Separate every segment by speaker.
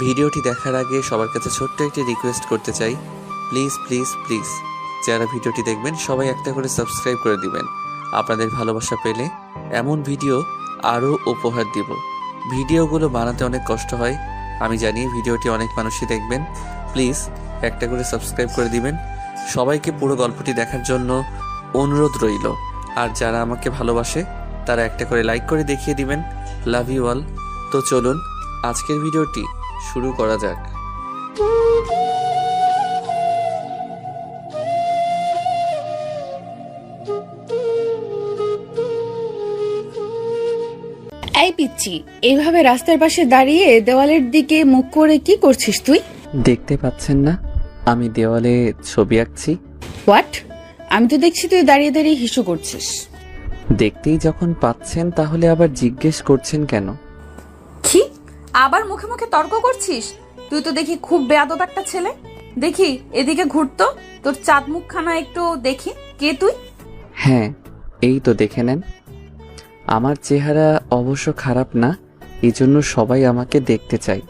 Speaker 1: ভিডিওটি দেখার আগে সবার কাছে ছোট্ট একটি রিকোয়েস্ট করতে চাই, প্লিজ প্লিজ প্লিজ যারা ভিডিওটি দেখবেন সবাই একটা করে সাবস্ক্রাইব করে দিবেন। আপনাদের ভালোবাসা পেলে এমন ভিডিও আরও উপহার দিব। ভিডিওগুলো বানাতে অনেক কষ্ট হয়, আমি জানি। ভিডিওটি অনেক মানুষই দেখবেন, প্লিজ একটা করে সাবস্ক্রাইব করে দিবেন। সবাইকে পুরো গল্পটি দেখার জন্য অনুরোধ রইল। আর যারা আমাকে ভালোবাসে তারা একটা করে লাইক করে দেখিয়ে দিবেন। Love you all. তো চলুন আজকের ভিডিওটি শুরু করা যাক।
Speaker 2: এই পিচ্চি, এইভাবে রাস্তার পাশে দাঁড়িয়ে দেওয়ালের দিকে মুখ করে কি করছিস তুই?
Speaker 1: দেখতে পাচ্ছেন না আমি দেওয়ালে ছবি আঁকছি?
Speaker 2: হোয়াট? আমি তো দেখছি তুই দাঁড়িয়ে দাঁড়িয়ে হিসু করছিস।
Speaker 1: দেখতেই যখন পাচ্ছেন তাহলে আবার জিজ্ঞেস করছেন কেন?
Speaker 3: কি আবার মুখে মুখে তর্ক করছিস? তুই তো দেখি খুব বেয়াদব একটা ছেলে। দেখি এদিকে ঘুরতো, তোর চাঁদ মুখখানা একটু দেখি। কে তুই?
Speaker 1: হ্যাঁ, এই তো দেখে নেন। আমার চেহারা অবশ্য খারাপ না, এই জন্য সবাই আমাকে দেখতে চায়।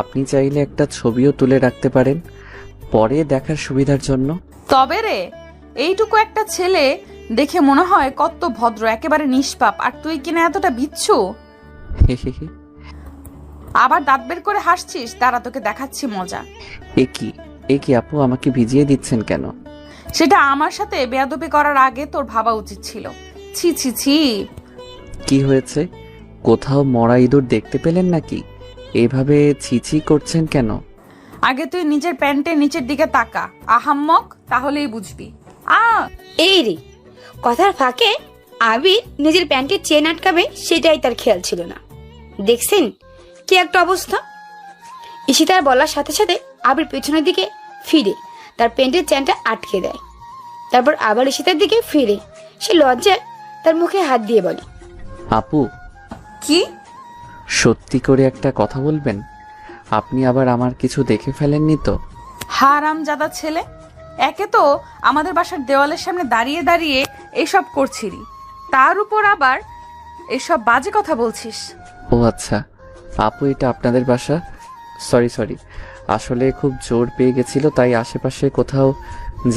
Speaker 1: আপনি চাইলে একটা ছবিও তুলে রাখতে পারেন পরে দেখার সুবিধার জন্য।
Speaker 3: তবে রে, এইটুকু একটা ছেলে দেখে মনে হয় কত ভদ্র, একেবারে নিষ্পাপ, আর তুই কিনা এতটা বিচ্ছু। আবার দাঁত বের করে হাসছিস? দাঁড়া, তোকে দেখাচ্ছি মজা।
Speaker 1: এ কি আপু, আমাকে ভিজিয়ে দিচ্ছেন কেন?
Speaker 3: সেটা আমার সাথে বেয়াদবি করার আগে তোর ভাবা উচিত ছিল। ছি ছি ছি।
Speaker 1: কি হয়েছে? কোথাও মরা ইঁদুর দেখতে পেলেন নাকি? এভাবে ছিছি করছেন কেন?
Speaker 3: আগে তুই নিজের প্যান্টের নিচের দিকে তাকা আহাম্মক, তাহলেই বুঝবি।
Speaker 4: এই রে, কথার ফাঁকে আবির নিজের প্যান্টের চেন আটকাবে সেটাই তার খেয়াল ছিল না। দেখছেন কি একটা অবস্থা? ঈশিতার বলার সাথে সাথে আবির পেছনের দিকে ফিরে তার প্যান্টের চেনটা আটকে দেয়। তারপর আবার ঈশিতার দিকে ফিরে সে লজ্জায় তার মুখে হাত দিয়ে বলে,
Speaker 1: আপু,
Speaker 3: কি?
Speaker 1: সত্যি করে একটা কথা বলবেন? আপনি আবার আমার কিছু দেখে ফেলেননি তো?
Speaker 3: হারামজাদা ছেলে, একে তো আমাদের বাসার দেওয়ালের সামনে দাঁড়িয়ে দাঁড়িয়ে এইসব করছিলি, তার উপর আবার এসব বাজে কথা বলছিস।
Speaker 1: ও আচ্ছা আপু, এটা আপনাদের বাসা? সরি, আসলে খুব জোর পেয়ে গেছিল, তাই আশেপাশে কোথাও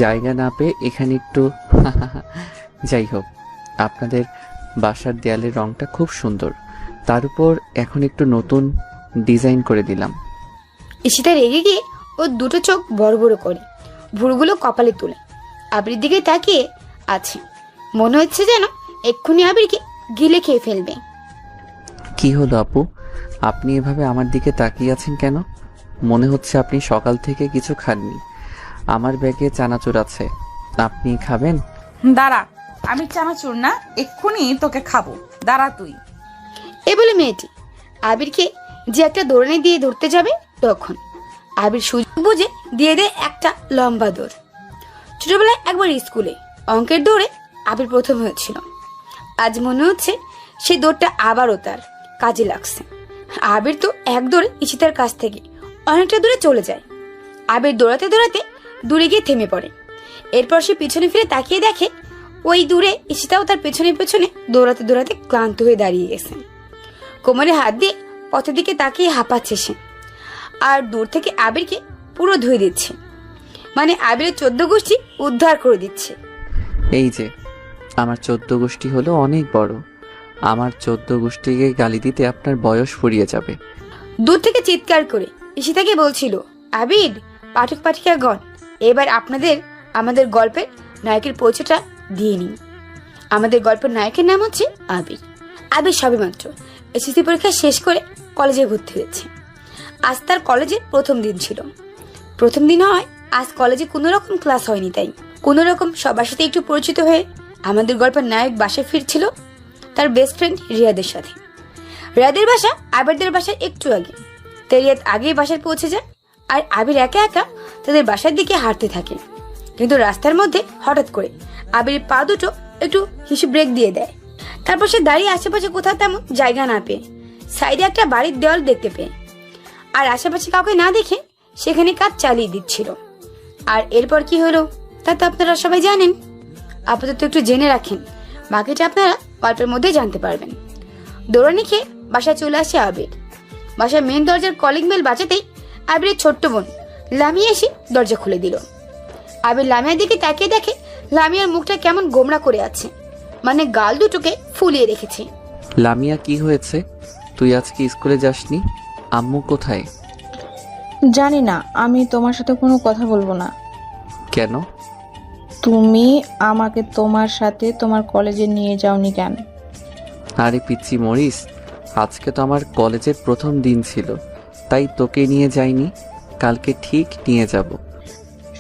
Speaker 1: জায়গা না পেয়ে এখানে একটু যাই হোক, আপনাদের বাসার দেয়ালের রংটা খুব সুন্দর, তার উপর এখন একটু নতুন ডিজাইন করে দিলাম।
Speaker 4: ঈশিতা রেগে গিয়ে ওর দুটো চোখ বড় বড় করে ভুরুগুলো কপালে তুলে আবির দিকে তাকিয়ে আছে। মনে হচ্ছে যেন এক্ষুনি আবিরকে গিলে খেয়ে ফেলবে।
Speaker 1: কি হলো আপু, আপনি এভাবে আমার দিকে তাকিয়ে আছেন কেন? মনে হচ্ছে আপনি সকাল থেকে কিছু খাননি। আমার ব্যাগে চানাচুর আছে, আপনি খাবেন?
Speaker 3: দাঁড়া, আমি চানাচুর না, এক্ষুনি তোকে খাবো, দাঁড়া তুই।
Speaker 4: এ বলে মেয়েটি আবিরকে যে একটা দৌড়ানি দিয়ে ধরতে যাবে, তখন আবির সুযোগ বুঝে দিয়ে দেয় একটা লম্বা দৌড়। ছোটবেলায় একবার স্কুলে অঙ্কের দৌড়ে আবির প্রথম হয়েছিল। আজ মনে হচ্ছে সেই দৌড়টা আবারও তার কাজে লাগছে। আবির তো এক দৌড়ে ঈশিতার কাছ থেকে অনেকটা দূরে চলে যায়। আবির দৌড়াতে দৌড়াতে দূরে গিয়ে থেমে পড়ে। এরপর সে পিছনে ফিরে তাকিয়ে দেখে ওই দূরে ঈশিতাও তার পেছনে পেছনে দৌড়াতে দৌড়াতে ক্লান্ত হয়ে দাঁড়িয়ে গেছে। কোমরে হাত দিয়ে পথের দিকে তাকিয়ে হাঁপাচ্ছে সে, আর দূর থেকে আবিরকে পুরো ধুয়ে দিচ্ছে, মানে আবিরের 14 গোষ্ঠী উদ্ধার করে দিচ্ছে।
Speaker 1: এই যে আমার 14 গোষ্ঠী হলো অনেক বড়, আমার 14 গোষ্ঠীকে গালি দিতে আপনার বয়স ফুরিয়ে যাবে।
Speaker 4: দূর থেকে চিৎকার করে ঈশিতাকে বলছিল, আবির, পাঠক পাঠিকাগণ, এবার আপনাদের আমাদের গল্পের নায়কের পরিচয়টা দিয়ে নিন। আমাদের গল্পের নায়কের নাম হচ্ছে আবির। আবির সবেমাত্র এসএসসি পরীক্ষা শেষ করে কলেজে ভর্তি হয়েছে। আজ তার কলেজের প্রথম দিন ছিল। প্রথম দিন হয় আজ কলেজে কোনো রকম ক্লাস হয়নি, তাই কোনো রকম সবার সাথে একটু পরিচিত হয়ে আমাদের গল্পের নায়ক বাসায় ফিরছিল তার বেস্ট ফ্রেন্ড রিয়াদের সাথে। রিয়াদের বাসা আবিরদের বাসার একটু আগে, তাই রিয়াদ আগেই বাসায় পৌঁছে যায় আর আবির একা একা তাদের বাসার দিকে হাঁটতে থাকে। কিন্তু রাস্তার মধ্যে হঠাৎ করে আবির পা দুটো একটু হিসু ব্রেক দিয়ে দেয়। তারপর সে দাঁড়িয়ে আশেপাশে কোথাও তেমন জায়গা না পেয়ে সাইডে একটা বাড়ির দেওয়াল দেখতে পেয়ে, আর আশেপাশে কাউকে না দেখে সেখানে কাজ চালিয়ে দিচ্ছিল। আর এরপর কি হলো তা তো আপনারা সবাই জানেন। আপাতত একটু জেনে রাখেন, বাকিটা আপনারা গল্পের মধ্যে জানতে পারবেন। দৌড়ানি খেয়ে বাসায় চলে আসে আবির। বাসার মেন দরজার কলিং বেল বাজাতেই আবিরের ছোট্ট বোন লামিয়া এসে দরজা খুলে দিল। আবির লামিয়ার দিকে তাকিয়ে দেখে লামিয়ার মুখটা কেমন গোমড়া করে আছে, মানে গাল দুটোকে ফুলিয়ে রেখেছে।
Speaker 1: লামিয়া, কি হয়েছে? তুই আজকে স্কুলে যাসনি? আম্মু কোথায়?
Speaker 5: জানি না, আমি তোমার সাথে কোনো কথা বলবো না।
Speaker 1: কেন?
Speaker 5: তুমি আমাকে তোমার সাথে তোমার কলেজে নিয়ে যাওনি কেন?
Speaker 1: আরে পিচ্চি মরিস, আজকে তো আমার কলেজের প্রথম দিন ছিল, তাই তোকে নিয়ে যাইনি। কালকে ঠিক নিয়ে যাব।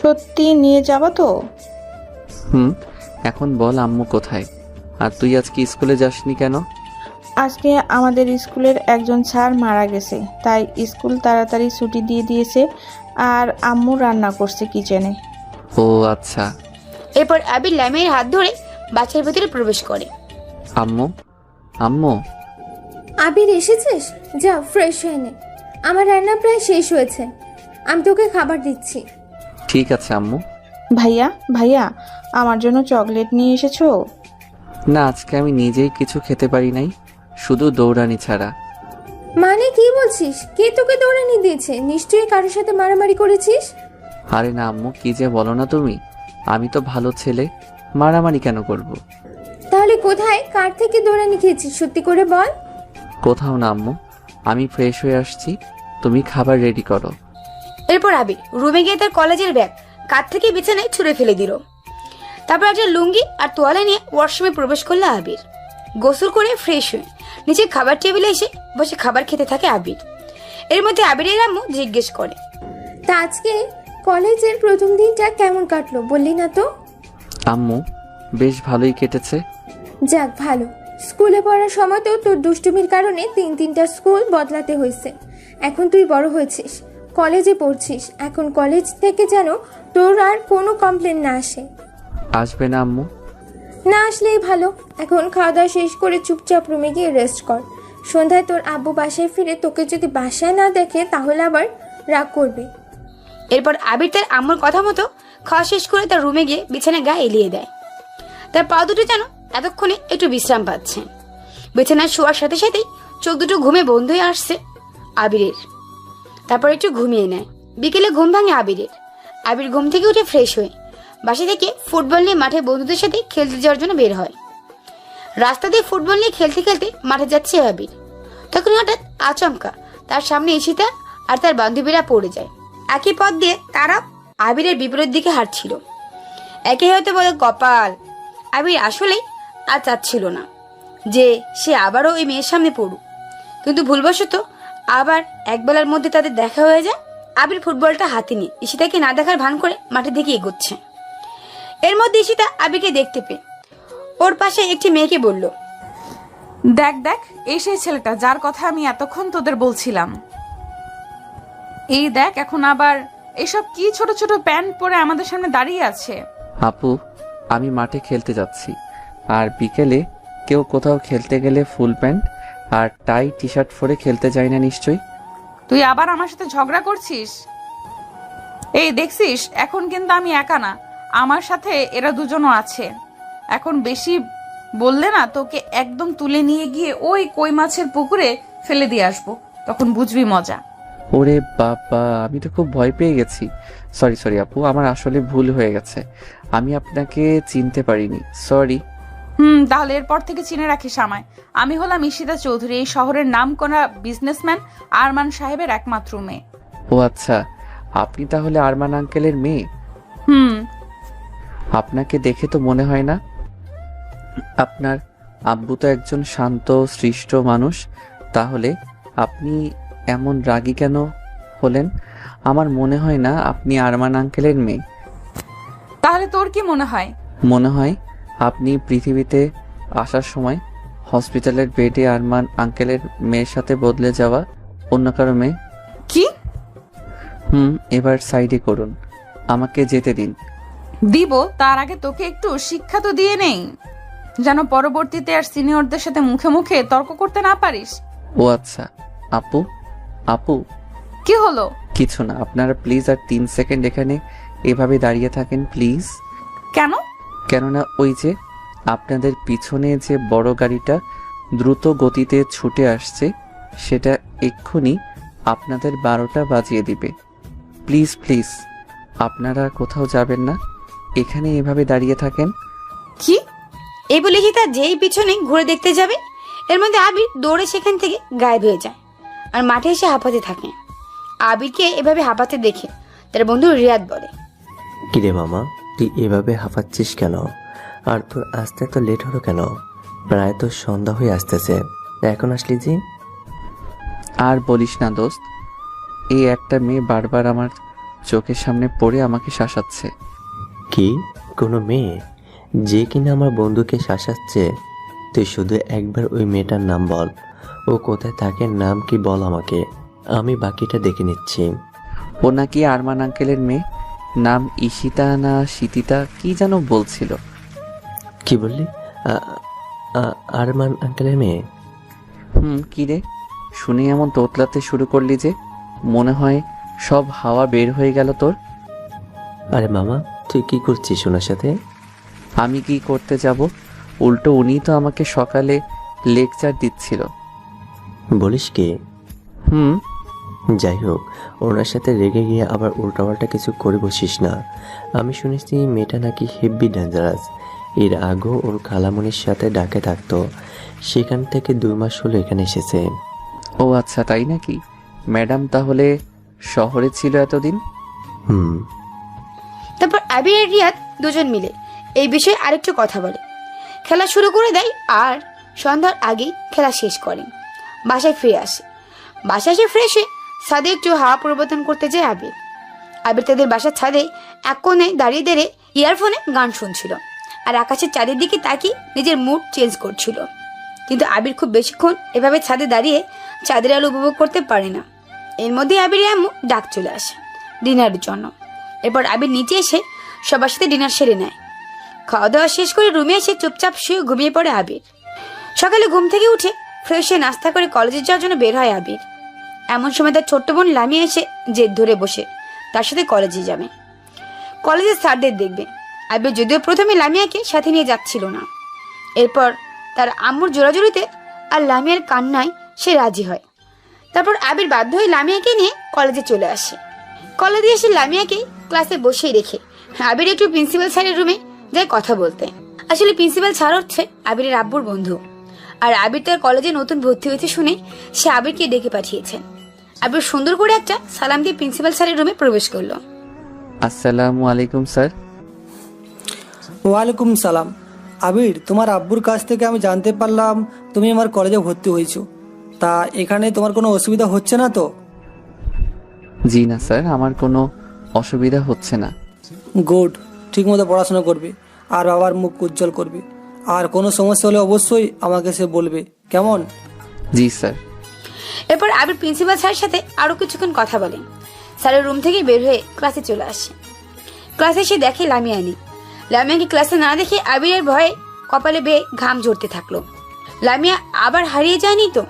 Speaker 5: সত্যি নিয়ে যাবা তো?
Speaker 1: এখন বল আম্মু কোথায়? আর তুই আজকে স্কুলে যাসনি কেন?
Speaker 5: আজকে আমাদের স্কুলের একজন স্যার মারা গেছে, তাই স্কুল তাড়াতাড়ি ছুটি দিয়ে দিয়েছে। আর আম্মু রান্না করছে কিচেনে।
Speaker 1: ও আচ্ছা।
Speaker 4: এরপর আবির লামিয়ার হাত ধরে বাচ্চার ভেতরে প্রবেশ করে।
Speaker 1: আম্মু, আম্মু।
Speaker 6: আবির এসেছিস? যা ফ্রেশ হয়ে নে, আমার রান্না প্রায় শেষ হয়েছে, আমি তোকে খাবার দিচ্ছি।
Speaker 1: ঠিক আছে আম্মু।
Speaker 5: ভাইয়া ভাইয়া, আমার জন্য চকলেট নিয়ে এসেছো?
Speaker 1: না, আজকে আমি নিজেই কিছু খেতে পারি নাই, শুধু দৌড়ানি ছাড়া।
Speaker 6: মানে কি বলছিস? কে তোকে দৌড়ানি দিয়েছে? নিশ্চয়ই কারোর সাথে মারামারি করেছিস।
Speaker 1: আরে না আম্মু, কি যে বলো না তুমি, আমি তো ভালো ছেলে, মারামারি কেন করব?
Speaker 6: তাহলে কোথায়, কার থেকে দৌড়ানি খেয়েছিস? সত্যি করে বল।
Speaker 1: কোথাও না আম্মু, আমি ফ্রেশ হয়ে আসছি, তুমি খাবার রেডি করো।
Speaker 4: এরপর আবির রুমে গিয়ে তার কলেজের ব্যাগ কাঁধ থেকে বিছানায় ছুঁড়ে ফেলে দিল। তারপর একটা লুঙ্গি আর তোয়ালে নিয়ে ওয়াশরুমে প্রবেশ করলো আবির। গোসল করে ফ্রেশ হয়ে নিচে খাবার টেবিলে এসে বসে খাবার খেতে থাকে আবির। এর মধ্যে আবিরের আম্মু জিজ্ঞেস করে,
Speaker 6: তা আজকে কলেজের প্রথম দিনটা কেমন কাটলো বললি না তো?
Speaker 1: আম্মু, বেশ ভালোই কেটেছে।
Speaker 6: যাক ভালো। স্কুলে পড়ার সময় তো তোর দুষ্টুমির কারণে 3-3টা স্কুল বদলাতে হয়েছে। এখন তুই বড় হয়েছিস, কলেজে পড়ছিস, এখন কলেজ থেকে যেন তোর আর কোনো কমপ্লেন না আসে।
Speaker 1: আসবে না আম্মু?
Speaker 6: না আসলেই ভালো। এখন খাওয়া দাওয়া শেষ করে চুপচাপ রুমে গিয়ে রেস্ট কর। সন্ধ্যায় তোর আব্বু বাসায় ফিরে তোকে যদি বাসায় না দেখে তাহলে আবার রাগ করবে।
Speaker 4: এরপর আবির তার আম্মুর কথা মতো খাওয়া শেষ করে তার রুমে গিয়ে বিছানায় গা এলিয়ে দেয়। তার পা দুটো যেন এতক্ষণে একটু বিশ্রাম পাচ্ছে। বিছানায় শোয়ার সাথে সাথেই চোখ দুটো ঘুমে বন্ধ হয়ে আসছে আবিরের। তারপর একটু ঘুমিয়ে নেয়। বিকেলে ঘুম ভাঙে আবিরের। আবির ঘুম থেকে উঠে ফ্রেশ হয়ে বাসা থেকে ফুটবল নিয়ে মাঠে বন্ধুদের সাথে খেলতে যাওয়ার জন্য বের হয়। রাস্তা দিয়ে ফুটবল নিয়ে খেলতে খেলতে মাঠে যাচ্ছে আবির। তখন হঠাৎ আচমকা তার সামনে ঈশিতা আর তার বান্ধবীরা পড়ে যায়। একই পথ দিয়ে তারা আবিরের বিপরীত দিকে হাঁটছিল। একে হয়তো বলে কপাল, আবির আসলেই আর চাচ্ছিল না যে সে আবারও ওই মেয়ের সামনে পড়ুক, কিন্তু ভুলবশত আবার একবেলার মধ্যে তাদের দেখা হয়ে যায়। আবির ফুটবলটা হাতে নিয়ে ঈশিতাকে না দেখার ভান করে মাঠের দিকে এগোচ্ছে। এর মধ্যে ঈশিতা আবিরকে দেখতে পেয়ে ওর পাশে একটি মেয়েকে বলল,
Speaker 3: দেখ দেখ, এই সেই ছেলেটা যার কথা আমি এতক্ষণ তোদের বলছিলাম। এই দেখ, এখন আবার এসব কি ছোট ছোট প্যান্ট পরে আমাদের সামনে দাঁড়িয়ে আছে।
Speaker 1: আপু, আমি মাঠে খেলতে যাচ্ছি, আর বিকেলে কেউ কোথাও খেলতে গেলে ফুল প্যান্ট আর টাই টি শার্ট পরে খেলতে যায় না নিশ্চয়ই?
Speaker 3: তুই আবার আমার সাথে ঝগড়া করছিস? এই দেখছিস, এখন কিন্তু আমি একা না, আমার সাথে এরা দুজনও আছে। এখন বেশি বললে না তোকে একদম তুলে নিয়ে গিয়ে ওই কই মাছের পুকুরে ফেলে দিয়ে আসবো, তখন বুঝবি মজা।
Speaker 1: ওরে বাবা, আমি তো খুব ভয় পেয়ে গেছি। সরি সরি আপু, আমার আসলে ভুল হয়ে গেছে, আমি আপনাকে চিনতে পারিনি, সরি।
Speaker 3: তাহলে এরপর থেকে চিনে রাখিস আমায়। আমি হলাম ঈশিতা চৌধুরী, এই শহরের নামকরা বিজনেসম্যান আরমান সাহেবের একমাত্র মেয়ে।
Speaker 1: ও আচ্ছা, আপনি তাহলে আরমান আঙ্কেলের মেয়ে? আপনাকে দেখে তো মনে হয় না। আপনার আব্বু তো একজন শান্ত সৃষ্ট মানুষ, তাহলে আপনি এমন রাগী কেন হলেন? আমার মনে হয় না আপনি আরমান আঙ্কেলের মেয়ে।
Speaker 3: তাহলে তোর কি মনে হয়?
Speaker 1: মনে হয় আপনি পৃথিবীতে আসার সময় হসপিটালের বেডে আরমান আঙ্কেলের মেয়ের সাথে বদলে যাওয়া অন্য কারো মেয়ে।
Speaker 3: কি?
Speaker 1: এবার সাইডে করুন, আমাকে যেতে দিন।
Speaker 3: দিব, তার আগে তোকে একটু শিক্ষা তো দিয়ে নেই, যেন পরবর্তীতে আর সিনিয়রদের সাথে মুখে মুখে তর্ক করতে না পারিস।
Speaker 1: ও আচ্ছা, আপু আপু।
Speaker 3: কি হলো?
Speaker 1: কিছু না, আপনারা প্লিজ আর 3 সেকেন্ড এখানে এভাবে দাঁড়িয়ে থাকেন প্লিজ।
Speaker 3: কেন?
Speaker 1: কেননা ওই যে আপনাদের পিছনে যে বড় গাড়িটা দ্রুত গতিতে ছুটে আসছে, সেটা এক্ষুনি আপনাদের 12টা বাজিয়ে দিবে। প্লিজ প্লিজ, আপনারা কোথাও যাবেন না, এখানে এভাবে দাঁড়িয়ে থাকেন।
Speaker 4: কি এই বলে কি তার যেই পিছনে ঘুরে দেখতে যাবে, এর মধ্যে আবির দৌড়ে সেখান থেকে গায়েব হয়ে যায় আর মাঠে এসে হাঁপাতে থাকে। আবিরকে এভাবে হাঁপাতে দেখে তার বন্ধু রিয়াদ বলে,
Speaker 7: কিরে মামা, তুই এভাবে হাঁপাচ্ছিস কেন? আর তোর আসতে এত লেট হলো কেন? প্রায় তো সন্ধ্যা হয়ে আসতেছে, এখন আসলি যে?
Speaker 1: আর বলিস না দোস্ত, এই একটা মেয়ে বারবার আমার চোখের সামনে পড়ে আমাকে শাসাচ্ছে।
Speaker 7: কি, কোনো মেয়ে যে কিনা আমার বন্ধুকে শাসাচ্ছে? তুই শুধু একবার ওই মেয়েটার নাম বল, ও কোথায় থাকে, নাম কি বল আমাকে, আমি বাকিটা দেখে নিচ্ছি।
Speaker 1: ও নাকি আরমান আঙ্কেলের মেয়ে, নাম ঈশিতা না শীতিতা কি যেন বলছিল।
Speaker 7: কি বললি? আরমান আঙ্কেলের মেয়ে?
Speaker 1: কি রে, শুনে এমন তোতলাতে শুরু করলি যে, মনে হয় সব হাওয়া বের হয়ে গেল তোর।
Speaker 7: আরে মামা, তুই কি করছিস ওনার সাথে?
Speaker 1: আমি কি করতে যাব, উল্টো উনি তো আমাকে সকালে লেকচার দিচ্ছিল।
Speaker 7: বলিস কি? যাই হোক, ওনার সাথে রেগে গিয়ে আবার উল্টাপাল্টা কিছু করে বসিস না। আমি শুনেছি মেয়েটা নাকি হেভি ডেঞ্জারাস। এর আগেও ওর খালামণির সাথে ডাকে থাকতো, সেখান থেকে 2 মাস হলো এখানে এসেছে।
Speaker 1: ও আচ্ছা, তাই নাকি? ম্যাডাম তাহলে শহরে ছিল এতদিন?
Speaker 4: তারপর আবির আর রিয়াদ দুজন মিলে এই বিষয়ে আরেকটু কথা বলে, খেলা শুরু করে দেয় আর সন্ধ্যার আগেই খেলা শেষ করেন। বাসায় ফিরে আসে, বাসায় এসে ফ্রেশ হয়ে ছাদে একটু হাওয়া পরিবর্তন করতে যায় আবির। আবির তাদের বাসার ছাদে এক কোণে দাঁড়িয়ে দাঁড়িয়ে ইয়ারফোনে গান শুনছিল আর আকাশের চাঁদের দিকে তাকিয়ে নিজের মুড চেঞ্জ করছিল। কিন্তু আবির খুব বেশিক্ষণ এভাবে ছাদে দাঁড়িয়ে চাঁদের আলো উপভোগ করতে পারে না। এর মধ্যে আবিরের আম্মু ডাক চলে আসে ডিনারের জন্য। এরপর আবির নিচে এসে সবার সাথে ডিনার সেরে নেয়। খাওয়া দাওয়া শেষ করে রুমে এসে চুপচাপ শুয়ে ঘুমিয়ে পড়ে আবির। সকালে ঘুম থেকে উঠে ফ্রেশ হয়ে নাস্তা করে কলেজে যাওয়ার জন্য বের হয় আবির। এমন সময় তার ছোট্ট বোন লামিয়া এসে জেদ ধরে বসে তার সাথে কলেজে যাবে, কলেজের স্যারদের দেখবে। আবির যদিও প্রথমে লামিয়াকে সাথে নিয়ে যাচ্ছিল না, এরপর তার আম্মুর জোরাজুরিতে আর লামিয়ার কান্নায় সে রাজি হয়। তারপর আবির বাধ্য হয়ে লামিয়াকে নিয়ে কলেজে চলে আসে। কলেজে এসে লামিয়াকে ক্লাসে বসিয়ে রেখে আবির একটু প্রিন্সিপাল স্যারের রুমে যায় কথা বলতে। আসলে প্রিন্সিপাল স্যার হচ্ছে আবিরের আব্বুর বন্ধু, আর আবির তার কলেজে নতুন ভর্তি হয়েছে শুনে সে আবিরকে ডেকে পাঠিয়েছেন। আবির সুন্দর করে একটা সালাম দিয়ে প্রিন্সিপাল স্যারের রুমে প্রবেশ করলো।
Speaker 1: আসসালামু আলাইকুম স্যার।
Speaker 8: ওয়ালাইকুম সালাম। আবির, তোমার আব্বুর কাছ থেকে আমি জানতে পারলাম তুমি আমার কলেজে ভর্তি হয়েছো। তা এখানে তোমার কোনো অসুবিধা হচ্ছে না তো?
Speaker 1: জি না স্যার, আমার কোনো অসুবিধা হচ্ছে না।
Speaker 8: গুড, ঠিক মতো পড়াশোনা করবে আর বাবার মুখ উজ্জ্বল করবে। আর কোনো সমস্যা হলে অবশ্যই আমাকে সে বলবে, কেমন?
Speaker 1: জি স্যার।
Speaker 4: এরপর আবির প্রিন্সিপাল স্যারের সাথে আরো কিছুক্ষণ কথা বলে স্যারের রুম থেকে বের হয়ে ক্লাসে চলে আসে। ক্লাসে এসে দেখে লামিয়া নেই। লামিয়াকে ক্লাসে না দেখে আবিরের ভয়ে কপালে বেয়ে ঘাম ঝরতে থাকলো। লামিয়া আবার হারিয়ে যায়নি তো?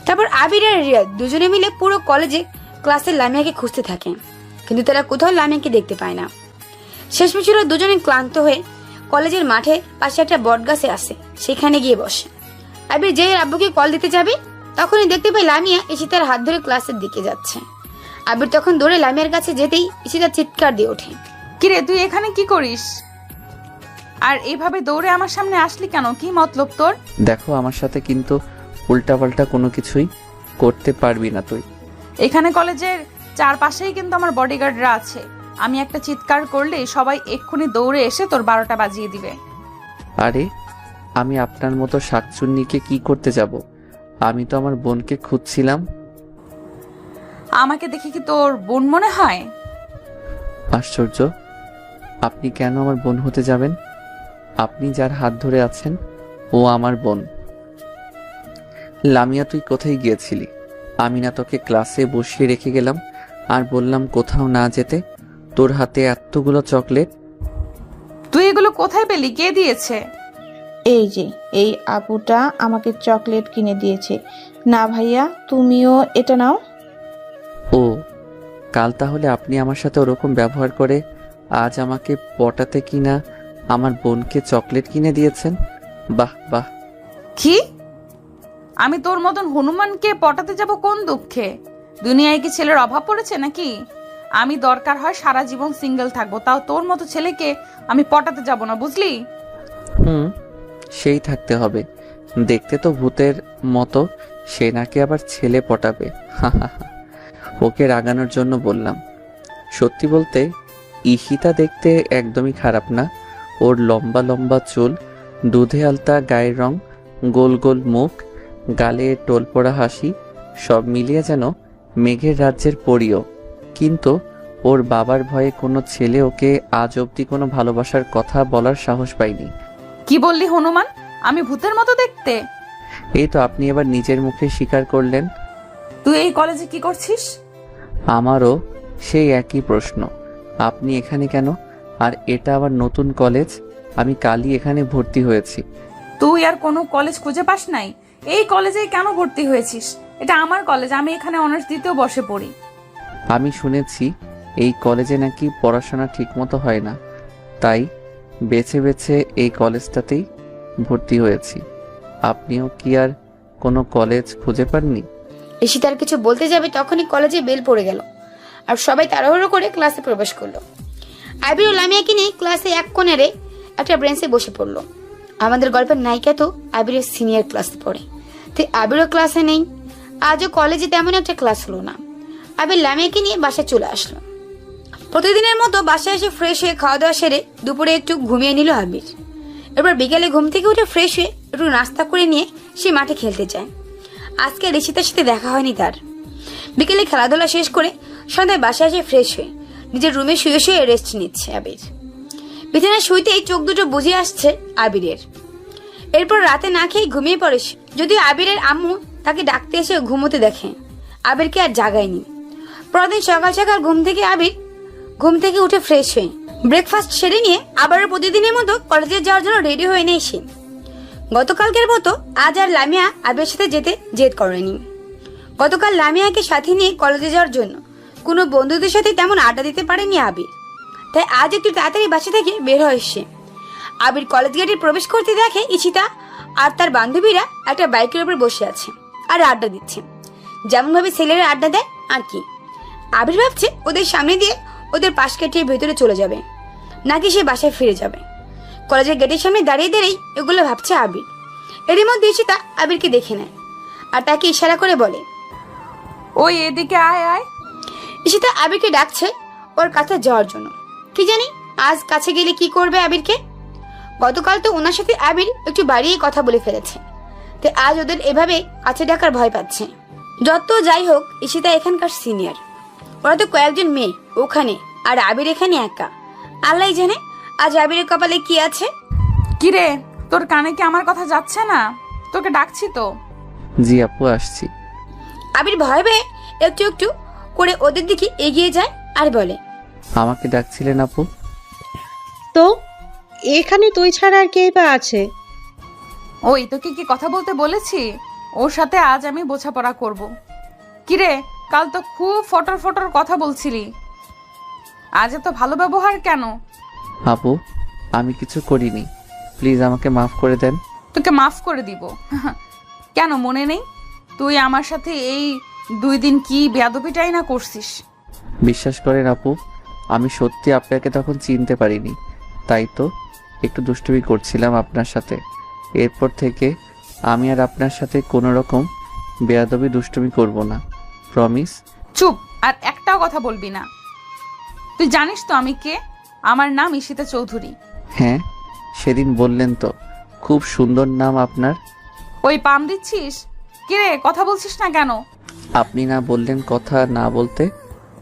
Speaker 4: তারপর আবির আর রিয়াদ দুজনে মিলে পুরো কলেজে ক্লাসে লামিয়াকে খুঁজতে থাকে, কিন্তু তারা কোথাও লামিয়াকে দেখতে পায় না। শেষমেশ ওরা দুজনে ক্লান্ত হয়ে কলেজের মাঠে পাশে একটা বট গাছে আসে, সেখানে গিয়ে বসে। আবির যে আব্বুকে কল দিতে যাবে তখনই দেখতে পাই লামিয়া ঈশিতার হাত ধরে ক্লাসের দিকে যাচ্ছে। আবির তখন দৌড়ে লামিয়ার কাছে যেতেই ঈশিতা চিৎকার দিয়ে ওঠে,
Speaker 3: কিরে তুই এখানে কি করিস? আর এইভাবে দৌড়ে আমার সামনে আসলি কেন? কি মতলব তোর?
Speaker 1: দেখো, আমার সাথে কিন্তু উল্টাপাল্টা কোনো কিছুই করতে পারবি না তুই।
Speaker 3: এখানে কলেজের চারপাশেই কিন্তু আমার বডিগার্ডরা আছে। আমি একটা চিৎকার করলে সবাই এক্ষুনি দৌড়ে এসে তোর 12টা বাজিয়ে দিবে।
Speaker 1: আরে, আমি আপনার মতো শাকচুন্নিকে কি করতে যাব? আমি তো আমার বোনকে খুঁজছিলাম।
Speaker 3: আমাকে দেখে কি তোর বোন মনে হয়?
Speaker 1: আশ্চর্য, আপনি কেন আমার বোন হতে যাবেন? আপনি যার হাত ধরে আছেন ও আমার বোন। লামিয়া, তুই কোথায় গিয়েছিলি? আমি না তোকে ক্লাসে বসিয়ে রেখে গেলাম আর বললাম কোথাও না যেতে? তোর হাতে এতগুলো চকলেট,
Speaker 3: তুই এগুলো কোথায় পেলি? কে দিয়েছে?
Speaker 5: এই যে, এই আপুটা আমাকে চকলেট কিনে দিয়েছে। না ভাইয়া, তুমিও এটা নাও।
Speaker 1: ও, কাল তাহলে আপনি আমার সাথে ওরকম ব্যবহার করে আজ আমাকে পটাতে কিনা আমার বোনকে চকলেট কিনে দিয়েছেন। বাহ বাহ।
Speaker 3: কি? আমি তোর মতন হনুমানকে পটাতে যাব কোন দুঃখে? দুনিয়ায় কি ছেলের অভাব পড়েছে নাকি? আমি দরকার হয় সারা জীবন সিঙ্গেল থাকবো, তাও তোর মতো ছেলেকে আমি পটাতে যাব না, বুঝলি?
Speaker 1: সেই থাকতে হবে। দেখতে তো ভূতের মতো, সে নাকি আবার ছেলে পটাবে। ওকে রাগানোর জন্য বললাম। সত্যি বলতে ঈশিতা দেখতে একদমই খারাপ না। ওর লম্বা লম্বা চুল, দুধে আলতা গায়ের রং, গোল গোল মুখ, গালে টোল পড়া হাসি, সব মিলিয়ে যেন মেঘের রাজ্যের পরীও। কিন্তু ওর বাবার ভয়ে কোনো ছেলে ওকে আজ অবধি কোনো ভালোবাসার কথা বলার সাহস পায়নি।
Speaker 3: কি বললি হনুমান? আমি ভূতের মতো দেখতে?
Speaker 1: এই তো আপনি এবার নিজের মুখে স্বীকার করলেন।
Speaker 3: তুই এই কলেজে কি করছিস?
Speaker 1: আমারও সেই একই প্রশ্ন। আপনি এখানে কেন? আর এটা আবার নতুন কলেজ, আমি কালই এখানে ভর্তি হয়েছি।
Speaker 3: তুই আর কোনো কলেজ খুঁজে পাস নাই? এই কলেজেই কেন ভর্তি হয়েছিস? এটা আমার কলেজ, আমি এখানে অনার্স দ্বিতীয় বর্ষে পড়ি।
Speaker 1: আমি শুনেছি এই কলেজে নাকি পড়াশোনা ঠিকমতো হয় না, তাই বেছে বেছে এই কলেজটাতেই ভর্তি হয়েছি। আপনিও কি আর কোনো কলেজ খুঁজে পাননি?
Speaker 4: ঈশিতার কিছু বলতে যাবে তখনই কলেজে বেল পড়ে গেল আর সবাই তাড়াহুড়ো করে ক্লাসে প্রবেশ করলো। আবির ও লামিয়াকে নিয়ে ক্লাসে এক কোণারে একটা বেঞ্চে বসে পড়লো। আমাদের গল্পের নায়িকা তো আবিরের সিনিয়র ক্লাসে পড়ে, তাই আবিরও ক্লাসে নেই। আজও কলেজে তেমন একটা ক্লাস হলো না। আবির লামিয়াকে নিয়ে বাসায় চলে আসলো। প্রতিদিনের মতো বাসায় এসে ফ্রেশ হয়ে খাওয়া দাওয়া সেরে দুপুরে একটু ঘুমিয়ে নিল আবির। এরপর বিকেলে ঘুম থেকে উঠে ফ্রেশ হয়ে একটু নাস্তা করে নিয়ে সে মাঠে খেলতে যায়। আজকে ঋষিতার সাথে দেখা হয়নি তার। বিকেলে খেলাধুলা শেষ করে সন্ধ্যায় বাসায় এসে ফ্রেশ হয়ে নিজের রুমে শুয়ে শুয়ে রেস্ট নিচ্ছে আবির। বিছানায় শুইতেই চোখ দুটো বুঝে আসছে আবিরের। এরপর রাতে না খেয়ে ঘুমিয়ে পড়ে সে। যদিও আবিরের আম্মু তাকে ডাকতে এসে ঘুমোতে দেখে, আবিরকে আর জাগায়নি। পরদিন সকাল সকাল ঘুম থেকে উঠে ফ্রেশ হয়ে ব্রেকফাস্ট সেরে নিয়ে আবারও প্রতিদিনের মতো কলেজে যাওয়ার জন্য রেডি হয়ে নেই সে। গতকালকের মতো আজ আর লামিয়া আবিরের সাথে যেতে জেদ করেনি। গতকাল লামিয়াকে সাথে নিয়ে কলেজে যাওয়ার জন্য কোনো বন্ধুদের সাথে তেমন আড্ডা দিতে পারেনি আবির, তাই আজ একটু তাড়াতাড়ি বাসা থেকে বের হয় সে। আবির কলেজ গেটে প্রবেশ করতে দেখে ঈশিতা আর তার বান্ধবীরা একটা বাইকের উপর বসে আছে আর আড্ডা দিচ্ছে, যেমন ভাবে ছেলেরা আড্ডা দেয় আর কি। আবির ভাবছে ওদের সামনে দিয়ে ওদের পাশ কাটিয়ে ভেতরে চলে যাবে নাকি সে বাসায় ফিরে যাবে। কলেজের গেটের সামনে দাঁড়িয়ে দাঁড়িয়ে এগুলো ভাবছে আবির। এরই মধ্যে ঈশিতা আবিরকে দেখে নেয় আর তাকে ইশারা করে বলে,
Speaker 3: ওই এদিকে আয় আয়।
Speaker 4: ঈশিতা আবিরকে ডাকছে ওর কাছে যাওয়ার জন্য। কি জানি আজ কাছে গেলে কি করবে আবিরকে। গতকাল তো ওনার সাথে আবির একটু বাড়িয়ে কথা বলে ফেলেছে, তাই আজ ওদের এভাবে কাছে ডাকার ভয় পাচ্ছে। যত যাই হোক ঈশিতা এখানকার সিনিয়র, ওরা তো কয়েকজন মেয়ে ওখানে, আর আবির এখানে একা। আল্লাহ জানে আজ আবিরের কপালে কি আছে।
Speaker 3: কিরে, তোর কানে কি আমার কথা যাচ্ছে না? তোকে ডাকছি তো।
Speaker 1: জি আপু, আসছি।
Speaker 4: আবির ভয় পেয়ে একটু একটু করে ওদের দিকে এগিয়ে যায় আর বলে,
Speaker 1: আমাকে ডাকছিলেন আপু?
Speaker 9: তো এখানে তুই ছাড়া আর কে বা আছে?
Speaker 3: ওই তোকে কি কথা বলতে বলেছি? ওর সাথে আজ আমি বোঝাপড়া করব। কিরে, কাল তো খুব ফটর ফটর কথা বলছিলি, আজ এত ভালো ব্যবহার কেন?
Speaker 1: আপু আমি কিছু করিনি, প্লিজ আমাকে মাফ করে দেন।
Speaker 3: তোকে মাফ করে দিব? কেন মনে নেই? তুই আমার সাথে এই 2 দিন কি বেয়াদবিটাই না করছিস।
Speaker 1: বিশ্বাস করেন আপু, আমি সত্যি আপনাকে তখন চিনতে পারিনি, তাই তো একটু দুষ্টুমি করছিলাম আপনার সাথে। এরপর থেকে আমি আর আপনার সাথে কোনো রকম বেয়াদবি দুষ্টুমি করব না, প্রমিস।
Speaker 3: চুপ, আর একটাও কথা বলবি না। তুই জানিস তো আমি কে? আমার নাম ঈশিতা চৌধুরী।
Speaker 1: হ্যাঁ, সেদিন বললেন তো, খুব সুন্দর নাম আপনার।
Speaker 3: ওই পাম দিচ্ছিস? কিরে, কথা বলছিস না কেন?
Speaker 1: আপনি না বললেন কথা না বলতে?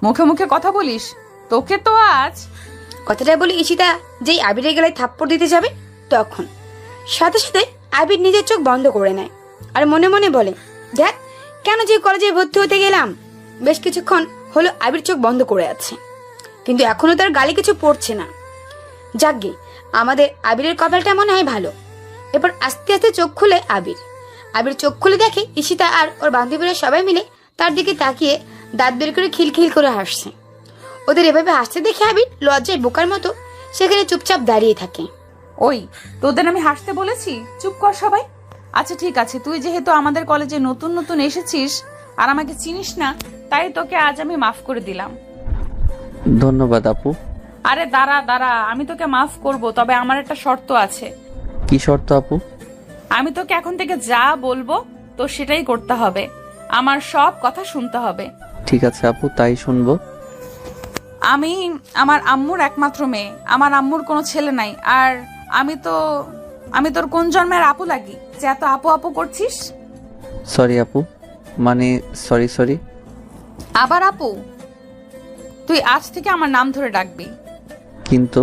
Speaker 3: মুখে মুখে কথা বলিস, তোকে তো আজ।
Speaker 4: কথাটা বলে ঈশিতা যেই আবিরের গলায় থাপ্পড় দিতে যাবে তখন সাথে সাথে আবির নিজের চোখ বন্ধ করে নেয় আর মনে মনে বলে, দেখ কেন যে কলেজে ভর্তি হতে গেলাম। বেশ কিছুক্ষণ হলো আবির চোখ বন্ধ করে আছে, কিন্তু এখনো তার গালে কিছু পড়ছে না। যাকগে, আমাদের আবিরের কপালটা মনে হয় ভালো। এরপর আস্তে আস্তে চোখ খুলে আবির চোখ খুলে দেখে ঈশিতা আর ওর বান্ধবীরা সবাই মিলে তার দিকে তাকিয়ে দাঁত বের করে খিলখিল করে হাসছে। ওদের এভাবে হাসতে দেখে আবির লজ্জায় বোকার মতো সেখানে চুপচাপ দাঁড়িয়ে থাকে।
Speaker 3: ওই তোদের আমি হাসতে বলেছি? চুপ কর সবাই। আচ্ছা ঠিক আছে, তুই যেহেতু আমাদের কলেজে নতুন নতুন এসেছিস আর আমাকে চিনিস না, তাই তোকে আজ আমি মাফ করে দিলাম।
Speaker 1: ধন্যবাদ আপু।
Speaker 3: আরে দাঁড়া দাঁড়া, আমি তোকে মাফ করব, তবে আমার একটা শর্ত আছে।
Speaker 1: কি শর্ত আপু?
Speaker 3: আমি তোকে এখন থেকে যা বলবো তো সেটাই করতে হবে, আমার সব কথা শুনতে হবে।
Speaker 1: ঠিক আছে আপু, তাই শুনবো।
Speaker 3: আমি আমার আম্মুর একমাত্র মেয়ে, আমার আম্মুর কোনো ছেলে নাই। আর আমি তোর কোন জন্মের আপু লাগি যে এত আপু আপু করছিস?
Speaker 1: সরি আপু, মানে সরি।
Speaker 3: আবার আপু? তুই আজ থেকে আমার নাম ধরে ডাকবি।
Speaker 1: কিন্তু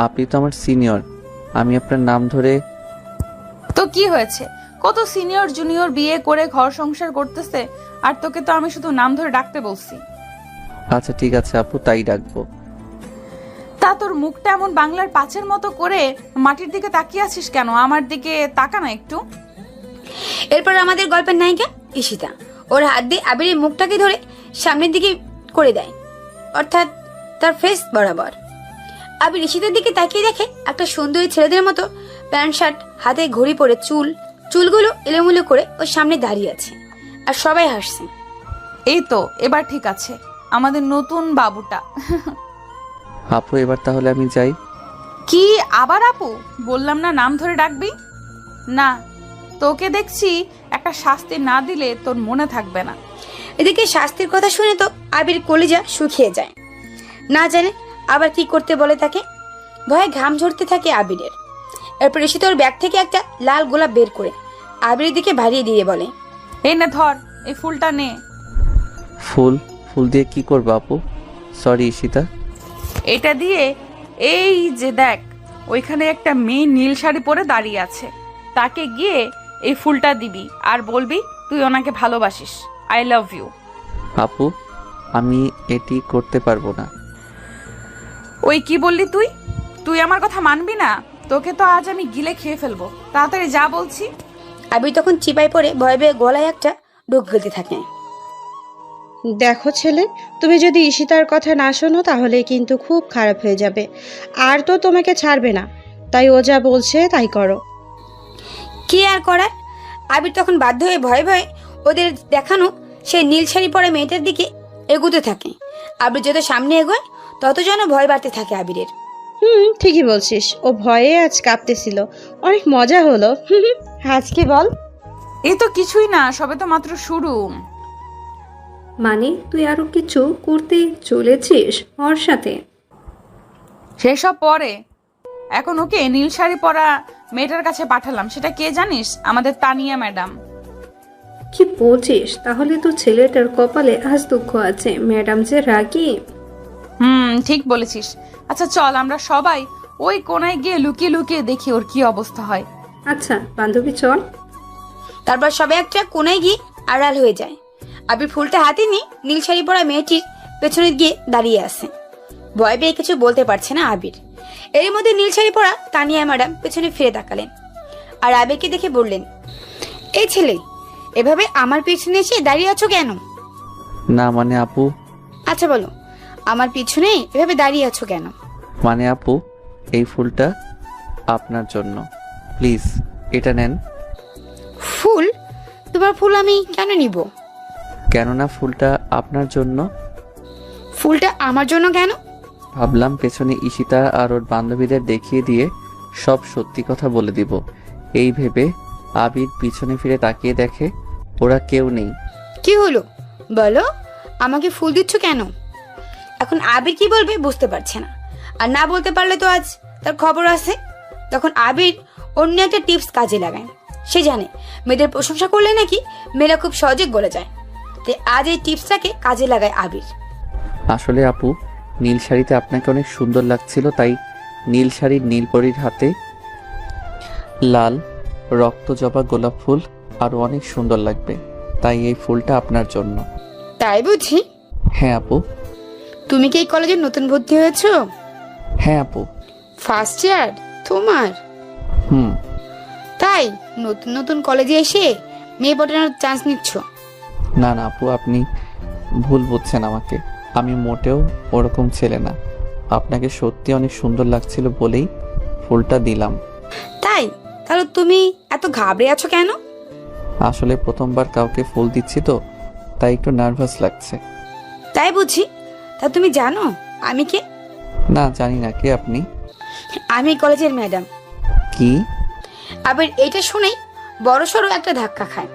Speaker 1: আপনি তো আমার সিনিয়র, আমি আপনার নাম ধরে।
Speaker 3: তো কি হয়েছে, কত সিনিয়র জুনিয়র বিয়ে করে ঘর সংসার করতেছে, আর তোকে তো আমি শুধু নাম ধরে ডাকতে বলছি।
Speaker 1: আচ্ছা ঠিক আছে আপু, তাই ডাকবো।
Speaker 3: তা তোর মুখটা এমন বাংলার পাঁচের মতো করে মাটির দিকে তাকিয়ে আছিস কেন? আমার দিকে তাকা না একটু।
Speaker 4: এরপর আমাদের গল্পের নায়িকা ঈশিতা ওর হাত দিয়ে আবিরের মুখটাকে ধরে সামনের দিকে করে দেয়, অর্থাৎ তার ফেস বরাবর। আবির ঈশিতার দিকে তাকিয়ে দেখে একটা সুন্দরী ছেলেদের মতো প্যান্ট শার্ট, হাতে ঘড়ি পরে, চুলগুলো এলোমেলো করে ওর সামনে দাঁড়িয়ে আছে, আর সবাই হাসছে।
Speaker 3: এই তো এবার ঠিক আছে, আমাদের নতুন বাবুটা।
Speaker 1: আপু এবার তাহলে আমি যাই।
Speaker 3: কি আবার আপু? বললাম না নাম ধরে ডাকবি না। তোকে দেখছি একটা শাস্তি না দিলে তোর মনে থাকবে না।
Speaker 4: এদিকে শাস্তির কথা শুনে তো আবির কলিজা শুকিয়ে যায়, না জানে আবার কি করতে বলে তাকে। ভয়ে ঘাম ঝরতে থাকে আবিরের। এরপর ঈশিতা ওর ব্যাগ থেকে একটা লাল গোলাপ বের করে আবিরের দিকে ভারিয়ে দিয়ে বলে,
Speaker 3: এই নে ধর, এই ফুলটা নে।
Speaker 1: ফুল দিয়ে কি করবো আপু? সরি ঈশিতা।
Speaker 3: এটা দিয়ে এই যে দেখ, ওইখানে একটা মেয়ে নীল শাড়ি পরে দাঁড়িয়ে আছে, তাকে গিয়ে এই ফুলটা দিবি আর বলবি তুই ওনাকে ভালোবাসিস, আই লাভ ইউ।
Speaker 1: আপু আমি এটি করতে পারবো না।
Speaker 3: ওই কি বললি তুই? তুই আমার কথা মানবি না? তোকে তো আজ আমি গিলে খেয়ে ফেলবো, তাড়াতাড়ি যা বলছি।
Speaker 4: আবির তখন চিপায় পড়ে ভয়ে ভয়ে গলায় একটা ডোক গেলতে থাকে।
Speaker 9: দেখো ছেলে, তুমি যদি ঈশিতার কথা না শোনো তাহলে কিন্তু খুব খারাপ হয়ে যাবে, আর তো তোমাকে ছাড়বে না, তাই ও যা বলছে তাই করো।
Speaker 4: কি আর করার? আবির তখন বাধ্য হয়ে ভয়ে ভয়ে ওদের দেখানো সেই নীল শাড়ি পরা মেয়েটার দিকে এগোতে থাকে। আবির যত সামনে এগোয় তত যেন ভয় বাড়তে থাকে আবিরের।
Speaker 9: ঠিকই বলছিস, ও ভয়ে আজ কাঁপতেছিল, অনেক মজা হলো। আজকে বল।
Speaker 3: এই তো কিছুই না, সবে তো মাত্র শুরু।
Speaker 10: মানে তুই আরো কিছু করতে চলেছিস ওর সাথে?
Speaker 3: সেসব পরে, এখন ওকে নীল শাড়ি পরা মেয়েটার কাছে পাঠালাম, সেটা কে জানিস? আমাদের তানিয়া ম্যাডাম।
Speaker 10: কি বলছিস? তাহলে তো ছেলেটার কপালে আজ দুঃখ আছে, ম্যাডাম যে রাগী।
Speaker 3: ঠিক বলেছিস। আচ্ছা চল আমরা সবাই ওই কোনায় গিয়ে লুকিয়ে লুকিয়ে দেখি ওর কি অবস্থা হয়।
Speaker 10: আচ্ছা বান্ধবী চল।
Speaker 4: তারপর সবাই একটা কোনায় গিয়ে আড়াল হয়ে যায়। আবির ফুলটা হাতে নিয়ে নীল শাড়ি পরা মেয়েটির পেছনে গিয়ে দাঁড়িয়ে আছে। ভয় পেয়ে কিছু বলতে পারছে না আবির। এর মধ্যে নীল শাড়ি পরা তানিয়া ম্যাডাম পেছনে ফিরে তাকালেন আর আবিরকে দেখে বললেন, এই ছেলে, এভাবে আমার পিছনে এসে দাঁড়িয়ে আছো কেন?
Speaker 1: না মানে আপু।
Speaker 4: আচ্ছা বলো, আমার পিছনে এভাবে দাঁড়িয়ে আছো কেন?
Speaker 1: মানে আপু, এই ফুলটা আপনার জন্য, প্লিজ এটা নেন।
Speaker 4: ফুল? তোমার ফুল আমি কেন নিব?
Speaker 1: কেননা ফুলটা আপনার জন্য।
Speaker 4: ফুলটা আমার জন্য কেন?
Speaker 1: ভাবলাম পেছনে ঈশিতা আর ওর বান্ধবীদের দেখিয়ে দিয়ে সব সত্যি কথা বলে দিব। এই ভেবে আবির পিছনে ফিরে তাকিয়ে দেখে ওরা কেউ নেই।
Speaker 4: কি হলো বলো, আমাকে ফুল দিচ্ছ কেন? এখন আবির কি বলবে বুঝতে পারছে না, আর না বলতে পারলে তো আজ তার খবর আছে। তখন আবির অন্য একটা টিপস কাজে লাগায়। সে জানে মেয়েদের প্রশংসা করলে নাকি মেয়েরা খুব সহজে গলে যায়, তাই আজ এই টিপসটাকে কাজে লাগায় আবির।
Speaker 1: আসলে আপু, নীল শাড়িতে আপনাকে অনেক সুন্দর লাগছিল, তাই নীল শাড়ির নীলপরীর হাতে লাল রক্ত জবা গোলাপ ফুল আরো অনেক সুন্দর লাগবে, তাই এই ফুলটা আপনার জন্য।
Speaker 4: তাই বুঝি?
Speaker 1: হ্যাঁ আপু।
Speaker 4: তুমি কি এই কলেজে নতুন ভর্তি হয়েছো?
Speaker 1: হ্যাঁ আপু।
Speaker 4: ফার্স্ট ইয়ার তোমার? তাই নতুন নতুন কলেজে এসে মেয়ে পটানোর চান্স নিচ্ছ?
Speaker 1: না না আপু, আপনি ভুল বুঝছেন আমাকে। আমি মোটেও ওরকম ছেলে না। আপনাকে সত্যি অনেক সুন্দর লাগছিল বলেই ফুলটা দিলাম।
Speaker 4: তাই তাহলে তুমি এত ঘাবড়ে আছো কেন?
Speaker 1: আসলে প্রথমবার কাউকে ফুল দিচ্ছি তো, তাই একটু নার্ভাস লাগছে।
Speaker 4: তাই বুঝি? তা তুমি জানো আমি কে?
Speaker 1: না, জানি না। কে আপনি?
Speaker 4: আমি কলেজের ম্যাডাম।
Speaker 1: কি?
Speaker 4: আবির এইটা শুনেই বড়সড় একটা ধাক্কা খায়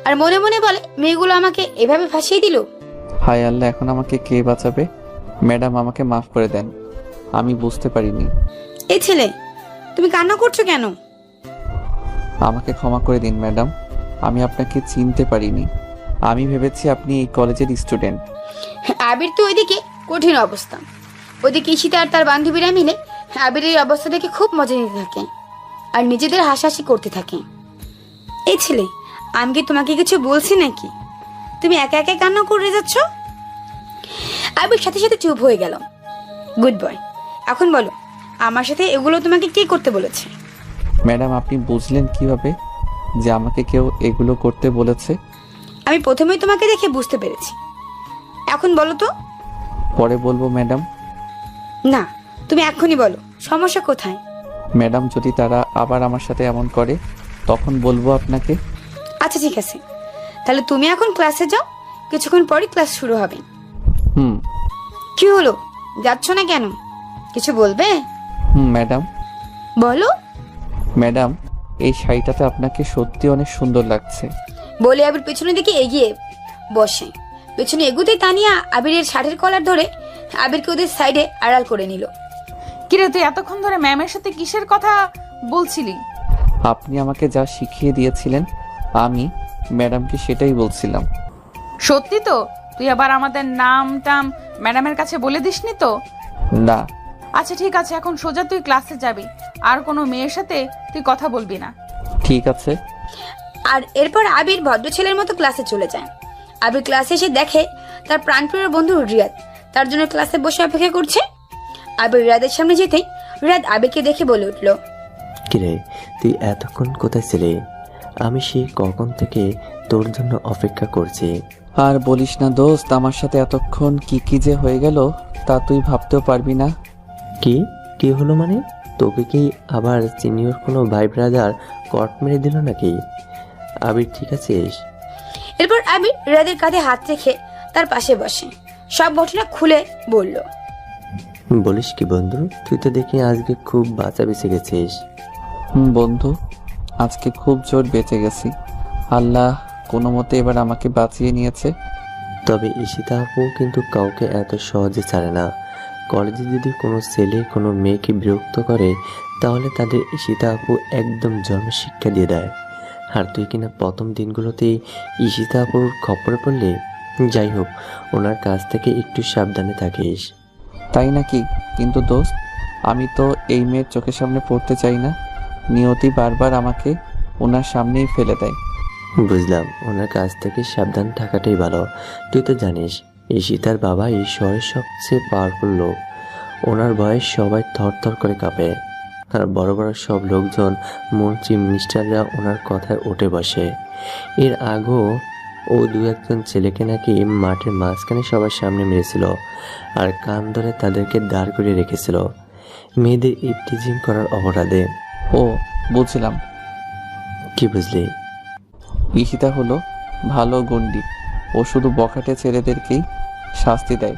Speaker 4: আর মনে মনে বলে, মেয়েগুলো আমাকে এভাবে ফাঁসিয়ে দিল।
Speaker 1: হায় আল্লাহ, এখন আমাকে কে বাঁচাবে? ম্যাডাম, আমাকে মাফ করে দেন, আমি বুঝতে পারিনি।
Speaker 4: এই ছেলে, তুমি কান্না করছো কেন?
Speaker 1: আমাকে ক্ষমা করে দিন ম্যাডাম, আমি আপনাকে চিনতে পারিনি। আমি ভেবেছি আপনি এই কলেজের স্টুডেন্ট।
Speaker 4: আবির তো ওইদিকে কঠিন অবস্থা। ওইদিকে ঈশিতা আর তার বান্ধবীরা মিলে আবিরের এই অবস্থা দেখে খুব মজা নিতে থাকে আর নিজেদের হাসাহাসি করতে থাকে। এই ছেলে, আমি কি তোমাকে কিছু বলছি নাকি? তুমি একা একা কান্না করে যাচ্ছ। আবির সাথে সাথে চুপ হয়ে গেল। গুড বয়, এখন বলো, আমার সাথে এগুলো তোমাকে কে করতে বলেছে?
Speaker 1: ম্যাডাম, আপনি বুঝলেন কিভাবে যে আমাকে কেউ এগুলো করতে বলেছে?
Speaker 4: আমি প্রথমেই তোমাকে দেখে বুঝতে পেরেছি। এখন বলো তো।
Speaker 1: পরে বলবো ম্যাডাম।
Speaker 4: না, তুমি এখনই বলো, সমস্যা কোথায়?
Speaker 1: ম্যাডাম, যদি তারা আবার আমার সাথে এমন করে তখন বলবো আপনাকে।
Speaker 4: আচ্ছা ঠিক আছে, তাহলে তুমি এখন ক্লাসে যাও, কিছুক্ষণ পরই ক্লাস শুরু হবে।
Speaker 1: হুম।
Speaker 4: কি হলো, যাচ্ছ না কেন? কিছু বলবে?
Speaker 1: ম্যাডাম।
Speaker 4: বলো।
Speaker 1: ম্যাডাম, এই শাড়িটাতে আপনাকে সত্যি অনেক সুন্দর লাগছে।
Speaker 4: বলে আবির পেছনের দিকে এগিয়ে বসে। পেছনে এগুতেই তানিয়া আবিরের শাড়ির কলার ধরে আবিরকে ওদের সাইডে আড়াল করে নিল।
Speaker 3: কিরে, তুই এতক্ষণ ধরে ম্যামের সাথে কিসের কথা বলছিলি?
Speaker 1: আপনি আমাকে যা শিখিয়ে দিয়েছিলেন আমি ম্যাডামকে সেটাই বলছিলাম।
Speaker 3: সত্যি তো? তুই আবার আমাদের নাম টাম ম্যাডামের কাছে বলে দিসনি তো?
Speaker 1: না।
Speaker 3: আচ্ছা ঠিক আছে, এখন সোজা তুই ক্লাসে যাবি, আর কোনো মেয়ের সাথে তুই কথা বলবি না।
Speaker 1: ঠিক আছে।
Speaker 4: আর এরপর আবির ভদ্র ছেলের মতো ক্লাসে চলে যায়। আবির ক্লাসে এসে দেখে তার প্রাণপ্রিয় বন্ধু রিয়াদ তার জন্য ক্লাসে বসে অপেক্ষা করছে। আবির রিয়াদের সামনে যেতেই রিয়াদ আবিরকে দেখে বলে উঠল,
Speaker 7: কিরে, তুই এতক্ষণ কোথায় ছিলি? আমি সেই কখন থেকে তোর জন্য অপেক্ষা করছি।
Speaker 1: আর বলিস না দোস্ত, আমার সাথে এতক্ষণ কি কি যে হয়ে গেল তা তুই ভাবতেও পারবি না।
Speaker 7: কি কি হলো মানে? তোকে কি আবার সিনিয়র কোনো ভাই ব্রাদার কট মেরে দিল নাকি? আবির, ঠিক আছিস?
Speaker 4: এরপর আবির রিয়াদের কাঁধে হাত রেখে তার পাশে বসে সব ঘটনা খুলে বলল।
Speaker 7: বলিস কি বন্ধু, তুই তো দেখি আজকে খুব বাঁচা বেঁচে গেছিস।
Speaker 1: বন্ধু, আজকে খুব জোর বেঁচে গেছি। আল্লাহ কোনো মতে এবার আমাকে বাঁচিয়ে নিয়েছে।
Speaker 7: তবে ঈশিতা আপু কিন্তু কাউকে এত সহজে ছাড়ে না। কলেজে যদি কোনো ছেলে কোনো মেয়েকে বিরক্ত করে তাহলে তাদের ঈশিতা আপু একদম জন্মশিক্ষা দিয়ে দেয়। আর তুই কিনা প্রথম দিনগুলোতেই ঈশিতা আপুর খপ্পরে পড়লে। যাই হোক, ওনার কাছ থেকে একটু সাবধানে থাকিস।
Speaker 1: তাই নাকি? কিন্তু দোস্ত, আমি তো এই মেয়ের চোখের সামনে পড়তে চাই না। নিয়তি বারবার আমাকে ওনার সামনেই ফেলে দেয়।
Speaker 7: বুঝলাম, ওনার কাছ থেকে সাবধান থাকাটাই ভালো। তুই তো জানিস ঈশিতার বাবা এই শহরের সবচেয়ে পাওয়ারফুল লোক। ওনার ভয়ে সবাই থরথর করে কাঁপে। আর বড় বড় সব লোকজন, মন্ত্রী মিনিস্টাররা ওনার কথায় উঠে বসে। এর আগেও ও দু একজন ছেলেকে নাকি মাঠের মাঝখানে সবার সামনে মেরেছিল আর কান ধরে তাদেরকে দাঁড় করিয়ে রেখেছিল মেয়েদের ইপটিজিং করার অপরাধে।
Speaker 1: ও, বুঝলাম।
Speaker 7: কি বুঝলি?
Speaker 1: ঈশিতা হলো ভালো গন্ডি, ও শুধু বখাটে ছেলেদেরকেই শাস্তি দেয়।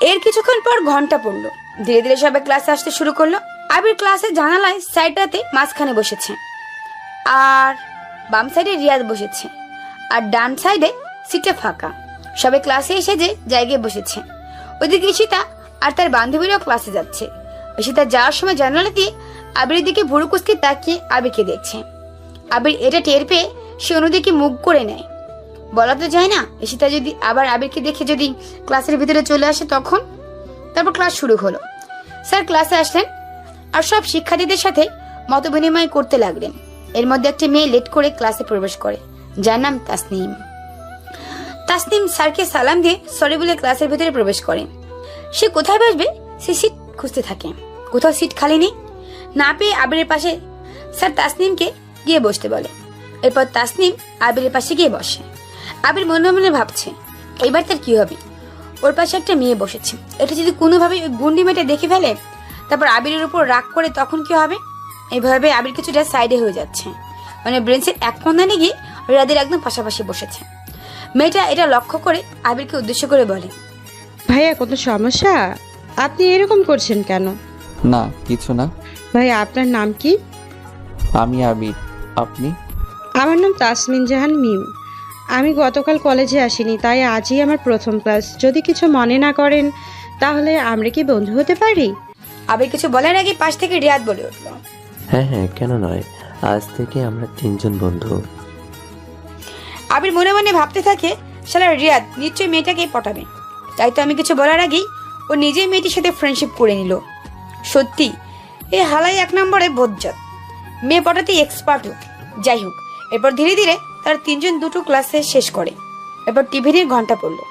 Speaker 4: এর কিছুক্ষণ পর ঘন্টা পড়লো। ধীরে ধীরে সবাই ক্লাসে আসতে শুরু করলো। আবির ক্লাসের জানালায় সাইডটাতে মাঝখানে বসেছে আর বাম সাইডে রিয়াদ বসেছে আর ডান সাইডে সিটে ফাঁকা। সবাই ক্লাসে এসে যে জায়গায় বসেছে। ওইদিকে ঈশিতা আর তার বান্ধবীরাও ক্লাসে যাচ্ছে। ঈশিতা যাওয়ার সময় জানালা দিয়ে আবিরের দিকে ভুরু কুচকে তাকিয়ে আবিরকে দেখছে। আবির এটা টের পেয়ে সে অন্যদিকে মুখ করে নেয়। বলা তো যায় না, ঈশিতা যদি আবার আবিরকে দেখে যদি ক্লাসের ভিতরে চলে আসে তখন। তারপর ক্লাস শুরু হলো। স্যার ক্লাসে আসলেন আর সব শিক্ষার্থীদের সাথে মত বিনিময় করতে লাগলেন। এর মধ্যে একটি মেয়ে লেট করে ক্লাসে প্রবেশ করে, যার নাম তাসনিম। তাসনিম স্যারকে সালাম দিয়ে সরি বলে ক্লাসের ভিতরে প্রবেশ করে। সে কোথায় বসবে সে সিট খুঁজতে থাকে। কোথাও সিট খালি নেই। না পেয়ে আবিরের পাশে স্যার তাসনিমকে গিয়ে বসতে বলে। এরপর তাসনিম আবিরের পাশে গিয়ে বসে। আবির মনে মনে ভাবছে এবার তার কি হবে। ওর পাশে একটা মেয়ে বসেছে, এটা যদি কোনোভাবে ওই গুন্ডি মেয়েটা দেখে ফেলে তারপর আবিরের উপর রাগ করে তখন কি হবে? এইভাবে আবির কিছুটা সাইডে হয়ে যাচ্ছে, মানে ব্রেঞ্চের এক কোণে গিয়ে রিয়াদের একদম পাশাপাশি বসেছে। মেয়েটা এটা লক্ষ্য করে আবিরকে উদ্দেশ্য করে বলে,
Speaker 9: ভাইয়া কোনো সমস্যা? আপনি এরকম করছেন কেন?
Speaker 1: না কিছু না।
Speaker 9: ভাইয়া আপনার নাম কি?
Speaker 1: আমি আবির, আপনি?
Speaker 9: আমার নাম তাসমিন জাহান মিম। আমি গতকাল কলেজে আসিনি, তাই আজই আমার প্রথম ক্লাস। যদি কিছু মনে না করেন তাহলে আমরা কি বন্ধু হতে পারি?
Speaker 4: আবির কিছু বলার আগে পাশ থেকে রিয়াদ বলে উঠল,
Speaker 7: হ্যাঁ হ্যাঁ, কেন নয়, আজ থেকে আমরা 3 জন বন্ধু।
Speaker 4: আবির মনে মনে ভাবতে থাকে, শালা রিয়াদ নিশ্চয়ই মেয়েটাকে পটাবে। তাই তো আমি কিছু বলার আগেই ও নিজেই মেয়েটির সাথে ফ্রেন্ডশিপ করে নিল। সত্যি এই হালাই 1 নম্বরে বজ্জাত, মেয়ে পটাতে এক্সপার্টও। যাই হোক, এরপর ধীরে ধীরে তারা 3 জন দুটো ক্লাসে শেষ করে। এরপর টিফিনের ঘন্টা পড়লো।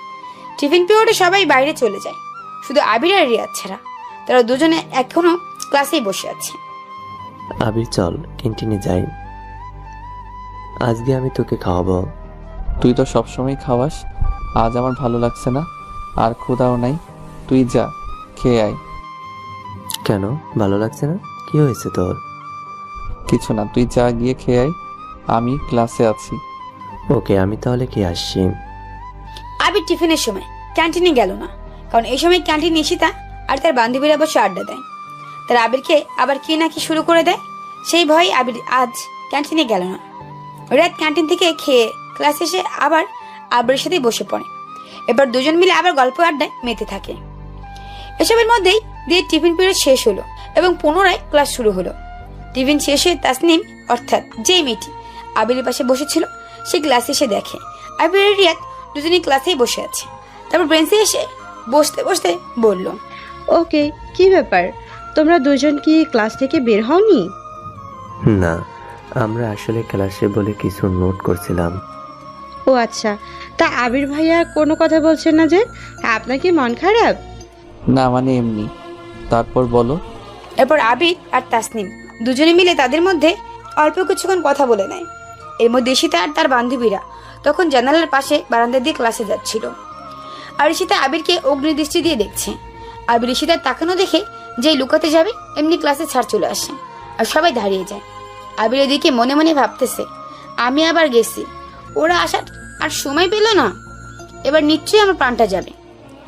Speaker 4: টিফিন পিরিয়ডে সবাই বাইরে চলে যায়, শুধু আবির আর রিয়াদ ছাড়া। তারা দুজনে এখনো ক্লাসেই বসে আছে।
Speaker 7: আবির চল ক্যান্টিনে যাই, আজকে আমি তোকে খাওয়াবো।
Speaker 1: তুই তো সবসময় খাওয়াস, আজ আমার ভালো লাগছে না, আর ক্ষুধাও নাই। তুই যা, খেয়ে আয়।
Speaker 7: কেন ভালো লাগছে না? কি হয়েছে তোর?
Speaker 1: কিছু না, তুই যা গিয়ে খেয়ে আয়, আমি ক্লাসে আছি।
Speaker 7: ওকে, আমি তাহলে কি আসছি।
Speaker 4: আবির টিফিনের সময় ক্যান্টিনে গেল না, কারণ এই সময় ক্যান্টিন ঈশিতা আর তার বান্ধবীরা বসে আড্ডা দেয়। তারা আবিরকে আবার কি না কি শুরু করে দেয়, সেই ভয়ে আবির আজ ক্যান্টিনে গেল না। রাত ক্যান্টিন থেকে খেয়ে ক্লাস এসে আবার আবিরের সাথে বসে পড়ে। এবার দুজন মিলে আবার গল্প আড্ডায় মেতে থাকে। এসবের মধ্যেই দিয়ে টিফিন পিরিয়ড শেষ হলো এবং পুনরায় ক্লাস শুরু হলো। টিফিন শেষে তাসনিম, অর্থাৎ যে মেয়েটি আবিরের পাশে বসেছিল, সে ক্লাসে এসে দেখে আবির আর রিয়াদ দুজনেই ক্লাসেই বসে আছে। তারপর বেঞ্চে এসে বসতে বসতে বলল,
Speaker 9: ওকে, কি ব্যাপার, তোমরা দুজন কি ক্লাস থেকে বের হওনি?
Speaker 7: না, আমরা আসলে ক্লাসে বলে কিছু নোট করছিলাম।
Speaker 9: ও আচ্ছা, তা আবির ভাইয়া কোনো কথা বলছেন না যে? আপনার কি মন খারাপ?
Speaker 1: না মানে এমনি। তারপর বলো।
Speaker 4: এরপর আবির আর তাসনিম দুজনে মিলে তাদের মধ্যে অল্প কিছুক্ষণ কথা বলে নেয়। এর মধ্যে ঈশিতা আর তার বান্ধবীরা তখন জানালার পাশে বারান্দা দিয়ে ক্লাসে যাচ্ছিল। আর ঈশিতা আবিরকে অগ্নিদৃষ্টি দিয়ে দেখছে। আবির ঈশিতার তাকানো দেখে যেই লুকাতে যাবে এমনি ক্লাসে ছাড় চলে আসে আর সবাই দাঁড়িয়ে যায়। আবির এদিকে মনে মনে ভাবতেছে, আমি আবার গেছি, ওরা আসার আর সময় পেল না, এবার নিশ্চয়ই আমার প্রাণটা যাবে।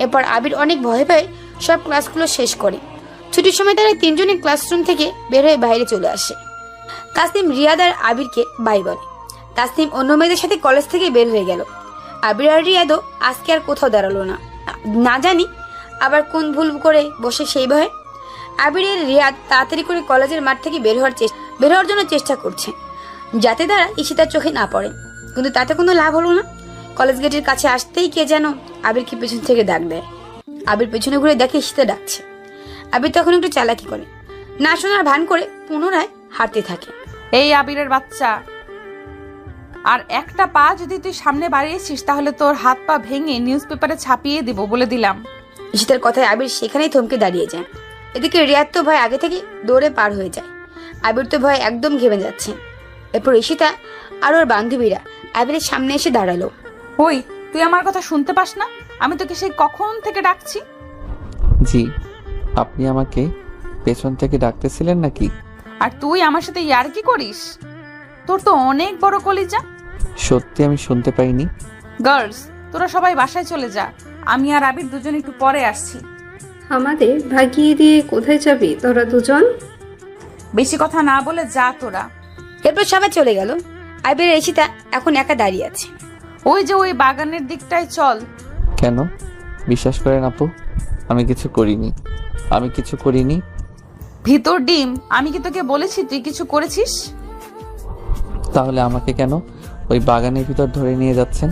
Speaker 4: এরপর আবির অনেক ভয়ে ভয়ে সব ক্লাসগুলো শেষ করে। ছুটির সময় তারা 3 জনের ক্লাসরুম থেকে বের হয়ে বাইরে চলে আসে। তাসনিম রিয়াদ আর আবিরকে বাই বলে। তাসনিম অন্য মেয়েদের সাথে কলেজ থেকে বের হয়ে গেল। আবির আর রিয়াদও আজকে আর কোথাও দাঁড়ালো না, না জানি আবার কোন ভুল করে বসে সেই ভয়ে। আবির আর রিয়াদ তাড়াতাড়ি করে কলেজের মাঠ থেকে বের হওয়ার জন্য চেষ্টা করছে, যাতে তারা ঈশিতার চোখে না পড়ে। কিন্তু তাতে কোনো লাভ হলো না। কলেজ গেটের কাছে আসতেই কে যেন আবিরকে পেছন থেকে ডাক দেয়। আবির পেছনে ঘুরে দেখে ঈশিতা ডাকছে। আবির তখন একটু চালাকি করে, না শোনার ভান করে পুনরায় হাঁটতে থাকে।
Speaker 3: এই আবিরের বাচ্চা, আর একটা পা যদি তুই সামনে বাড়িয়েছিস তাহলে তোর হাত পা ভেঙে নিউজ পেপারে ছাপিয়ে দিব বলে দিলাম।
Speaker 4: ঈশিতার কথায় আবির সেখানেই থমকে দাঁড়িয়ে যায়। এদিকে রিয়াদ তো ভয় আগে থেকে দৌড়ে পার হয়ে যায়। আবির তো ভয় একদম ঘেমে যাচ্ছে। এরপর ঈশিতা আর ওর বান্ধবীরা আবিরের সামনে এসে দাঁড়ালো।
Speaker 3: ওই, তুই আমার কথা শুনতে পাস না? আমি তোকে সেই কখন থেকে ডাকছি।
Speaker 1: জি, আপনি আমাকে পেছন থেকে ডাকতেছিলেন নাকি?
Speaker 3: আর তুই আমার সাথে ইয়ার্কি করিস? তোর তো অনেক বড় কলিজা।
Speaker 1: সত্যি আমি শুনতে পাইনি।
Speaker 3: গার্লস, তোরা সবাই বাসায় চলে যা, আমি আর আবির দুজন একটু পরে আসছি।
Speaker 10: আমাদের ভাগিয়ে দিয়ে কোথায় যাবি তোরা দুজন?
Speaker 3: বেশি কথা না বলে যা তোরা।
Speaker 4: এরপর সবাই চলে গেল। আবির আর ঈশিতা এখন একা দাঁড়িয়ে আছে।
Speaker 3: ওই যে ওই বাগানের দিকটায় চল।
Speaker 1: কেন? বিশ্বাস করেন আপু, আমি কিছু করিনি।
Speaker 3: ভিতর ডিম, আমি কি তোকে বলেছি তুই কিছু করেছিস?
Speaker 1: তাহলে আমাকে কেন ওই বাগানের ভিতর ধরে নিয়ে যাচ্ছেন?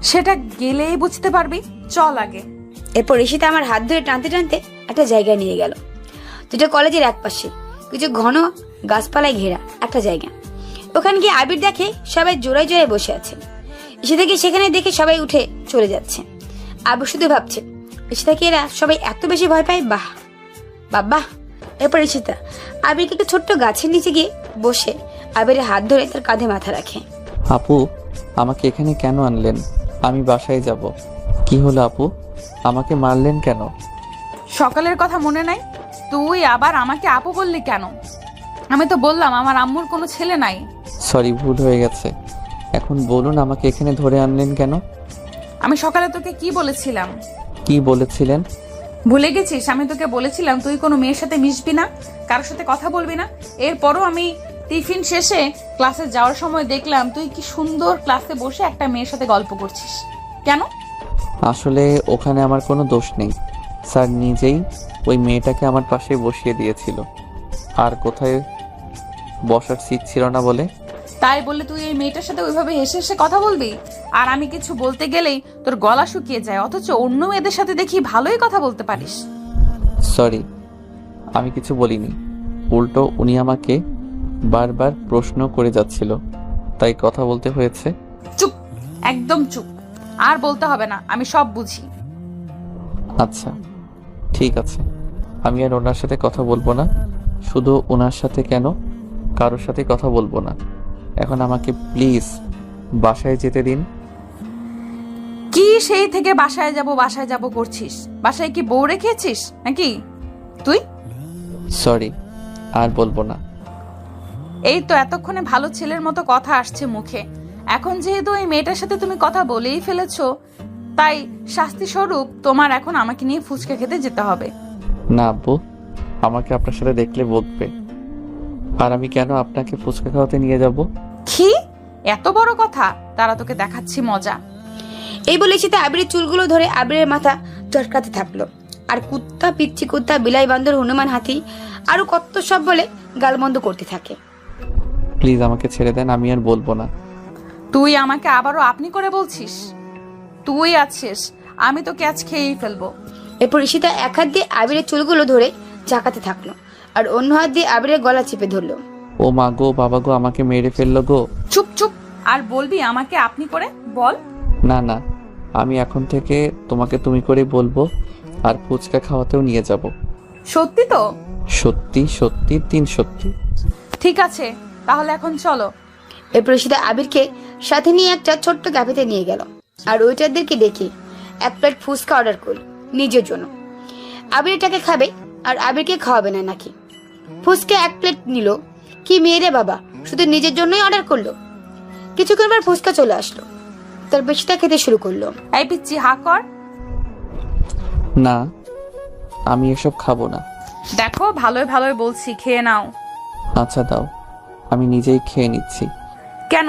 Speaker 3: সেটা গেলেই বুঝতে পারবি, চল আগে।
Speaker 4: এরপর ঈশিতা আমার হাত ধরে টানতে টানতে একটা জায়গায় নিয়ে গেল। দুটো কলেজের এক পাশে কিছু ঘন গাছপালায় ঘেরা একটা জায়গা। ওখানে গিয়ে আবির দেখে সবাই জোড়ায় জোড়ায় বসে আছে। ঈশিতাকে সেখানে দেখে সবাই উঠে চলে যাচ্ছে। আবির শুধু ভাবছে, ঈশিতাকে এরা সবাই এত বেশি ভয় পায়, বাহ বাবা। এরপর ঈশিতা আবিরকে একটা ছোট্ট গাছের নিচে গিয়ে বসে আবিরের হাত ধরে তার কাঁধে মাথা রাখে।
Speaker 1: আপু, আমাকে এখানে কেন আনলেন? আমি বাসায় যাব। কি হলো আপু, আমাকে মারলেন কেন?
Speaker 3: সকালের কথা মনে নাই? তুই আবার আমাকে আপু বললি কেন? আমি তো বললাম আমার আম্মুর কোনো ছেলে নাই।
Speaker 1: সরি, ভুল হয়ে গেছে। এখন বলুন আমাকে এখানে ধরে আনলেন কেন?
Speaker 3: আমি সকালে তোকে কি বলেছিলাম?
Speaker 1: কি বলেছিলেন?
Speaker 3: ভুলে গেছিস? আমি তোকে বলেছিলাম তুই কোনো মেয়ের সাথে মিশবি না, কারোর সাথে কথা বলবি না। এরপরও আমি টিফিন শেষে ক্লাসে যাওয়ার সময় দেখলাম তুই কি সুন্দর ক্লাসে বসে একটা মেয়ের সাথে গল্প করছিস। কেন?
Speaker 1: আসলে ওখানে আমার কোনো দোষ নেই। স্যার নিজেই ওই মেয়েটাকে আমার পাশে বসিয়ে দিয়েছিল। আর কোথায় বসার সিট ছিল না বলে।
Speaker 3: তাই বলে তুই এই মেয়েটার সাথে ওইভাবে হেসে হেসে কথা বলবি? আর আমি কিছু বলতে গেলেই তোর গলা শুকিয়ে যায়, অথচ অন্য মেয়েদের সাথে দেখি ভালোই কথা বলতে পারিস।
Speaker 1: সরি, আমি কিছু বলিনি। উল্টো উনি আমাকে বারবার প্রশ্ন করে যাচ্ছিল, তাই কথা বলতে হয়েছে।
Speaker 3: চুপ, একদম চুপ। আর বলতে হবে না, আমি সব বুঝি।
Speaker 1: আচ্ছা ঠিক আছে, আমি আর ওনার সাথে কথা বলবো না। শুধু ওনার সাথে কেন, কারোর সাথে কথা বলবো না। এখন আমাকে প্লিজ বাসায় যেতে দিন।
Speaker 3: কি সেই থেকে বাসায় যাব করছিস? বাসায় কি বউ রেখেছিস নাকি তুই?
Speaker 1: সরি, আর বলবো না।
Speaker 3: এই তো এতক্ষণে ভালো ছেলের মতো কথা আসছে মুখে। এখন যেহেতু এই মেয়েটার সাথে তুমি কথা বলেই ফেলেছো, তাই শাস্তি স্বরূপ তোমার এখন আমাকে নিয়ে ফুচকা খেতে যেতে হবে।
Speaker 1: না আব্বু, আমাকে আপনার সাথে দেখলে বলবে। আর আমি কেন আপনাকে ফুচকা খাওয়াতে নিয়ে যাব?
Speaker 3: কি এত বড় কথা? তারা তোকে দেখাচ্ছি মজা।
Speaker 4: এই বলে ঈশিতা আবিরের চুলগুলো ধরে আবিরের মাথা চটকাতে থাকলো। আর কুত্তা, পিচ্ছি কুত্তা, বিলাই, বান্দর, হনুমান, হাতি আরো কত সব বলে গালমন্দ করতে থাকে।
Speaker 1: প্লিজ আমাকে ছেড়ে দেন, আমি আর বলবো না।
Speaker 3: তুই আমাকে আবারও আপনি করে বলছিস? তুই আছিস, আমি তোকে আজ খেয়েই ফেলবো।
Speaker 4: এরপর ঈশিতা এক হাত দিয়ে আবিরের চুলগুলো ধরে ঝাঁকাতে থাকলো, আর অন্য হাত দিয়ে আবিরের গলা চেপে ধরলো।
Speaker 1: ও মা গো, বাবা গো, আমাকে মেরে ফেললো গো।
Speaker 3: চুপ চুপ, আর বলবি আমাকে আপনি করে? বল।
Speaker 1: না না, আমি এখন থেকে তোমাকে তুমি করে বলবো, আর ফুচকা খাওয়াতেও নিয়ে যাব।
Speaker 3: সত্যি তো?
Speaker 1: সত্যি সত্যি, 3 সত্যি।
Speaker 3: ঠিক আছে, তাহলে এখন চলো।
Speaker 4: এরপর ঈশিতা আবিরকে সাথে নিয়ে একটা ছোট্ট ক্যাফেতে নিয়ে গেল, আর ওয়েটারদেরকে দেখে 1 প্লেট ফুচকা অর্ডার করল নিজের জন্য। আবির এটাকে খাবে আর আবিরকে খাওয়াবে না নাকি? ফুচকা 1 প্লেট নিল। কি মেয়ে রে বাবা, শুধু নিজের জন্যই অর্ডার করলো। কিছুক্ষণ পর ফুচকা চলে আসলো, তার বেশিটা খেতে শুরু করলো।
Speaker 3: এই পিচ্ছি, হা কর।
Speaker 1: না, আমি এসব খাবো না।
Speaker 3: দেখো ভালোই ভালোই বলছি, খেয়ে নাও।
Speaker 1: আচ্ছা দাও, আমি নিজেই খেয়ে নিচ্ছি।
Speaker 3: কেন?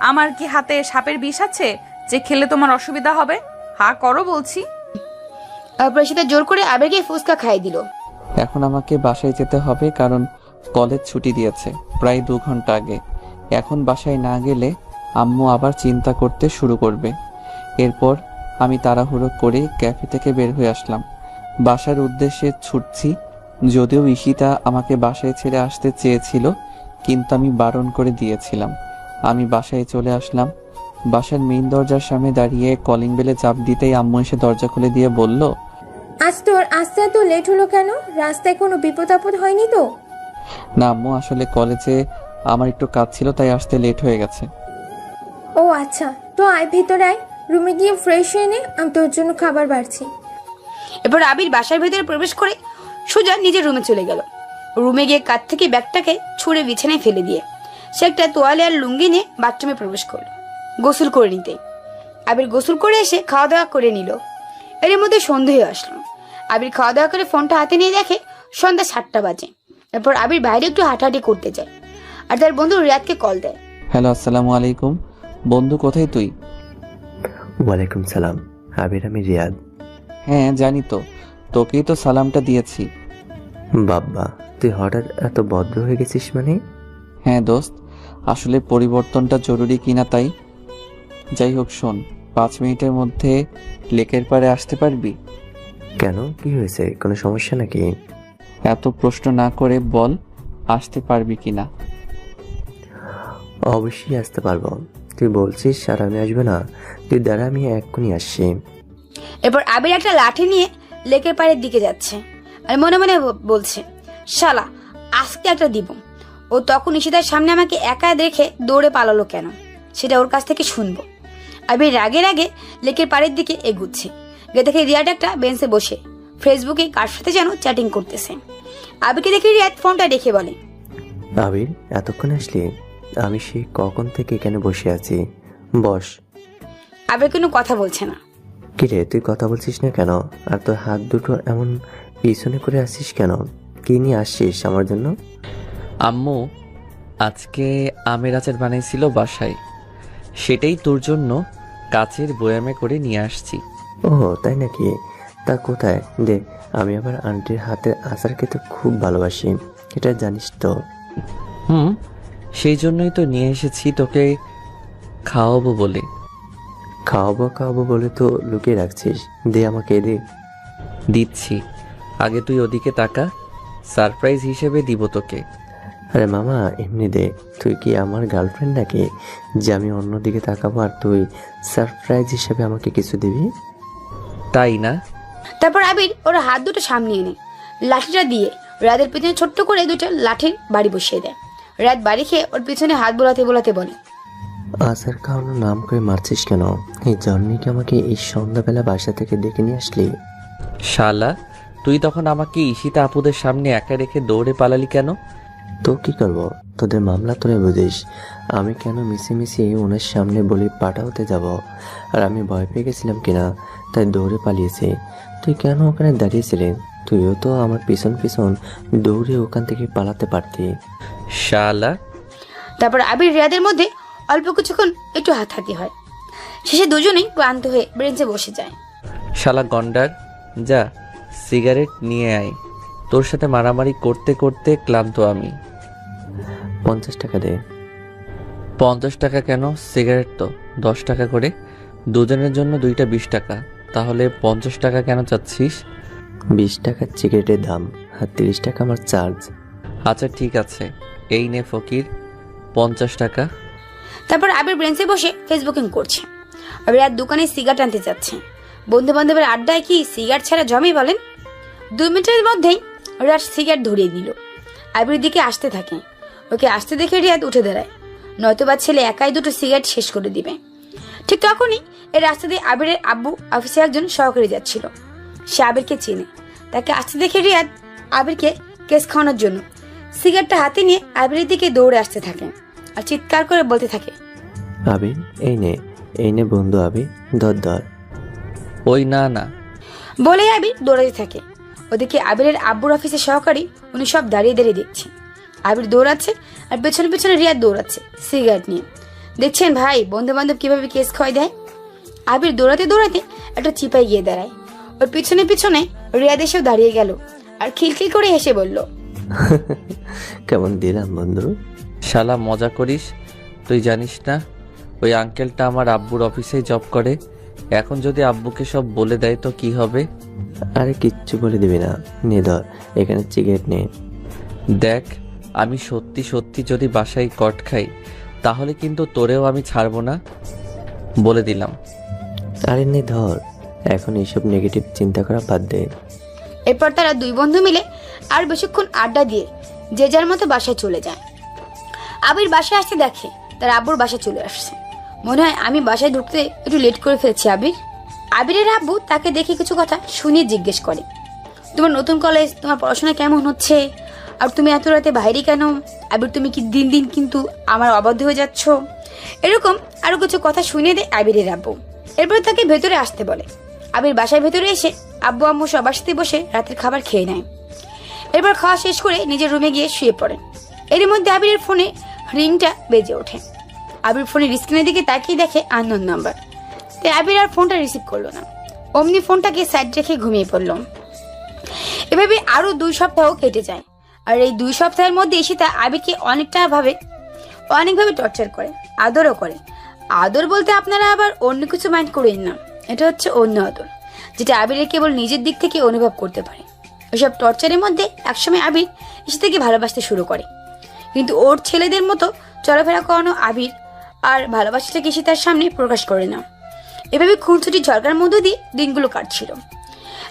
Speaker 3: আমার কি হাতে সাপের বিষ আছে যে খেলে তোমার অসুবিধা হবে? হা করো বলছি।
Speaker 4: তারপর সেটা জোর করে আবিরকে ফুচকা খাইয়ে দিল।
Speaker 1: এখন আমাকে বাসায় যেতে হবে, কারণ কলেজ ছুটি দিয়েছে প্রায় 2 ঘন্টা আগে। এখন বাসায় না গেলে আম্মু আবার চিন্তা করতে শুরু করবে। এরপর আমি তাড়াহুড়ো করে ক্যাফে থেকে বের হয়ে আসলাম। বাসার উদ্দেশ্যে ছুটছি, যদিও ঈশিতা আমাকে বাসায় ছেড়ে আসতে চেয়েছিল, কিন্তু আমি বারণ করে দিয়েছিলাম। আমি বাসায় চলে আসলাম। বাসার মেইন দরজার সামনে দাঁড়িয়ে কলিং বেলে চাপ দিতেই আম্মু এসে দরজা খুলে দিয়ে বলল,
Speaker 6: আজ তোর আসতে এত লেট হলো কেন? রাস্তায় কোনো বিপদ আপদ হয়নি তো?
Speaker 1: না আম্মু, আসলে কলেজে আমার একটু কাজ ছিল, তাই আসতে লেট হয়ে গেছে।
Speaker 6: ও আচ্ছা, তো আয় ভিতরে আয়, রুমে গিয়ে ফ্রেশ হয়ে নে, আমি তোর জন্য খাবার বাড়ছি।
Speaker 4: এরপর আবির বাসার ভেতরে প্রবেশ করে সোজা নিজের রুমে চলে গেল। রুমে গিয়ে কাঁধ থেকে ব্যাগটাকে ছুঁড়ে বিছানায় ফেলে দিয়ে সে একটা তোয়ালে আর লুঙ্গি নিয়ে বাথরুমে প্রবেশ করল গোসল করে নিতে। আবির গোসল করে এসে খাওয়া দাওয়া করে নিল। এর মধ্যে সন্ধে হয়ে আসলো। আবির খাওয়া দাওয়া করে ফোনটা হাতে নিয়ে দেখে সন্ধ্যা 7টা বাজে। এরপর আবির বাইরে একটু হাঁটাহাঁটি করতে যায় আর তার বন্ধু রিয়াদকে কল দেয়।
Speaker 1: হ্যালো, আসসালামু আলাইকুম। বন্ধু, কোথায় তুই?
Speaker 7: ওয়ালাইকুম সালাম আবির, আমি রিয়াদ।
Speaker 1: হ্যাঁ জানি তো, তোকেই তো সালামটা দিয়েছি।
Speaker 7: বাব্বা, তুই হঠাৎ এত ভদ্র হয়ে গেছিস মানে?
Speaker 1: হ্যাঁ দোস্ত, আসলে পরিবর্তনটা জরুরি কিনা তাই। যাই হোক শোন, 5 মিনিটের মধ্যে লেকের পাড়ে আসতে পারবি?
Speaker 7: কেন, কি হয়েছে? কোনো সমস্যা নাকি?
Speaker 1: এত প্রশ্ন না করে বল, আসতে পারবি কিনা?
Speaker 7: অবশ্যই আসতে পারবো। তুই বলছিস আর আমি আসবো না? তুই দাঁড়া, আমি এক্ষুনি আসছি।
Speaker 4: এরপর আবির একটা লাঠি নিয়ে লেকের পাড়ের দিকে যাচ্ছে আর মনে মনে বলছে, শালা আজকে একটা দিব। ও তখন ঈশিতার সামনে আমাকে একা রেখে দৌড়ে পালালো কেন, সেটা ওর কাছ থেকে শুনবো। আবির রাগে রাগে লেকের পাড়ের দিকে এগুচ্ছে। গিয়ে দেখে রিয়াদ একটা বেঞ্চে বসে ফেসবুকে কার সাথে যেন চ্যাটিং করতেছে। আবিরকে দেখে রিয়াদ ফোনটা রেখে বলে,
Speaker 7: আবির এতক্ষণ আসলি? আমি সেই কখন থেকে এখানে বসে আছি, বস।
Speaker 4: আবির কোনো কথা বলছে না।
Speaker 7: কিরে তুই কথা বলছিস না কেন? আর তোর হাত দুটো এমন পিছনে করে আসিস কেন? কি নিয়ে আসছিস আমার জন্য?
Speaker 1: আম্মু আজকে আমের আচার বানিয়েছিল বাসায়, সেটাই তোর জন্য কাচের বয়ামে করে নিয়ে আসছি।
Speaker 7: ও তাই নাকি? তা কোথায় দে, আমি আবার আন্টির হাতের আচার খেতে খুব ভালোবাসি, এটা জানিস তো।
Speaker 1: সেই জন্যই তো নিয়ে এসেছি তোকে খাওয়াবো বলে।
Speaker 7: খাওয়াবো বলে তো লুকিয়ে রাখছিস, দে আমাকে দে।
Speaker 1: দিচ্ছি, আগে তুই ওদিকে তাকা, সারপ্রাইজ হিসেবে দিব তোকে।
Speaker 7: আরে মামা এমনি দে, তুই কি আমার গার্লফ্রেন্ড নাকি যে আমি অন্যদিকে তাকাবো আর তুই সারপ্রাইজ হিসেবে আমাকে কিছু দিবি?
Speaker 1: তাই না?
Speaker 4: তারপর আবির ওর হাত দুটো সামনে এনে লাঠিটা দিয়ে রাদের পিছনে ছোট্ট করে দুটো লাঠির বাড়ি বসিয়ে দেয়। রাত বাড়ি খেয়ে ওর পিছনে হাত বোলাতে বোলাতে বলে,
Speaker 7: আচার খাওয়ানোর নাম করে মারছিস কেন? এই জন্যই কি আমাকে এই সন্ধ্যাবেলা বাসা থেকে ডেকে নিয়ে আসলি?
Speaker 1: শালা, তুই তখন আমাকে ঈশিতা আপুদের সামনে একা রেখে দৌড়ে পালালি কেন?
Speaker 7: তো কি করবো, তোদের মামলা তোরে বুঝিস। আমি কেন মিশে ওনার সামনে বলি পাঠাতে যাব? আর আমি ভয় পেয়ে গেছিলাম কিনা তাই দৌড়ে পালিয়েছি। তুই কেন ওখানে দাঁড়িয়েছিলি? তুইও তো আমার পিছন পিছন দৌড়ে ওখান থেকে পালাতে পারতি।
Speaker 1: শালা।
Speaker 4: তারপর আবির রিয়াদের মধ্যে অল্প কিছুক্ষণ একটু হাতাহাতি হয়। শেষে দুজনেই ক্লান্ত হয়ে বেঞ্চে বসে যায়।
Speaker 1: শালা গন্ডার, যা সিগারেট নিয়ে আয়, তোর সাথে মারামারি করতে করতে ক্লান্ত আমি।
Speaker 7: 50 টাকা দে।
Speaker 1: 50 টাকা কেন? সিগারেট তো 10 টাকা করে, দুজনের জন্য দুইটা 20 টাকা, তাহলে 50 টাকা কেন চাচ্ছিস?
Speaker 7: 20 টাকার সিগারেটের দাম আর 30 টাকা আমার চার্জ।
Speaker 1: আচ্ছা ঠিক আছে, এই নে ফকির 50 টাকা।
Speaker 4: তারপর আবির বেঞ্চে বসে ফেসবুকিং করছে। রিয়াদ দোকানে সিগারেট আনতে যাচ্ছে। বন্ধু বান্ধবের আড্ডায় কি সিগারেট ছাড়া জমে বলেন? 2 মিনিটের মধ্যেই রিয়াদ সিগারেট ধরিয়ে দিল। আবির দিকে আসতে থাকে। ওকে আসতে দেখে রিয়াদ উঠে দাঁড়ায়, নয়তোবা ছেলে একাই দুটো সিগারেট শেষ করে দিবে। ঠিক তখনই এই রাস্তা দিয়ে আবিরের আব্বু অফিসে একজন সহকারী যাচ্ছিল। সে আবিরকে চেনে। তাকে আসতে দেখে রিয়াদ আবিরকে কেস খাওয়ানোর জন্য সিগারেটটা হাতে নিয়ে আবিরের দিকে দৌড়ে আসতে থাকে আর চিৎকার করে বলতে থাকে,
Speaker 7: আবির এই নে বন্ধু আবির, দর।
Speaker 1: ওই না না
Speaker 4: বলে আবির দৌড়াতে থাকে। ওদিকে আবিরের আব্বুর অফিসে সহকারী উনি সব দাঁড়িয়ে দাঁড়িয়ে দেখছে। আবির দৌড়াচ্ছে আর পেছনে পেছনে রিয়াদ দৌড়াচ্ছে সিগারেট নিয়ে। দেখছেন ভাই, বন্ধু বান্ধব কিভাবে কেস খাওয়াই দেয়। আবির দৌড়াতে দৌড়াতে একটা চিপায় গিয়ে দাঁড়ায়। ওর পিছনে পিছনে রিয়াদ এসেও দাঁড়িয়ে গেল আর খিলখিল করে হেসে বলল,
Speaker 7: কেমন দিলাম বন্ধু?
Speaker 1: শালা মজা করিস? তুই জানিস না ওই আঙ্কেলটা আমার আব্বুর অফিসেই জব করে? এখন যদি আব্বুকে সব বলে দেয় তো কি হবে?
Speaker 7: আরে কিচ্ছু বলে দিবি না, নে ধর এখানে সিগারেট নে।
Speaker 1: দেখ, আমি সত্যি সত্যি যদি বাসায় কট খাই তাহলে কিন্তু তোরেও আমি ছাড়বো না, বলে দিলাম।
Speaker 7: আরে নে ধর, এখন এইসব নেগেটিভ চিন্তা করা বাদ দে।
Speaker 4: এরপর তারা দুই বন্ধু মিলে আর বেশিক্ষণ আড্ডা দিয়ে যে যার মতো বাসায় চলে যায়। আবির বাসায় আসতে দেখে তার আব্বুর বাসায় চলে আসছে। মনে হয় আমি বাসায় ঢুকতে একটু লেট করে ফেলছি আবির। আবিরের আব্বু তাকে দেখে কিছু কথা শুনিয়ে জিজ্ঞেস করে, তোমার নতুন কলেজ, তোমার পড়াশোনা কেমন হচ্ছে, আর তুমি এত রাতে বাইরে কেন? আবির তুমি কি দিন দিন কিন্তু আমার অবাধ্য হয়ে যাচ্ছ? এরকম আরো কিছু কথা শুনিয়ে দেয় আবিরের আব্বু। এরপর তাকে ভেতরে আসতে বলে। আবির বাসায় ভেতরে এসে আব্বু আম্মু সবার সাথে বসে রাতের খাবার খেয়ে নেয়। এরপর খাওয়া শেষ করে নিজের রুমে গিয়ে শুয়ে পড়ে। এর মধ্যে আবিরের ফোনে রিংটা বেজে ওঠে। আবির ফোনের স্ক্রিনের দিকে তাকিয়ে দেখে আননোন নাম্বার। তাই আবির আর ফোনটা রিসিভ করলো না, অমনি ফোনটাকে সাইড রেখে ঘুমিয়ে পড়ল। এভাবে আরো 2 সপ্তাহ কেটে যায়। আর এই 2 সপ্তাহের মধ্যে ঈশিতা আবিরকে অনেকভাবে টর্চার করে, আদরও করে। আদর বলতে আপনারা আবার অন্য কিছু মাইন্ড করেন না, এটা হচ্ছে অন্য আদর, যেটা আবিরের কেবল নিজের দিক থেকে অনুভব করতে পারে। ওইসব টর্চারের মধ্যে একসময় আবির ঈশিতাকে ভালোবাসতে শুরু করে, কিন্তু ওর ছেলেদের মতো চলাফেরা করানো আবির আর ভালোবাসাটাকে ঈশিতার সামনে প্রকাশ করে না। এভাবে খুনছুটি ঝরকার মধ্য দিয়ে দিনগুলো কাটছিল।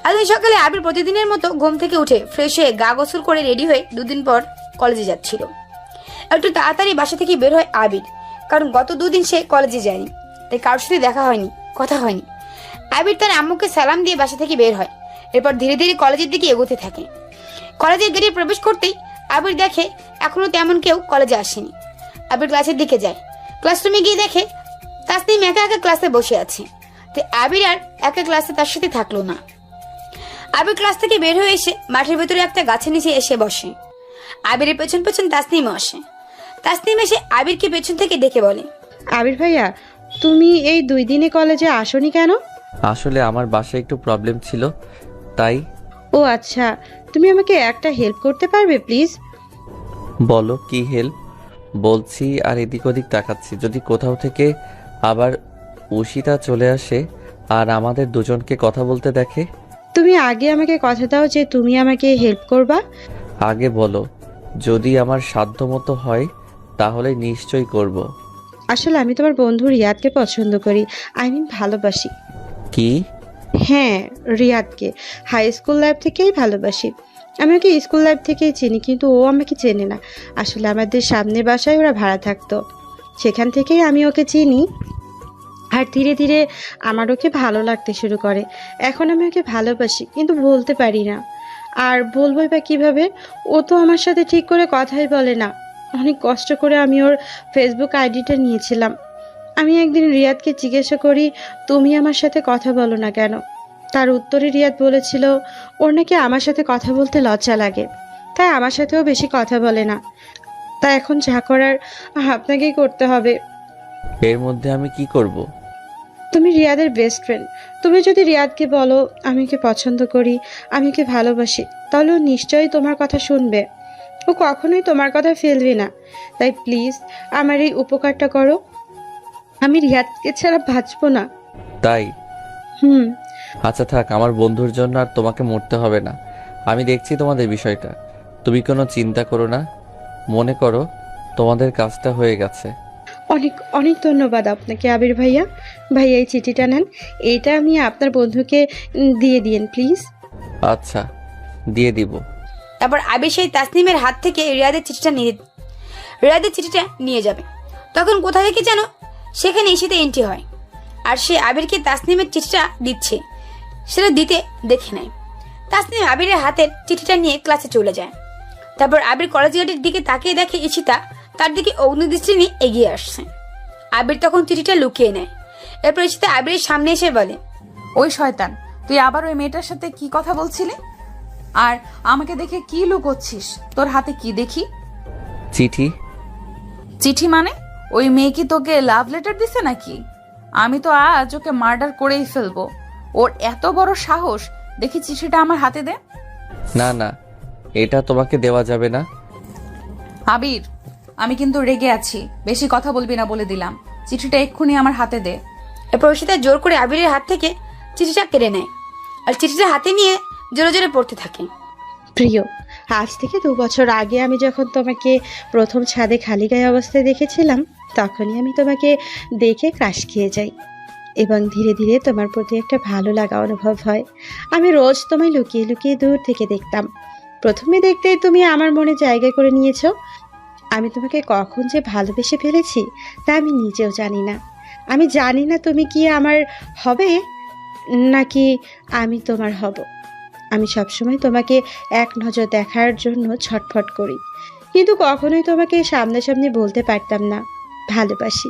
Speaker 4: একদিন সকালে আবির প্রতিদিনের মতো ঘুম থেকে উঠে ফ্রেশ হয়ে গা গোসল করে রেডি হয়ে 2 দিন পর কলেজে যাচ্ছিল। একটু তাড়াতাড়ি বাসা থেকে বের হয় আবির, কারণ গত 2 দিন সে কলেজে যায়নি, তাই কারোর সাথে দেখা হয়নি, কথা হয়নি। আবির তার আম্মুকে সালাম দিয়ে বাসা থেকে বের হয়। এরপর ধীরে ধীরে কলেজের দিকে এগোতে থাকে। কলেজের গেটে প্রবেশ করতেই আবির দেখে এখনো তেমন কেউ কলেজে আসেনি। আবির ক্লাসের দিকে যায়। ক্লাসরুমে গিয়ে দেখে তাসনিম একা একা ক্লাসে বসে আছে। তো আবির আর একা ক্লাসে তার সাথে থাকলো না। আবির ক্লাস থেকে বের হয়ে এসে মাঠের ভেতরে একটা গাছের নিচে এসে বসে। আবিরের পেছন পেছন তাসনিমও আসে। তাসনিম এসে আবিরকে পেছন থেকে ডেকে বলে,
Speaker 9: আবির ভাইয়া, তুমি এই 2 দিনে কলেজে আসোনি কেন?
Speaker 1: আসলে আমার বাসায় একটু প্রবলেম ছিল, তাই।
Speaker 9: ও আচ্ছা, তুমি আমাকে একটা হেল্প করতে পারবে প্লিজ?
Speaker 1: বলো কি হেল্প। বলছি আর এদিক ওদিক তাকাচ্ছি, যদি কোথাও থেকে আবার উশিতা চলে আসে আর আমাদের দুজনকে কথা বলতে দেখে।
Speaker 9: তুমি আগে আমাকে কথা দাও যে তুমি আমাকে হেল্প করবা।
Speaker 1: আগে বলো, যদি আমার সাধ্যমতো হয় তাহলে নিশ্চয়ই করব।
Speaker 9: আসলে আমি তোমার বন্ধু রিয়াদকে পছন্দ করি, ভালোবাসি।
Speaker 1: কি?
Speaker 9: হ্যাঁ, রিয়াদকে হাই স্কুল লাইফ থেকেই ভালোবাসি। আমি ওকে স্কুল লাইফ থেকেই চিনি, কিন্তু ও আমাকে চেনে না। আসলে আমাদের সামনের বাসায় ওরা ভাড়া থাকতো, সেখান থেকেই আমি ওকে চিনি। আর ধীরে ধীরে আমার ওকে ভালো লাগতে শুরু করে। এখন আমি ওকে ভালোবাসি, কিন্তু বলতে পারি না। আর বলবোই বা কীভাবে? ও তো আমার সাথে ঠিক করে কথাই বলে না। অনেক কষ্ট করে আমি ওর ফেসবুক আইডিটা নিয়েছিলাম। আমি একদিন রিয়াদকে জিজ্ঞাসা করি, তুমি আমার সাথে কথা বলো না কেন? তার উত্তরে রিয়াদ বলেছিল ওর নাকি আমার সাথে কথা বলতে লজ্জা লাগে, তাই আমার সাথেও বেশি কথা বলে না। তাই এখন যা করার আপনাকেই করতে হবে।
Speaker 1: এর মধ্যে আমি কি করব?
Speaker 9: তুমি রিয়াদের বেস্ট ফ্রেন্ড। তুমি যদি রিয়াদকে বলো আমি ওকে পছন্দ করি, আমি ওকে ভালোবাসি, তাহলে ও নিশ্চয়ই তোমার কথা শুনবে। ও কখনোই তোমার কথা ফেলবে না। তাই প্লিজ আমার এই উপকারটা করো। আমি রিয়াদকে ছাড়া বাঁচবো না।
Speaker 1: তাই?
Speaker 9: হুম।
Speaker 1: আচ্ছা থাক, আমার বন্ধুর জন্য আর তোমাকে মরতে হবে না। আমি দেখছি তোমাদের বিষয়টা, তুমি কোনো চিন্তা করো না। মনে করো তোমাদের কাজটা হয়ে গেছে।
Speaker 9: অনেক অনেক ধন্যবাদ আপনাকে আবির ভাইয়া। ভাইয়া এই চিঠিটা নেন, এইটা আমি আপনার বন্ধুকে দিয়ে দিন প্লিজ।
Speaker 1: আচ্ছা, দিয়ে দিব।
Speaker 4: তারপর আবির সেই তাসনিমের হাত থেকে রিয়াদের চিঠিটা নিয়ে যাবে। তখন কোথা থেকে যেন সেখানে ঈশিতা এন্ট্রি হয়। আর সে আবিরকে তাসনিমের চিঠিটা দিচ্ছে, সেটা দিতে দেখে নেয়। তাসনিম আবিরের হাতের চিঠিটা নিয়ে ক্লাসে চলে যায়। তারপর আবির কলেজ গেটের দিকে তাকিয়ে দেখে ঈশিতা তার দিকে অগ্নিদৃষ্টি নিয়ে এগিয়ে আসছে। আবির তখন চিঠিটা লুকিয়ে নেয়। এরপর ঈশিতা আবিরের সামনে এসে বলে,
Speaker 3: ওই শয়তান, তুই আবার ওই মেয়েটার সাথে কি কথা বলছিলি? আর আমাকে দেখে কি লুকোচ্ছিস? তোর হাতে কি দেখি?
Speaker 1: চিঠি।
Speaker 3: চিঠি মানে? ওই মেয়ে কি তোকে লাভ লেটার দিছে নাকি? আমি তো আজ ওকে মার্ডার করেই ফেলবো। ওর এত বড় সাহস! দেখি চিঠিটা আমার হাতে দে।
Speaker 1: না না, এটা তোমাকে দেওয়া যাবে না।
Speaker 3: আবির, আমি কিন্তু রেগে আছি, বেশি কথা বলবি না বলে দিলাম। চিঠিটা এক্ষুনি আমার হাতে দে।
Speaker 4: এরপর ঈশিতা জোর করে আবিরের হাত থেকে চিঠিটা কেড়ে নেয় আর চিঠিটা হাতে নিয়ে জোরে জোরে পড়তে থাকে।
Speaker 9: প্রিয়, আজ থেকে 2 বছর আগে আমি যখন তোমাকে প্রথম ছাদে খালি গায়ে অবস্থায় দেখেছিলাম, তখনই আমি তোমাকে দেখে ক্রাশ খেয়ে যাই এবং ধীরে ধীরে তোমার প্রতি একটা ভালো লাগা অনুভব হয়। আমি রোজ তোমায় লুকিয়ে লুকিয়ে দূর থেকে দেখতাম। প্রথমে দেখতেই তুমি আমার মনে জায়গা করে নিয়েছো। আমি তোমাকে কখন যে ভালোবেসে ফেলেছি তা আমি নিজেও জানি না। আমি জানি না তুমি কি আমার হবে নাকি আমি তোমার হব। আমি সবসময় তোমাকে এক নজর দেখার জন্য ছটফট করি, কিন্তু কখনোই তোমাকে সামনাসামনি বলতে পারতাম না ভালোবাসি।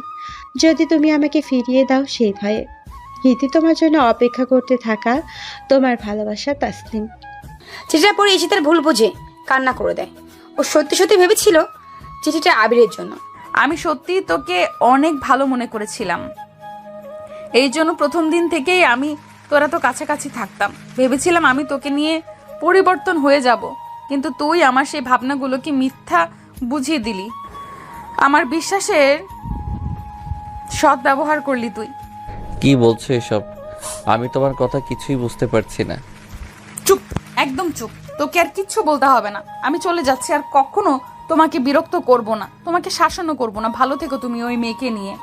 Speaker 9: যদি তুমি আমাকে ফিরিয়ে দাও সেই ভয়ে। ইতি তোমার জন্য অপেক্ষা করতে থাকা তোমার ভালোবাসা, তাসনিম।
Speaker 4: চিঠিটা পড়ে ঈশিতার ভুল বুঝে কান্না করে দেয়। ও সত্যি সত্যি ভেবেছিল চিঠিটা আবিরের জন্য।
Speaker 3: আমি সত্যি তোকে অনেক ভালো মনে করেছিলাম, এই জন্য প্রথম দিন থেকেই আমি তোরা তো কাছাকাছি থাকতাম। ভেবেছিলাম আমি তোকে নিয়ে পরিবর্তন হয়ে যাব, কিন্তু তুই আমার সেই ভাবনাগুলোকে মিথ্যা বুঝিয়ে দিলি। আমার বিশ্বাসের সৎ ব্যবহার করলি তুই।
Speaker 1: কি বলছো এসব? আমি তোমার কথা কিছুই বুঝতে পারছি না।
Speaker 3: চুপ, একদম চুপ। তোকে আর কিচ্ছু বলতে হবে না। আমি চলে যাচ্ছি, আর কখনো তোমাকে বিরক্ত করব না, তোমাকে শাসনও করব না। ভালো থেকো তুমি ওই মেয়েকে নিয়ে।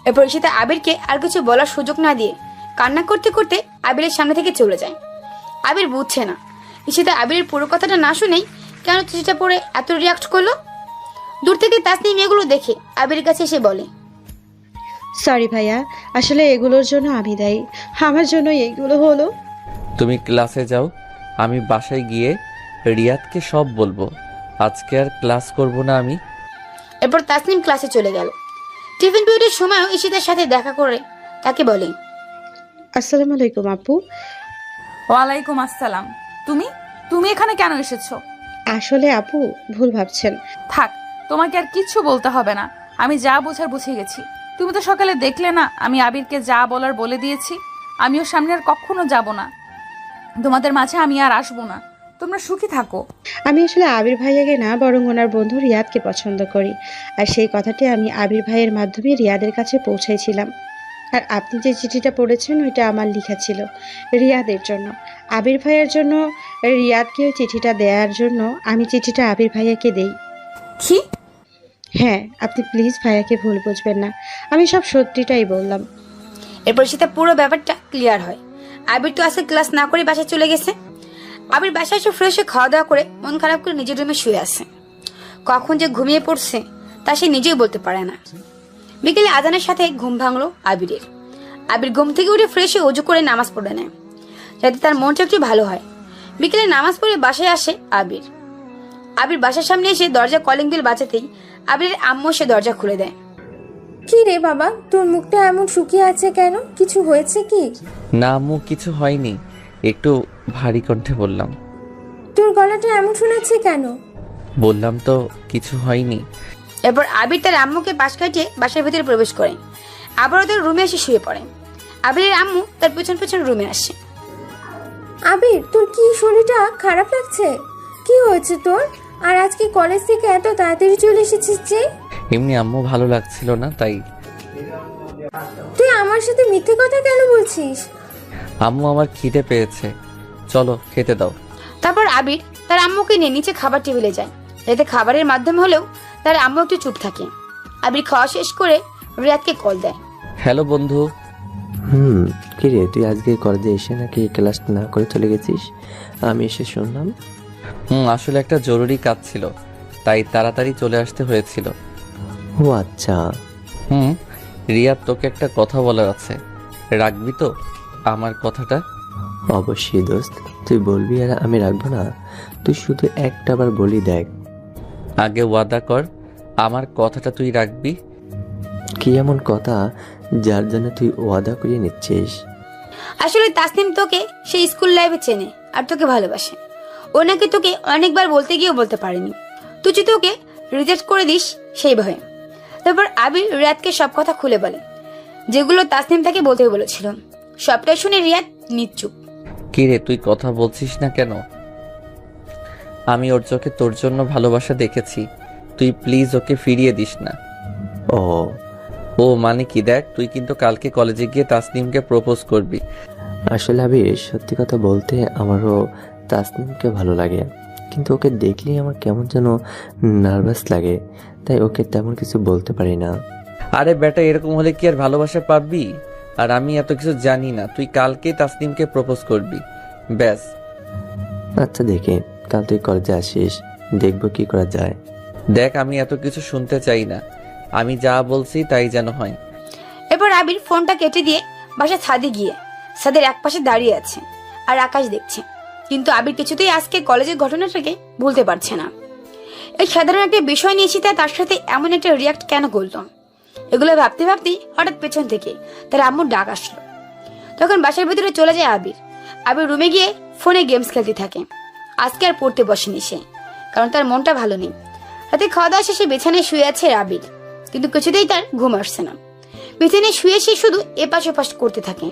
Speaker 4: এরপর ঈশিতা আবিরকে আর কিছু বলার সুযোগ না দিয়ে কান্না করতে করতে আবিরের সামনে থেকে চলে যায়। আবির বুঝছে না ঈশিতা আবিরের পুরো কথাটা না শুনেই কেন চিঠিটা পড়ে এত রিয়াক্ট করলো। দূর থেকে তাসনিম এগুলো দেখে আবিরের কাছে এসে বলে,
Speaker 9: সরি ভাইয়া, আসলে এগুলোর জন্য আমি দায়ী। আমার জন্য এইগুলো হলো।
Speaker 1: তুমি ক্লাসে যাও, আমি বাসায় গিয়ে রিয়াদকে সব বলবো। আজকে আর ক্লাস করব না আমি।
Speaker 4: এরপর তাসনিম ক্লাসে চলে গেল। টিফিন পিরিয়ডের সময়ও ঈশিতার সাথে দেখা করে তাকে বলে,
Speaker 9: আসসালামু আলাইকুম আপু।
Speaker 3: ওয়ালাইকুম আসসালাম। তুমি তুমি এখানে কেন এসেছো?
Speaker 9: আসলে আপু ভুল ভাবছেন।
Speaker 3: থাক, তোমাকে আর কিচ্ছু বলতে হবে না। আমি যা বোঝার বুঝে গেছি। তুমি তো সকালে দেখলে না, আমি আবিরকে যা বলার বলে দিয়েছি। আমিও সামনে আর কখনো যাব না। তোমাদের মাঝে আমি আর আসবো না। তোমরা সুখী থাকো।
Speaker 9: আমি আসলে আবির ভাইয়াকে না, বরং ওনার বন্ধু রিয়াদকে পছন্দ করি। আর সেই কথাটি আমি আবির ভাইয়ের মাধ্যমে রিয়াদের কাছে পৌঁছাইছিলাম। আর আপনি যে চিঠিটা পড়েছেন ওইটা আমার লেখা ছিল রিয়াদের জন্য। আবির ভাইয়ার জন্য রিয়াদকে ওই চিঠিটা দেওয়ার জন্য আমি চিঠিটা আবির ভাইয়াকে দেই।
Speaker 3: কি?
Speaker 9: হ্যাঁ, আপনি প্লিজ ভাইয়াকে ভুল বুঝবেন না, আমি সব সত্যিটাই বললাম।
Speaker 4: এরপর ঈশিতা পুরো ব্যাপারটা ক্লিয়ার হয়। আবির তো আজকে ক্লাস না করে বাসায় চলে গেছে। আবির বাসায় এসে ফ্রেশ হয়ে খাওয়া দাওয়া করে মন খারাপ করে নিজের রুমে শুয়ে আছে। কখন যে ঘুমিয়ে পড়ছে তা সে নিজেই বলতে পারে না। বিকেলে আজানের সাথে ঘুম ভাঙলো আবিরের। আবির ঘুম থেকে উঠে ফ্রেশ হয়ে অজু করে নামাজ পড়ে নেয়, যাতে তার মনটা একটু ভালো হয়। বিকেলে নামাজ পড়ে বাসায় আসে আবির। আবির বাসার সামনে এসে দরজা কলিং বেল বাজাতেই আবিরের আম্মু সে দরজা খুলে দেয়।
Speaker 6: কি রে বাবা, তোর মুখটা এমন শুকিয়ে আছে কেন? কিছু হয়েছে কি?
Speaker 1: না আম্মু, কিছু হয়নি। একটু ভারী কণ্ঠে বললাম।
Speaker 6: তোর গলাটা এমন শোনাচ্ছে কেন?
Speaker 1: বললাম তো কিছু হয়নি।
Speaker 4: এরপর আবির তার আম্মুকে পাশ কাটিয়ে বাসার ভিতরে প্রবেশ করে। আবারও তার রুমে এসে শুয়ে পড়ে। আবিরের আম্মু তার পেছন পেছন রুমে আসে।
Speaker 6: আবির, তোর কি শরীরটা খারাপ লাগছে? কি হয়েছে তোর? আর আজকে কলেজ থেকে এত তাড়াতাড়ি চলে এসেছিস যে?
Speaker 1: এমনি আম্মু ভালো লাগছিল না তাই।
Speaker 6: তুই আমার সাথে মিথ্যে কথা কেন বলছিস?
Speaker 1: আম্মু আমার খিদে পেয়েছে, চলো খেতে দাও।
Speaker 4: তারপর আবির তার আম্মুকে নিয়ে নিচে খাবার টেবিলে যায়, যাতে খাবারের মাধ্যমে হলেও তার আম্মু একটু চুপ থাকে। আবির খাওয়া শেষ করে রিয়াদকে কল দেয়।
Speaker 1: হ্যালো বন্ধু।
Speaker 7: কি রে, তুই আজকে কলেজে এসে নাকি ক্লাস না করে চলে গেছিস? আমি এসে শুনলাম।
Speaker 1: আসলে একটা জরুরি কাজ ছিল, তাই তাড়াতাড়ি চলে আসতে হয়েছিল।
Speaker 7: ও আচ্ছা।
Speaker 1: রিয়াদ, তোকে একটা কথা বলার আছে, রাখবি তো আমার কথাটা?
Speaker 7: অবশ্যই দোস্ত, তুই বলবি আর আমি রাখবো না? তুই শুধু একটাবার বলি দেখ।
Speaker 1: আগে ওয়াদা কর আমার কথাটা তুই রাখবি।
Speaker 7: কি এমন কথা যার জন্য তুই ওয়াদা করিয়ে নিচ্ছিস?
Speaker 4: আসলে তাসনিম তোকে সেই স্কুল লাইফে চেনে আর তোকে ভালোবাসে। ও নাকি তোকে অনেকবার বলতে গিয়েও বলতে পারেনি। তুই যদি তোকে রিজেক্ট করে দিস সেই ভয়ে। তারপর আবির রিয়াদকে সব কথা খুলে বলে, যেগুলো তাসনিম তাকে বলতে বলেছিল। সবটা শুনে রিয়াদ নিশ্চুপ।
Speaker 1: কি রে, তুই কথা বলছিস না কেন? আমি ওর চোখে তোর জন্য ভালোবাসা দেখেছি, তুই প্লিজ ওকে ফিরিয়ে দিস না।
Speaker 7: ও
Speaker 1: মানে কি, দেখ তুই কিন্তু কালকে কলেজে গিয়ে তাসনিমকে প্রপোজ করবি।
Speaker 7: আসলে আবির, সত্যি কথা বলতে আমারও তাসনিমকে ভালো লাগে, কিন্তু ওকে দেখলেই আমার কেমন যেন নার্ভাস লাগে, তাই ওকে তেমন কিছু বলতে পারি না।
Speaker 1: আরে বেটা, এরকম হলে কি আর ভালোবাসা পাবি? আর আমি এত কিছু জানি না, তুই কালকে তাসনিমকে প্রপোজ করবি, ব্যাস।
Speaker 7: আচ্ছা দেখে, কাল তুই কলেজে আসিস, দেখবো কি করা যায়।
Speaker 1: দেখ, আমি এত কিছু শুনতে চাই না, আমি যা বলছি তাই যেন হয়।
Speaker 4: এরপর আবির ফোনটা কেটে দিয়ে বাসার ছাদে গিয়ে ছাদের এক পাশে দাঁড়িয়ে আছে আর আকাশ দেখছে। কিন্তু আবির কিছুতেই আজকে কলেজের ঘটনাটাকে ভুলতে পারছে না। এই সাধারণ একটা বিষয় নিয়েছি তার সাথে এমন একটা রিয়াক্ট কেন করলো, এগুলো ভাবতে ভাবতেই হঠাৎ পেছন থেকে তার আম্মুর ডাক আসলো। তখন বাসার ভিতরে চলে যায় আবির। আবির রুমে গিয়ে ফোনে গেমস খেলতে থাকে। আজকে আর পড়তে বসেনি সে, কারণ তার মনটা ভালো নেই। রাতে খাওয়া দাওয়া শেষে বিছানায় শুয়ে আছে আবির, কিন্তু কিছুতেই তার ঘুম আসছে না। বিছানায় শুয়ে সে শুধু এপাশ ওপাশ করতে থাকে।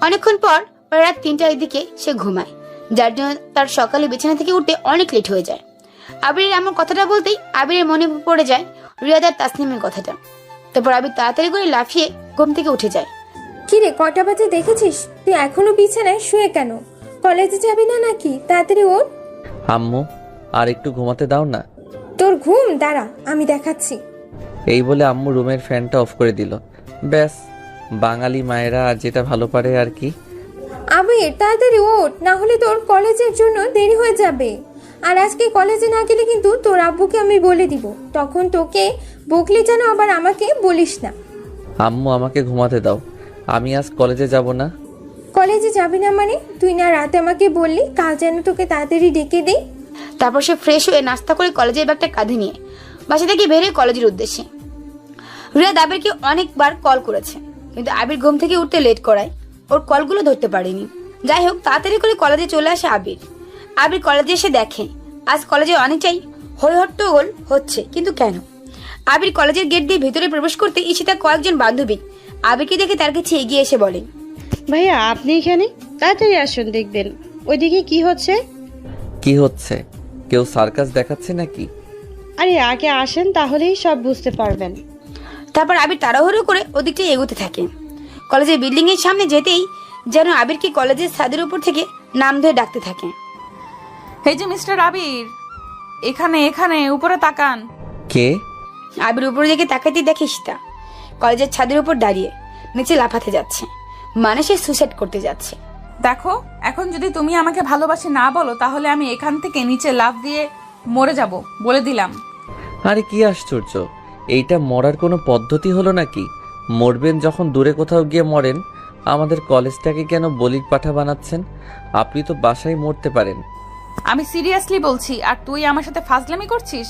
Speaker 4: অনেকক্ষণ পর রাত 3টার দিকে সে ঘুমায়, যার জন্য তার সকালে বিছানা থেকে উঠতে অনেক লেট হয়ে যায়। আবিরের এমন কথাটা বলতেই আবিরের মনে পড়ে যায় রিয়াদ আর তাসনিমের কথাটা। তারপর আবির তাড়াতাড়ি করে লাফিয়ে ঘুম থেকে উঠে যায়।
Speaker 6: কি রে, কটা বাজে দেখেছিস? তুই এখনো বিছানায় শুয়ে কেন? কলেজে যাবি না নাকি? তাড়াতাড়ি ওঠ।
Speaker 1: আম্মু, আর একটু ঘুমাতে দাও না।
Speaker 6: তোর ঘুম দাঁড়া, আমি দেখাচ্ছি।
Speaker 1: এই বলে আম্মু রুমের ফ্যানটা অফ করে দিল। ব্যাস, বাঙালি মায়েরা আর যেটা ভালো পারে আর কি।
Speaker 6: আবির, তাড়াতাড়ি ওঠ, না হলে তোর কলেজের জন্য দেরি হয়ে যাবে। আর আজকে কলেজে না গেলে কিন্তু তোর আব্বুকে আমি বলে দিব, তখন তোকে বকলে যেন আবার আমাকে বলিস না।
Speaker 1: আম্মু, আমাকে ঘুমাতে দাও, আমি আজ কলেজে যাব না।
Speaker 6: কলেজে যাবি না মানে? তুই না রাতে আমাকে বললি কাল যেন তোকে তাড়াতাড়ি ডেকে দেই।
Speaker 4: তারপর সে ফ্রেশ হয়ে নাস্তা করে কলেজের ব্যাগটা কাঁধে নিয়ে বাসা থেকে বেরিয়ে কলেজের উদ্দেশ্যে। রিয়াদ আবিরকে অনেকবার কল করেছে, কিন্তু আবির ঘুম থেকে উঠতে লেট করায় ওর কলগুলো ধরতে পারেনি। যাই হোক, তাড়াতাড়ি করে কলেজে চলে আসে আবির। আবির কলেজে এসে দেখে আজ কলেজে অনেকটাই হইহট্টগোল হচ্ছে, কিন্তু কেন? আবির কলেজের গেট দিয়ে ভিতরে প্রবেশ করতে ঈশিতার কয়েকজন বান্ধবী আবিরকে দেখে তার কাছে এগিয়ে এসে বলে,
Speaker 9: ভাইয়া আপনি এখানে? তাড়াতাড়ি আসুন, দেখবেন ওইদিকে কি হচ্ছে।
Speaker 1: কি হচ্ছে? কেউ সার্কাস দেখাচ্ছে নাকি?
Speaker 9: আরে আগে আসেন, তাহলেই সব বুঝতে পারবেন।
Speaker 4: তারপর আবির তাড়াহুড়ো করে ওদিকটা এগোতে থাকে। কলেজের বিল্ডিং এর সামনে যেতেই যেন আবিরকে কলেজের ছাদের উপর থেকে নাম ধরে ডাকতে থাকে।
Speaker 3: এই যে মিস্টার আবির, এখানে এখানে উপরে তাকান।
Speaker 1: কে?
Speaker 4: আবির উপরে দিকে তাকাতেই দেখে ঈশিতা কলেজের ছাদের উপর দাঁড়িয়ে নিচে লাফাতে যাচ্ছে, মানে সে সুইসাইড করতে যাচ্ছে।
Speaker 3: দেখো, এখন যদি তুমি আমাকে ভালোবাসি না বলো, তাহলে আমি এখান থেকে নিচে লাফ দিয়ে মরে যাব, বলে দিলাম।
Speaker 1: আরে কি আশ্চর্য, এইটা মরার কোনো পদ্ধতি হলো নাকি? মরবেন যখন দূরে কোথাও গিয়ে মরেন, আমাদের কলেজটাকে কেন বলির পাঠা বানাচ্ছেন? আপনি তো বাসায় মরতে পারেন।
Speaker 3: আমি সিরিয়াসলি বলছি, আর তুই আমার সাথে ফাজলামি করছিস।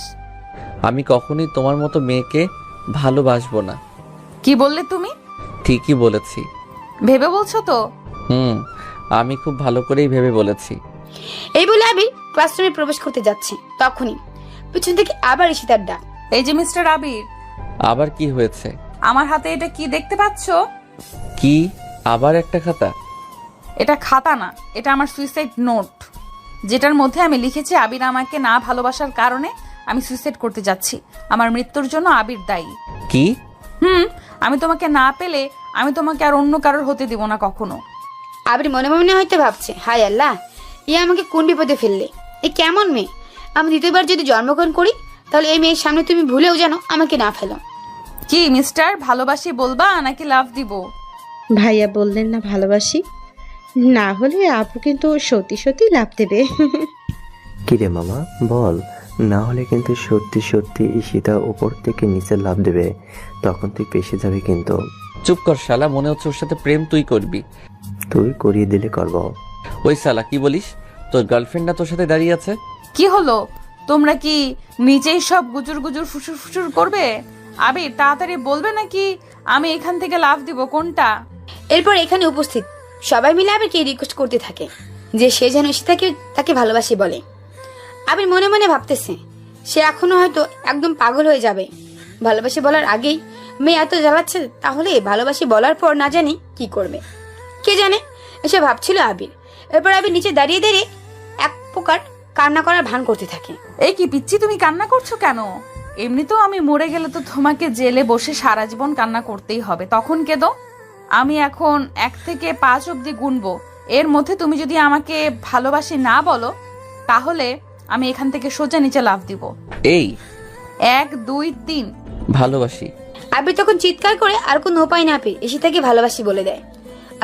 Speaker 1: আমি কখনোই তোমার মতো মেয়েকে ভালোবাসবো না।
Speaker 3: কি বললে তুমি?
Speaker 1: ঠিকই বলেছি।
Speaker 3: ভেবে বলছো তো?
Speaker 1: আমি খুব ভালো করেই ভেবে বলেছি।
Speaker 4: এই বলে আবির ক্লাসরুমে প্রবেশ করতে যাচ্ছে, তখনই পিছন থেকে আবার ঈশিতার ডাক।
Speaker 3: এই যে মিস্টার আবির।
Speaker 1: আবার কি হয়েছে?
Speaker 3: আমার হাতে এটা কি দেখতে পাচ্ছো?
Speaker 1: কি? আবার একটা খাতা?
Speaker 3: এটা খাতা না, এটা আমার সুইসাইড নোট, যেটার মধ্যে আমি লিখেছি আবির আমাকে না ভালোবাসার কারণে আমি সুইসাইড করতে যাচ্ছি। আমার মৃত্যুর জন্য আবির দায়ী।
Speaker 1: কি?
Speaker 3: আমি তোমাকে না পেলে আমি তোমাকে আর অন্য কারোর হতে দিব না কখনো।
Speaker 4: আবির মনে মনে হয়তো ভাবছে, হায় আল্লাহ, ইয়ে আমাকে কোন বিপদে ফেললে। এ কেমন মেয়ে? আমি দ্বিতীয়বার যদি জন্মগ্রহণ করি, তাহলে এই মেয়ের সামনে তুমি ভুলেও যেন আমাকে না ফেলো।
Speaker 3: কি মিস্টার, ভালোবাসি বলবা নাকি লাভ দিব?
Speaker 9: ভাইয়া বললেন না ভালোবাসি, না হলে আপু কিন্তু সত্যি সত্যি লাভ দেবে।
Speaker 7: কিরে মামা বল, না হলে কিন্তু সত্যি সত্যি ঈশিতা উপর থেকে নিচে লাফ দেবে, তখন তুই পেশে যাবে কিন্তু।
Speaker 1: চুপ কর শালা, মনে হচ্ছে ওর সাথে প্রেম তুই করবি।
Speaker 7: তুই করিয়ে দিলে করবো।
Speaker 1: ওই শালা কি বলিস? তোর গার্লফ্রেন্ড না তোর সাথে দাঁড়িয়ে আছে?
Speaker 3: কি হলো, তোমরা কি নিজেই সব গুজুর গুজুর ফুসুর ফুসুর করবে? আবির তাড়াতাড়ি বলবে নাকি আমি এখান থেকে লাভ দিব, কোনটা?
Speaker 4: এরপর এখানে উপস্থিত সবাই মিলে আবিরকে রিকোয়েস্ট করতে থাকে যে সে যেন ঈশিতাকে তাকে ভালোবাসি বলে। আবির মনে মনে ভাবতেছে সে এখনো হয়তো একদম পাগল হয়ে যাবে। ভালোবাসি বলার আগেই মেয়ে এত জ্বালাচ্ছে, তাহলে ভালোবাসি বলার পর না জানি কি করবে, কে জানে, এসে ভাবছিল আবির। এরপর আবির নিচে দাঁড়িয়ে দাঁড়িয়ে এক প্রকার কান্না করার ভান করতে থাকে।
Speaker 3: এই কি পিচ্ছি, তুমি কান্না করছো কেন? এমনিতেও আমি মরে গেলে তো তোমাকে জেলে বসে সারা জীবন কান্না করতেই হবে, তখন কেঁদো। আমি এখন 1 থেকে 5 অব্দি গুনবো, এর মধ্যে তুমি যদি আমাকে ভালোবাসি না বলো, তাহলে আমি এখান থেকে সোজা নিচে লাফ দিব।
Speaker 1: এই
Speaker 3: 1 2 3।
Speaker 1: ভালোবাসি।
Speaker 4: আবির তখন চিৎকার করে আর কোনো উপায় না পেয়ে ঈশিতাকে ভালোবাসি বলে দেয়।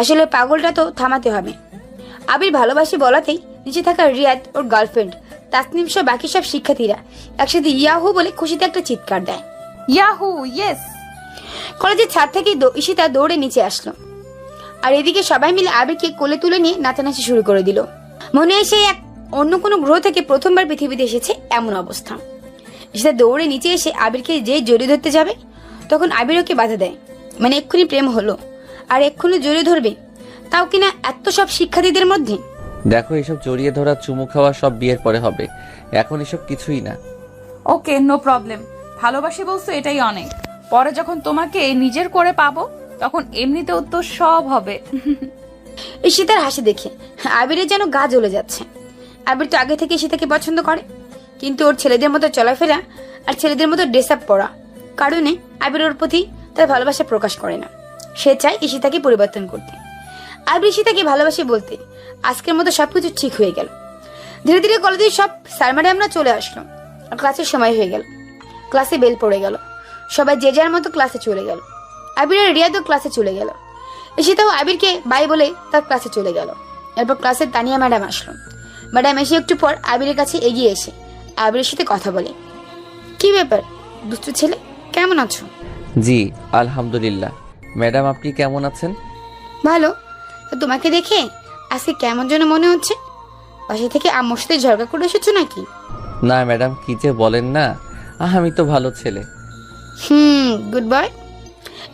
Speaker 4: আসলে পাগলটা তো থামাতে হবে। আবির ভালোবাসি বলাতেই নিচে থাকা রিয়াদ, ওর গার্লফ্রেন্ড তাসনিম সহ বাকি সব শিক্ষার্থীরা একসাথে ইয়াহু বলে খুশিতে একটা চিৎকার দেয়।
Speaker 3: Yahoo, yes.
Speaker 4: কলেজের ছাদ থেকে ঈশিতা দৌড়ে নিচে আসলো, আর এদিকে সবাই মিলে আবিরকে কোলে তুলে নিয়ে নাচানাচি শুরু করে দিল। মনে হয় সে এক অন্য কোনো গ্রহ থেকে প্রথমবার পৃথিবীতে এসেছে এমন অবস্থা। ঈশিতা দৌড়ে নিচে এসে আবিরকে যে জড়িয়ে ধরতে যাবে, তখন আবির ওকে বাধা দেয়, মানে এক্ষুনি প্রেম হলো আর এক্ষুনি জড়িয়ে ধরবে, তাও কিনা এত সব শিক্ষার্থীদের মধ্যে।
Speaker 1: দেখো, এসব জড়িয়ে ধরা চুমু খাওয়া সব বিয়ের পরে হবে, এখন এসব কিছুই না।
Speaker 3: ওকে, নো প্রবলেম। ভালোবাসি বলছো, এটাই অনেক। পরে যখন তোমাকে নিজের করে পাবো, তখন এমনিতেও তো সব হবে।
Speaker 4: ঈশিতার হাসি দেখে আবিরের যেন গা জ্বলে যাচ্ছে। আবির তো আগে থেকে ঈশিতাকে পছন্দ করে, কিন্তু ওর ছেলেদের মতো চলাফেরা আর ছেলেদের মতো ড্রেস আপ পরা কারণে আবির ওর প্রতি তার ভালোবাসা প্রকাশ করে না। সে চায় ঈশিতাকে পরিবর্তন করতে। আবির ঈশিতাকে ভালোবাসি বলতে আজকের মতো সবকিছু ঠিক হয়ে গেল। ধীরে ধীরে কলেজের সব স্যার ম্যাডামরা চলে আসলো আর ক্লাসের সময় হয়ে গেল। ক্লাসে বেল পড়ে গেল, সবাই যে যার মতো ক্লাসে চলে গেল। আবির আর রিয়াদও ক্লাসে চলে গেল। ঈশিতাও আবিরকে বাই বলে তার ক্লাসে চলে গেল। এরপর ক্লাসে তানিয়া ম্যাডাম আসলো। ম্যাডাম এসে একটু পর আবিরের কাছে এগিয়ে এসে আবিরের সাথে কথা বলে। কি ব্যাপার দুষ্টু ছেলে, কেমন আছো?
Speaker 1: জি আলহামদুলিল্লাহ। ম্যাডাম আপনি কেমন আছেন?
Speaker 4: ভালো। তো তোমাকে দেখে আজকে কেমন যেন মনে হচ্ছে। বাসা থেকে আম্মুর সাথে ঝগড়া করে এসেছো নাকি?
Speaker 1: না ম্যাডাম, কি যে বলেন না, আমি তো ভালো ছেলে।
Speaker 4: Good boy.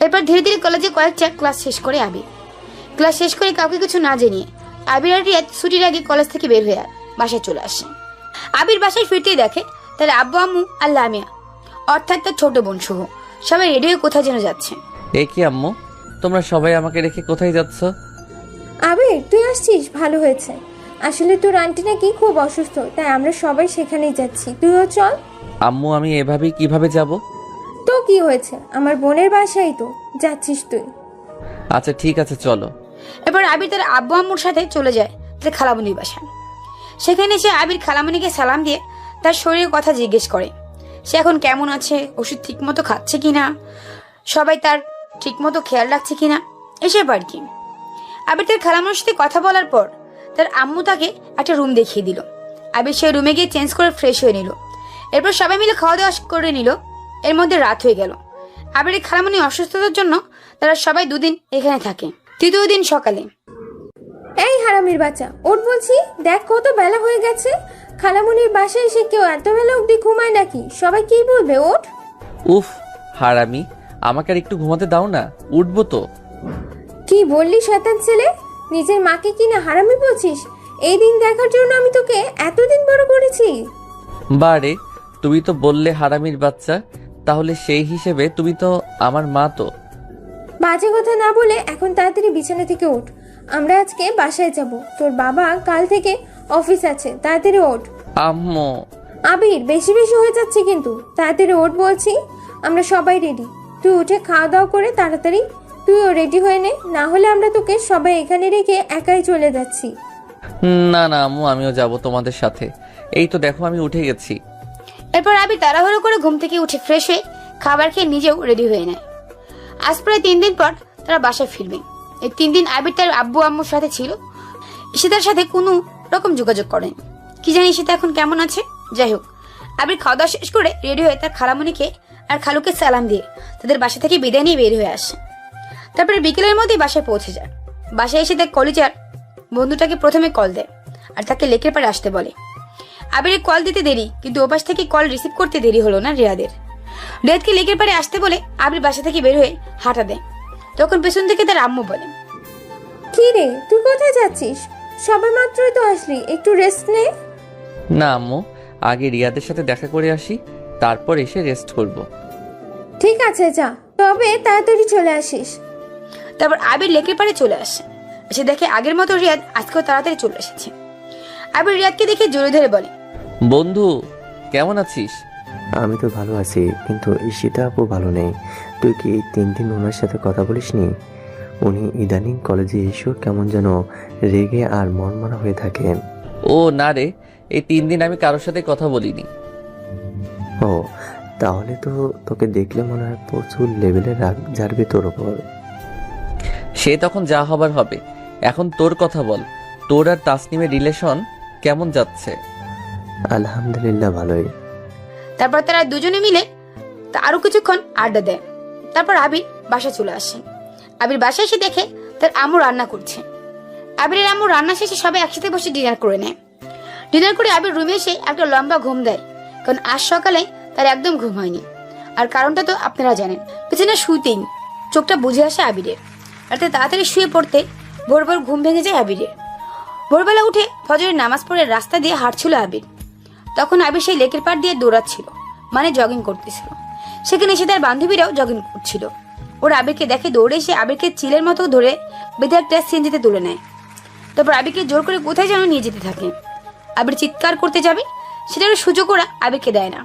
Speaker 4: এরপর ধীরে ধীরে কলেজে কয়েকটা ক্লাস শেষ করে ক্লাস শেষ করে কাউকে কিছু না জানিয়ে আবির আর রিয়াদ ছুটির আগে কলেজ থেকে বের হয়ে বাসায় চলে আসে। আবির বাসায় ফিরতেই দেখে তার আব্বু আম্মু আর লামিয়া, অর্থাৎ তার ছোট বোন সহ সবাই রেডি হয়ে কোথায় যেন যাচ্ছে।
Speaker 1: এ কি আম্মু, তোমরা সবাই আমাকে রেখে কোথায় যাচ্ছ?
Speaker 6: আবির, তুই আসছিস, ভালো হয়েছে। আসলে তোর আন্টি নাকি খুব অসুস্থ, তাই আমরা সবাই সেখানেই যাচ্ছি, তুইও চল।
Speaker 1: আম্মু, আমি এভাবেই কিভাবে যাব?
Speaker 6: তো কি হয়েছে, আমার বোনের বাসায় তো যাচ্ছিস তুই।
Speaker 1: আচ্ছা ঠিক আছে, চলো।
Speaker 4: এরপর আবির তার আব্বু আম্মুর সাথে চলে যায় তার খালামণির বাসায়। সেখানে সে আবির খালামণিকে সালাম দিয়ে তার শরীরের কথা জিজ্ঞেস করে, সে এখন কেমন আছে, ওষুধ ঠিক মতো খাচ্ছে কিনা, সবাই তার ঠিক মতো খেয়াল রাখছে কিনা, এসব আর কি। আবির তার খালামণির সাথে কথা বলার পর তার আম্মু তাকে একটা রুম দেখিয়ে দিল। আবির সেই রুমে গিয়ে চেঞ্জ করে ফ্রেশ হয়ে নিল। এরপর সবাই মিলে খাওয়া দাওয়া করে নিল। এর মধ্যে রাত হয়ে গেল। আবিরের খালামণি অসুস্থতার জন্য তারা সবাই দুদিন এখানে থাকে। তৃতীয় দিন সকালে,
Speaker 6: এই হারামির বাচ্চা, ওঠ বলছি, দেখ কত বেলা হয়ে গেছে। খালামুনির বাসায় এসে কেউ এত বেলা অব্দি ঘুমায় নাকি? সবাই কি বলবে? ওঠ।
Speaker 1: উফ হারামি, আমাকে আর একটু ঘুমাতে দাও না, উঠবো তো।
Speaker 6: কি বললি শয়তান ছেলে, নিজের মাকে কি না হারামি বলছিস? এই দিন দেখার জন্য আমি তোকে এতদিন বড় করেছি।
Speaker 1: বারে, তুমি তো বললে হারামির বাচ্চা, তাহলে সেই হিসেবে তুমি তো আমার মা। তো
Speaker 6: বাজে কথা না বলে এখন তাড়াতাড়ি বিছানা থেকে ওঠ, আমরা আজকে বাসায় যাব। তোর বাবা কাল থেকে অফিস আছে, তাড়াতাড়ি ওঠ।
Speaker 1: আম্মু।
Speaker 6: আবির, বেশি বেশি হয়ে যাচ্ছে কিন্তু, তাড়াতাড়ি ওঠ বলছি। আমরা সবাই রেডি, তুই উঠে খাওয়া দাওয়া করে তাড়াতাড়ি তুইও রেডি হয়ে নে, না হলে আমরা তোকে সবাই এখানে রেখে একাই চলে যাচ্ছি।
Speaker 1: না না আম্মু, আমিও যাব তোমাদের সাথে। এই তো দেখো আমি উঠে গেছি।
Speaker 4: এরপর আবির তাড়াহুড়ো করে ঘুম থেকে উঠে ফ্রেশ হয়ে খাবার খেয়ে নিজেও রেডি হয়ে নেয়। আজ প্রায় 3 দিন পর তারা বাসায় ফিরবে। এই 3 দিন আবির তার আব্বু আম্মুর সাথে ছিল। ঈশিতার সাথে কোনো রকম যোগাযোগ করেন। কি জানি ঈশিতা এখন কেমন আছে। যাই হোক, আবির খাওয়া দাওয়া শেষ করে রেডি হয়ে তার খালামণিকে আর খালুকে সালাম দিয়ে তাদের বাসা থেকে বিদায় নিয়ে বের হয়ে আসে। তারপরে বিকেলের মধ্যেই বাসায় পৌঁছে যায়। বাসায় এসে তার কলেজের বন্ধুটাকে প্রথমে কল দেয় আর তাকে লেকের পাড়ে আসতে বলে। আবিরের কল দিতে দেরি, কিন্তু ওপাশ থেকে কল রিসিভ করতে দেরি হলো না রিয়াদের। রিয়াদকে লেকের পাড়ে আসতে বলে আবির বাসা থেকে বের হয়ে হাঁটা দেয়। তখন পেছন থেকে তার আম্মু বলে,
Speaker 6: কি রে, তুই কোথায় যাচ্ছিস? সবে মাত্রই তো আসলি, একটু রেস্ট নে।
Speaker 1: না আম্মু, আগে রিয়াদের সাথে দেখা করে আসি, তারপর এসে রেস্ট করব।
Speaker 6: ঠিক আছে যা, তবে তাড়াতাড়ি চলে আসিস।
Speaker 4: তারপর আবির লেকের পাড়ে চলে আসে। এসে দেখে আগের মতো রিয়াদ আজকেও তাড়াতাড়ি চলে এসেছে। আবির রিয়াদকে দেখে জোরে ধরে বলে,
Speaker 1: বন্ধু কেমন আছিস?
Speaker 7: আমি তো ভালো আছি, কিন্তু ঈশিতা আপু ভালো নেই। তুই কি 3 দিন ওনার সাথে কথা বলিসনি? উনি ইদানিং কলেজে এসেও কেমন যেন রেগে আর মনমরা হয়ে থাকেন।
Speaker 1: ও না রে, এই 3 দিন আমি কারোর সাথে কথা বলিনি।
Speaker 7: ও, তাহলে তো তোকে দেখলে মনে হয় প্রচুর লেভেলের রাগ ঝাড়বে তোর ওপর।
Speaker 1: সে তখন যা হবার হবে। এখন তোর কথা বল, তোর আর তাসনিমের রিলেশন কেমন যাচ্ছে?
Speaker 7: আলহামদুলিল্লাহ ভালোই।
Speaker 4: তারপর তারা দুজনে মিলে আরো কিছুক্ষণ আড্ডা দেয়। তারপর আবির বাসা চলে আসে। আবির বাসায় এসে দেখে তার আম্মু রান্না করছে। আবিরের আম্মু রান্না শেষে সবাই একসাথে বসে ডিনার করে নেয়। ডিনার করে আবির রুমে এসে একটা লম্বা ঘুম দেয়, কারণ আজ সকালে তার একদম ঘুম হয়নি। আর কারণটা তো আপনারা জানেন। পিছনে শুতেই চোখটা বুঝে আসে আবিরের, আর তাই তাড়াতাড়ি শুয়ে পড়তে ভোর ভোর ঘুম ভেঙে যায় আবিরের। ভোরবেলা উঠে ফজরের নামাজ পড়ে রাস্তা দিয়ে হাঁটছিল আবির। তখন আবির সেই লেকের পাড় দিয়ে দৌড়াচ্ছিল, মানে জগিং করতেছিল। সেখানে এসে তার বান্ধবীরাও জগিং করছিল। ওরা আবিরকে দেখে দৌড়ে এসে আবিরকে চিলের মতো ধরে বেঁধে একটা সিএনজিতে তুলে নেয়। তারপর আবিরকে জোর করে কোথায় যেন নিয়ে যেতে থাকে। আবির চিৎকার করতে যাবে, সেটার সুযোগ ওরা আবিরকে দেয় না।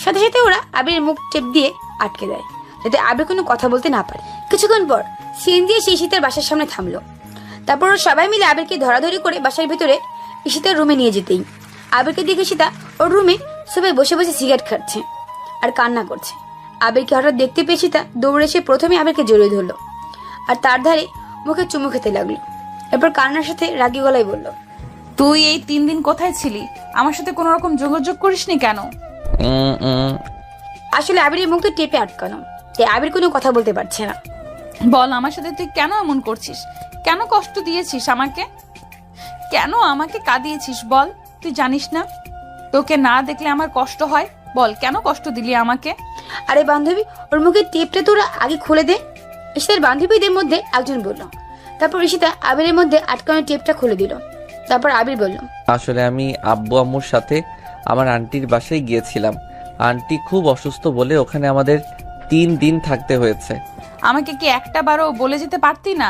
Speaker 4: সাথে সাথে ওরা আবিরের মুখ টেপ দিয়ে আটকে দেয়, যাতে আবির কোনো কথা বলতে না পারে। কিছুক্ষণ পর সিএনজি এসে ঈশিতার বাসার সামনে থামলো। তারপর ওরা সবাই মিলে আবিরকে ধরাধরি করে বাসার ভিতরে ঈশিতার রুমে নিয়ে যেতেই আবিরকে দেখে ঈশিতা ওর রুমে সবাই বসে বসে সিগারেট খাচ্ছে আর কান্না করছে। আবিরকে হঠাৎ দেখতে পেয়ে ঈশিতা দৌড়ে এসে প্রথমে আবিরকে জড়িয়ে ধরলো আর তার ধারে মুখে চুমু খেতে লাগলো। এরপর কান্নার সাথে রাগী গলায় বলল,
Speaker 3: তুই এই 3 দিন কোথায় ছিলি? আমার সাথে কোনো রকম যোগাযোগ করিসনি কেন?
Speaker 4: আসলে আবিরের মুখ তো টেপে আটকানো, তাই আবির কোনো কথা বলতে পারছে না।
Speaker 3: বল, আমার সাথে তুই কেন এমন করছিস? কেন কষ্ট দিয়েছিস আমাকে? কেন আমাকে কাঁদিয়েছিস বল? তুই জানিস না তোকে না দেখলে আমার কষ্ট হয়? বল কেন কষ্ট দিলি আমাকে?
Speaker 4: আরে বান্ধবী, ওর মুখের টেপটা তোরা আগে খুলে দে, ঈশিতার বান্ধবীদের মধ্যে একজন বলল। তারপর ঈশিতা আবিরের মধ্যে আটকানো টেপটা খুলে দিল। তারপর আবির বলল,
Speaker 1: আসলে আমি আব্বু আম্মুর সাথে আমার আন্টির বাসায় গিয়েছিলাম। আন্টি খুব অসুস্থ বলে ওখানে আমাদের 3 দিন থাকতে হয়েছে।
Speaker 3: আমাকে কি একটা বারও বলে যেতে পারতি না?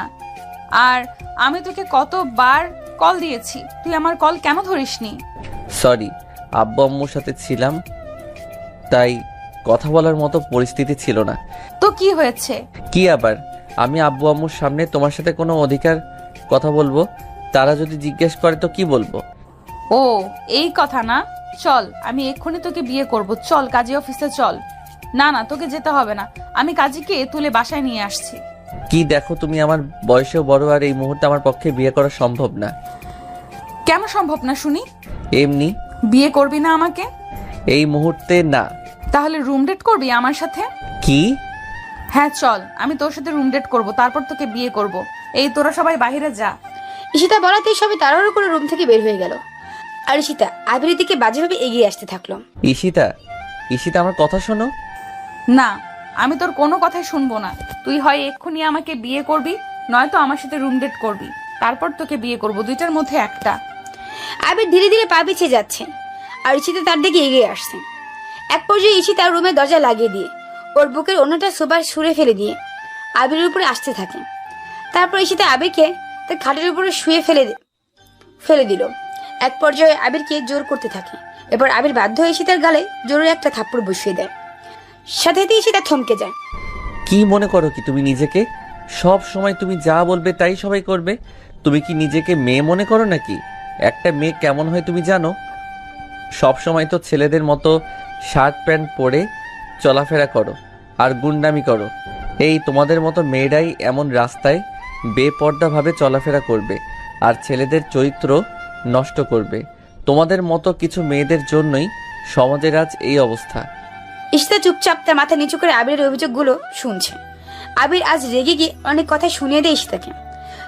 Speaker 3: আর আমি তোকে কতবার কল দিয়েছি, তুই আমার কল কেন ধরিসনি?
Speaker 1: সরি, আব্বু আম্মুর সাথে ছিলাম তাই কথা বলার মতো পরিস্থিতি ছিল না।
Speaker 3: তো কি হয়েছে?
Speaker 1: কি আবার, আমি আব্বু আম্মুর সামনে তোমার সাথে কোনো অধিকার কথা বলবো? তারা যদি জিজ্ঞেস করে তো কি বলবো?
Speaker 3: ও এই কথা না, চল আমি এক্ষুনি তোকে বিয়ে করব, চল কাজী অফিসে চল। না না, তোকে যেতে হবে না, আমি কাজীকে তুলে বাসায় নিয়ে আসছি।
Speaker 1: কি দেখো, তুমি আমার বয়সেও বড়, আর এই মুহূর্তে আমার পক্ষে বিয়ে করা সম্ভব না।
Speaker 3: কেন সম্ভব না শুনি?
Speaker 1: এমনি।
Speaker 3: বিয়ে করবি না আমাকে?
Speaker 1: এই মুহূর্তে না।
Speaker 3: তাহলে রুম ডেট করবি আমার সাথে?
Speaker 1: কি?
Speaker 3: হ্যাঁ চল, আমি তোর সাথে রুম ডেট করব, তারপর তোকে বিয়ে করব। এই তোরা সবাই বাইরে যা।
Speaker 4: ঈশিতা বলাতেই সবাই তাড়াহুড়ো করে রুম থেকে বের হয়ে গেল। আর ঈশিতা আবিরের দিকে বাজেভাবে এগিয়ে আসতে থাকলো।
Speaker 1: ঈশিতা, ঈশিতা আমার কথা শোনো।
Speaker 3: না, আমি তোর কোনো কথাই শুনবো না। তুই হয় এক্ষুনি আমাকে বিয়ে করবি, নয়তো আমার সাথে রুম ডেট করবি, তারপর তোকে বিয়ে করব, দুইটার মধ্যে একটা।
Speaker 4: আবির ধীরে ধীরে পা পিছিয়ে যাচ্ছে আর ঈশিতা তার দিকে এগিয়ে আসছে। এক পর্যায়ে ঈশিতা রুমের দরজা লাগিয়ে দিয়ে ওর বুকের অন্যটা সোফার সুরে ফেলে দিয়ে আবিরের উপরে আসতে থাকে। তারপর ঈশিতা আবিরকে তার খাটের উপরে শুয়ে ফেলে দিল। এক পর্যায়ে আবিরকে জোর করতে থাকে। এরপর আবির বাধ্য হয়ে ঈশিতার গালে জোরে একটা থাপ্পড় বসিয়ে দেয়। সাথে সাথে ঈশিতা থমকে যায়।
Speaker 1: কি মনে করো কি তুমি নিজেকে? সব সময় তুমি যা বলবে তাই সবাই করবে? তুমি কি নিজেকে মেয়ে মনে করো নাকি? একটা মেয়ে কেমন হয় তুমি জানো? সব সময় তো ছেলেদের মতো শার্ট প্যান্ট পরে চলাফেরা করো আর গুন্ডামি করো। এই তোমাদের মতো মেয়েরাই এমন রাস্তায় বেপর্দাভাবে চলাফেরা করবে আর ছেলেদের চরিত্র নষ্ট করবে। তোমাদের মতো কিছু মেয়েদের জন্যই সমাজের আজ এই অবস্থা।
Speaker 4: ঈশিতা চুপচাপ তার মাথা নিচু করে আবিরের অভিযোগগুলো শুনছে। আবির আজ রেগে গিয়ে অনেক কথা শুনিয়ে দেয় ঈশিতাকে।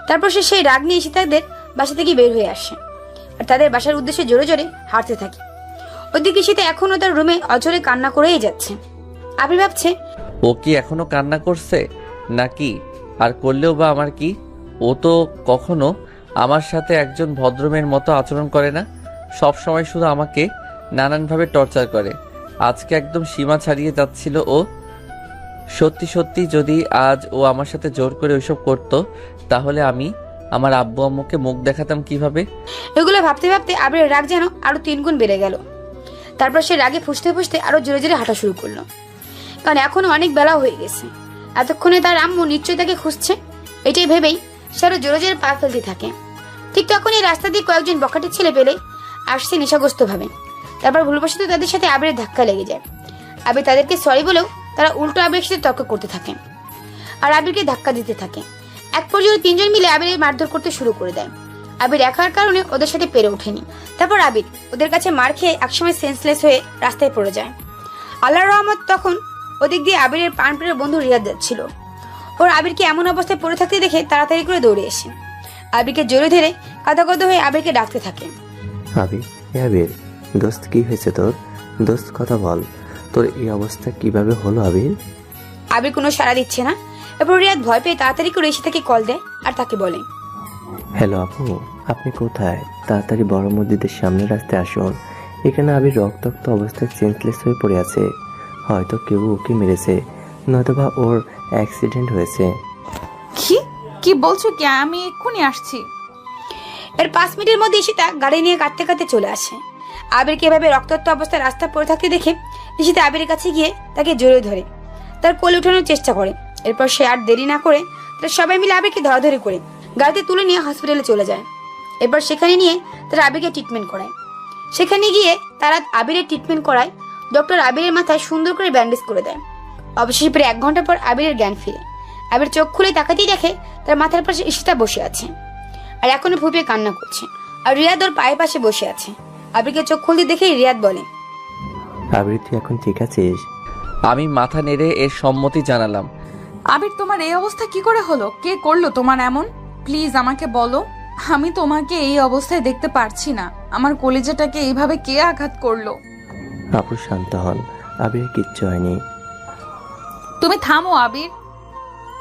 Speaker 4: তারপর সে সেই রাগ নিয়ে ঈশিতাদের বাসা থেকে বের হয়ে আসে আর তাদের বাসার উদ্দেশ্যে জোরে জোরে হাঁটতে থাকে। ওদিকে ঈশিতা এখনো তার রুমে অঝরে কান্না করেই যাচ্ছে। আবির ভাবছে,
Speaker 1: ও কি এখনো কান্না করছে নাকি? আর করলেও বা আমার কি? ও তো কখনো আমার সাথে একজন ভদ্রমের মতো আচরণ করে না, সব সময় শুধু আমাকে নানানভাবে টর্চার করে। আজকে একদম সীমা ছাড়িয়ে যাচ্ছিল ও। সত্যি সত্যি যদি আজ ও আমার সাথে জোর করে ওইসব করতো, তাহলে আমি আমার আব্বু আম্মুকে মুখ দেখাতাম কিভাবে?
Speaker 4: এগুলো ভাবতে ভাবতে আবিরের রাগ যেন আরো 3 গুণ বেড়ে গেল। তারপর সে রাগে ফুসতে ফুসতে আরো জোরে জোরে হাঁটা শুরু করলো, কারণ এখনো অনেক বেলা হয়ে গেছে। এতক্ষণে তার আম্মু নিশ্চয়ই তাকে খুঁজছে, এটাই ভেবেই সে আরো জোরে জোরে পা ফেলতে থাকে। ঠিক তখনই রাস্তা দিয়ে কয়েকজন বখাটে ছেলে পেলে আসছে নেশাগ্রস্ত ভাবে। তারপর ভুলবশত তাদের সাথে আবিরের ধাক্কা লেগে যায়। আবির তাদেরকে সরি বলেও তারা উল্টো আবিরের সাথে তর্ক করতে থাকে আর আবিরকে ধাক্কা দিতে থাকে। এক পর্যায়ে 3 জন মিলে আবিরের মারধর করতে শুরু করে দেয়। আবির একার কারণে ওদের সাথে পেরে ওঠেনি। তারপর আবির ওদের কাছে মার খেয়ে একসময় সেন্সলেস হয়ে রাস্তায় পড়ে যায়। আল্লাহর রহমত তখন ওদিক দিয়ে আবিরের প্রাণপ্রিয় বন্ধু রিয়াদ যাচ্ছিল। ওর আবিরকে এমন অবস্থায় পড়ে থাকতে দেখে তাড়াতাড়ি করে দৌড়ে এসে আবিরকে জোরে ধরে কাঁদাকদ হয়ে আবিরকে ডাকতে থাকে।
Speaker 7: আবির, দোস্ত কি হয়েছে তোর? দোস্ত কথা বল, তোর এই অবস্থা কিভাবে হলো আবির?
Speaker 4: আবির কোনো সাড়া দিচ্ছে না। এরপর রিয়াদ ভয় পেয়ে তাড়াতাড়ি করে এসে তাকে কল দেয় আর তাকে বলে,
Speaker 7: হ্যালো আপু, আপনি কোথায়? তাড়াতাড়ি বড় মসজিদের সামনে রাস্তায় আসুন। এখানে আবির রক্তাক্ত অবস্থায় সেন্সলেস হয়ে পড়ে আছে। হয়তো কেউ ওকে মেরেছে, নয়তোবা ওর অ্যাক্সিডেন্ট হয়েছে।
Speaker 3: কি বলছো? কি? আমি এক্ষুনি আসছি।
Speaker 4: এর 5 মিনিটের মধ্যে ঈশিতা গাড়ি নিয়ে কাঁদতে কাঁদতে চলে আসে। আবিরকে এভাবে রক্তাক্ত অবস্থায় রাস্তা পড়ে থাকতে দেখে ঈশিতা আবিরের কাছে গিয়ে তাকে জড়িয়ে ধরে তার কোলে উঠানোর চেষ্টা করে। এরপর সে আর দেরি না করে তারা সবাই মিলে আবিরকে ধরাধরি করে গাড়িতে তুলে নিয়ে হসপিটালে চলে যায়। এরপর সেখানে নিয়ে তারা আবিরকে ট্রিটমেন্ট করায়। সেখানে গিয়ে তারা আবিরের ট্রিটমেন্ট করায়। ডক্টর আবিরের মাথায় সুন্দর করে ব্যান্ডেজ করে দেয়। অবশেষে প্রায় 1 ঘন্টা পর আবিরের জ্ঞান ফিরে। আবির চোখ খুলে তাকাতেই দেখে তার মাথার পাশে ঈশিতা বসে আছে আর এখনো ফুপিয়ে কান্না করছে। আর রিয়াদ ওর পায়ের পাশে বসে আছে। আবিরকে চোখ খুলতে দেখে রিয়াদ বলে,
Speaker 7: আবির তুই এখন ঠিক আছিস?
Speaker 1: আমি মাথা নেড়ে এর সম্মতি জানালাম।
Speaker 3: আবির, তোমার এই অবস্থা কি করে হলো? কে করলো তোমার এমন? প্লিজ আমাকে বলো, আমি তোমাকে এই অবস্থায় দেখতে পারছি না। আমার কলিজাটাকে এইভাবে কে আঘাত করলো?
Speaker 7: আপু শান্ত হন, আবির কিচ্ছু হয়নি।
Speaker 3: তুমি থামো আবির,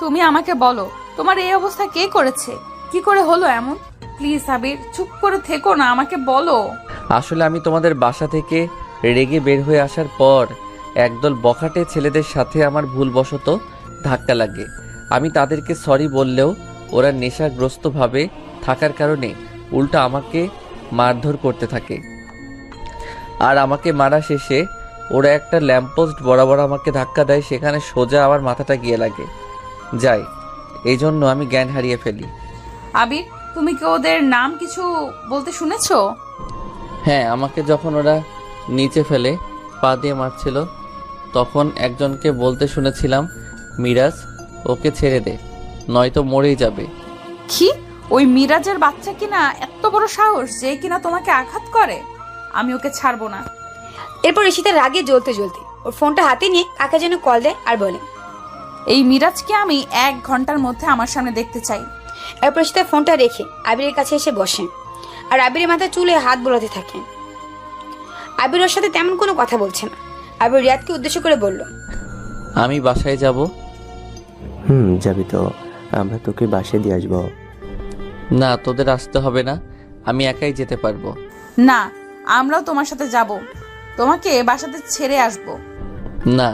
Speaker 3: তুমি আমাকে বলো তোমার এই অবস্থা কে করেছে? কি করে হলো এমন? প্লিজ আবির, চুপ করে থেকো না, আমাকে বলো।
Speaker 1: আসলে আমি তোমাদের বাসা থেকে রেগে বের হয়ে আসার পর একদল বখাটে ছেলেদের সাথে আমার ভুলবশত ধাক্কা লাগে। আমি তাদেরকে সরি বললেও ওরা নেশাগ্রস্তভাবে থাকার কারণে উল্টা আমাকে মারধর করতে থাকে। আর আমাকে মারা শেষে ওরা একটা ল্যাম্পপোস্ট বরাবর আমাকে ধাক্কা দেয়, সেখানে সোজা আমার মাথাটা গিয়ে লাগে যায়। এই জন্য আমি জ্ঞান হারিয়ে ফেলি।
Speaker 3: আবির, তুমি কি ওদের নাম কিছু বলতে শুনেছো?
Speaker 1: হ্যাঁ, আমাকে যখন ওরা নিচে ফেলে পা দিয়ে মারছিল, তখন একজনকে বলতে শুনেছিলাম, মিরাজ, ওকে ছেড়ে দে, নয়তো মরেই যাবে।
Speaker 3: কি? ওই মিরাজের বাচ্চা কিনা এত বড় সাহস যে কিনা তোমাকে আঘাত করে? আমি ওকে ছাড়বো না।
Speaker 4: এরপর ঈশিতা রাগে জ্বলতে জ্বলতে ওর ফোনটা হাতে নিয়ে কাকে যেন কল দেয় আর বলে,
Speaker 3: এই মিরাজকে আমি 1 ঘন্টার মধ্যে আমার সামনে দেখতে চাই।
Speaker 4: এরপর ঈশিতা ফোনটা রেখে আবিরের কাছে এসে বসে আর আবিরের মাথায় চুলে হাত বোলাতে থাকে। আবির ওর সাথে তেমন কোনো কথা বলছে না। আবির রিয়াদকে উদ্দেশ্য করে বলল,
Speaker 1: আমি বাসায় যাব।
Speaker 7: যাবি তো? আমরা তোকে বাসায় দিয়ে আসবো।
Speaker 1: না, তোদের আসতে হবে না, আমি একাই যেতে পারবো।
Speaker 3: না, আমরাও তোমার সাথে যাব, তোমাকে বাসাতে ছেড়ে আসব।
Speaker 1: না,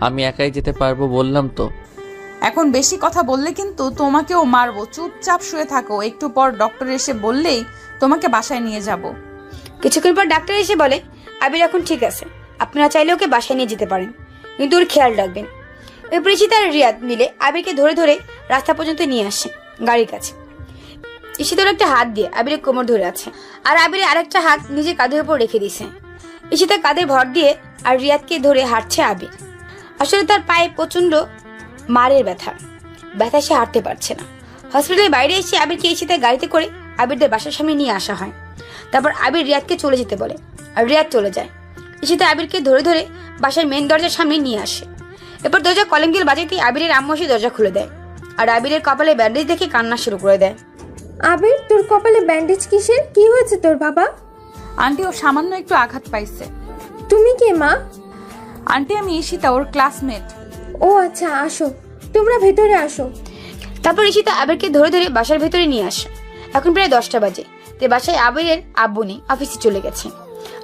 Speaker 1: আমি একাই যেতে পারবো বললাম তো।
Speaker 3: এখন বেশি কথা বললে কিন্তু তোমাকেও মারবো। চুপচাপ শুয়ে থাকো, একটু পর ডক্টর এসে বললেই তোমাকে বাসায় নিয়ে যাব।
Speaker 4: কিছুক্ষণ পর ডাক্তার এসে বলে, আবির এখন ঠিক আছে, আপনারা চাইলে ওকে বাসায় নিয়ে যেতে পারেন, কিন্তু ওর খেয়াল রাখবেন। এরপর ঈশিতা আর রিয়াদ মিলে আবিরকে ধরে ধরে রাস্তা পর্যন্ত নিয়ে আসে গাড়ির কাছে। ঈশিতার একটা হাত দিয়ে আবিরের কোমর ধরে আছে আর আবিরের আরেকটা হাত নিজের কাঁধের উপর রেখে দিছে। ঈশিতা কাঁধে ভর দিয়ে আর রিয়াদকে ধরে হাঁটছে আবির। আসলে তার পায়ে প্রচন্ড মারের ব্যথা সে হাঁটতে পারছে না। হসপিটালের বাইরে এসে আবিরকে ঈশিতা গাড়িতে করে আবিরদের বাসার সামনে নিয়ে আসা হয়। তারপর আবির রিয়াদকে চলে যেতে বলে আর রিয়াদ চলে যায়। ঈশিতা আবিরকে ধরে ধরে বাসার মেন দরজার সামনে নিয়ে আসে। এরপর দরজা কলিং বেল বাজাতেই আবিরের আম্মু এসে দরজা খুলে দেয় আর আবিরের কপালে ব্যান্ডেজ দেখে কান্না শুরু করে দেয়।
Speaker 6: আবির, তোর কপালে ব্যান্ডেজ কিসের? কি হয়েছে তোর বাবা?
Speaker 3: আন্টি, ও সামান্য একটু আঘাত পাইছে।
Speaker 6: তুমি কে মা?
Speaker 3: আন্টি, আমি ঈশিতা, ওর ক্লাসমেট।
Speaker 6: ও আচ্ছা, আসো, তোমরা ভেতরে আসো।
Speaker 4: তারপর ঈশিতা আবিরকে ধরে ধরে বাসার ভেতরে নিয়ে আসে। এখন প্রায় 10টা বাজে। তাই বাসায় আবিরের আব্বু নেই, অফিসে চলে গেছে,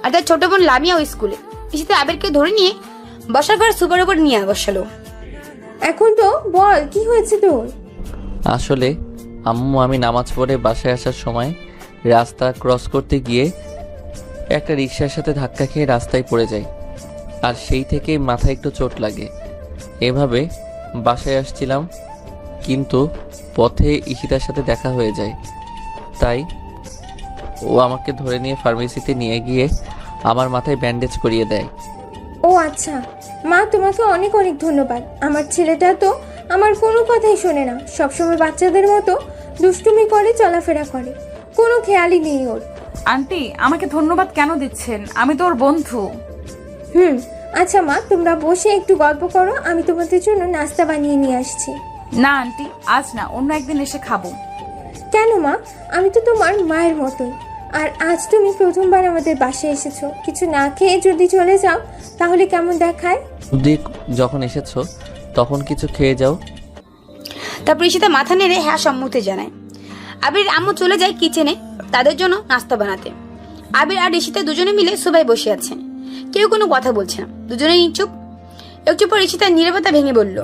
Speaker 4: আর তার ছোট বোন লামিয়াও স্কুলে। ঈশিতা আবিরকে ধরে নিয়ে বসার ঘরে সুপার উপর নিয়ে বসালো।
Speaker 6: এখন তো বল, কি হয়েছে তোর?
Speaker 1: আসলে আম্মু, আমি নামাজ পড়ে বাসায় আসার সময় রাস্তা ক্রস করতে গিয়ে একটা রিকশার সাথে ধাক্কা খেয়ে রাস্তায় পড়ে যাই, আর সেই থেকেই মাথায় একটু চোট লাগে। এভাবে বাসায় আসছিলাম, কিন্তু পথে ঈশিতার সাথে দেখা হয়ে যায়। তাই ও আমাকে ধরে নিয়ে ফার্মেসিতে নিয়ে গিয়ে আমার মাথায় ব্যান্ডেজ করিয়ে দেয়।
Speaker 6: ও আচ্ছা মা, তোমাকে অনেক অনেক ধন্যবাদ। আমার ছেলেটা তো আমার কোনো কথাই শোনে না, সবসময় বাচ্চাদের মতো দুষ্টুমি করে, চলাফেরা করে, কোনো খেয়ালই নেই ওর।
Speaker 3: আন্টি, আমাকে ধন্যবাদ কেন দিচ্ছেন? আমি তো ওর বন্ধু।
Speaker 6: আচ্ছা মা, তোমরা বসে একটু গল্প করো, আমি তোমাদের জন্য নাস্তা বানিয়ে নিয়ে আসছি।
Speaker 3: না আন্টি, আজ না, অন্য একদিন এসে খাবো।
Speaker 6: কেন মা? আমি তো তোমার মায়ের মতোই, আর আজ তুমি প্রথমবার আমাদের বাসায় এসেছো, কিছু না খেয়ে যদি চলে যাও তাহলে কেমন দেখায়?
Speaker 1: যখন এসেছো তখন কিছু খেয়ে যাও।
Speaker 4: তারপর ঈশিতা মাথা নেড়ে হ্যাঁ সম্মতি জানায়। আবির আম্মু চলে যায় কিচেনে তাদের জন্য নাস্তা বানাতে। আবির আর ঈশিতা দুজনে মিলে সোফায় বসে আছে, কেউ কোনো কথা বলছে না, দুজনে নিচুপ। একটু পর ঈশিতা নীরবতা ভেঙে বলল,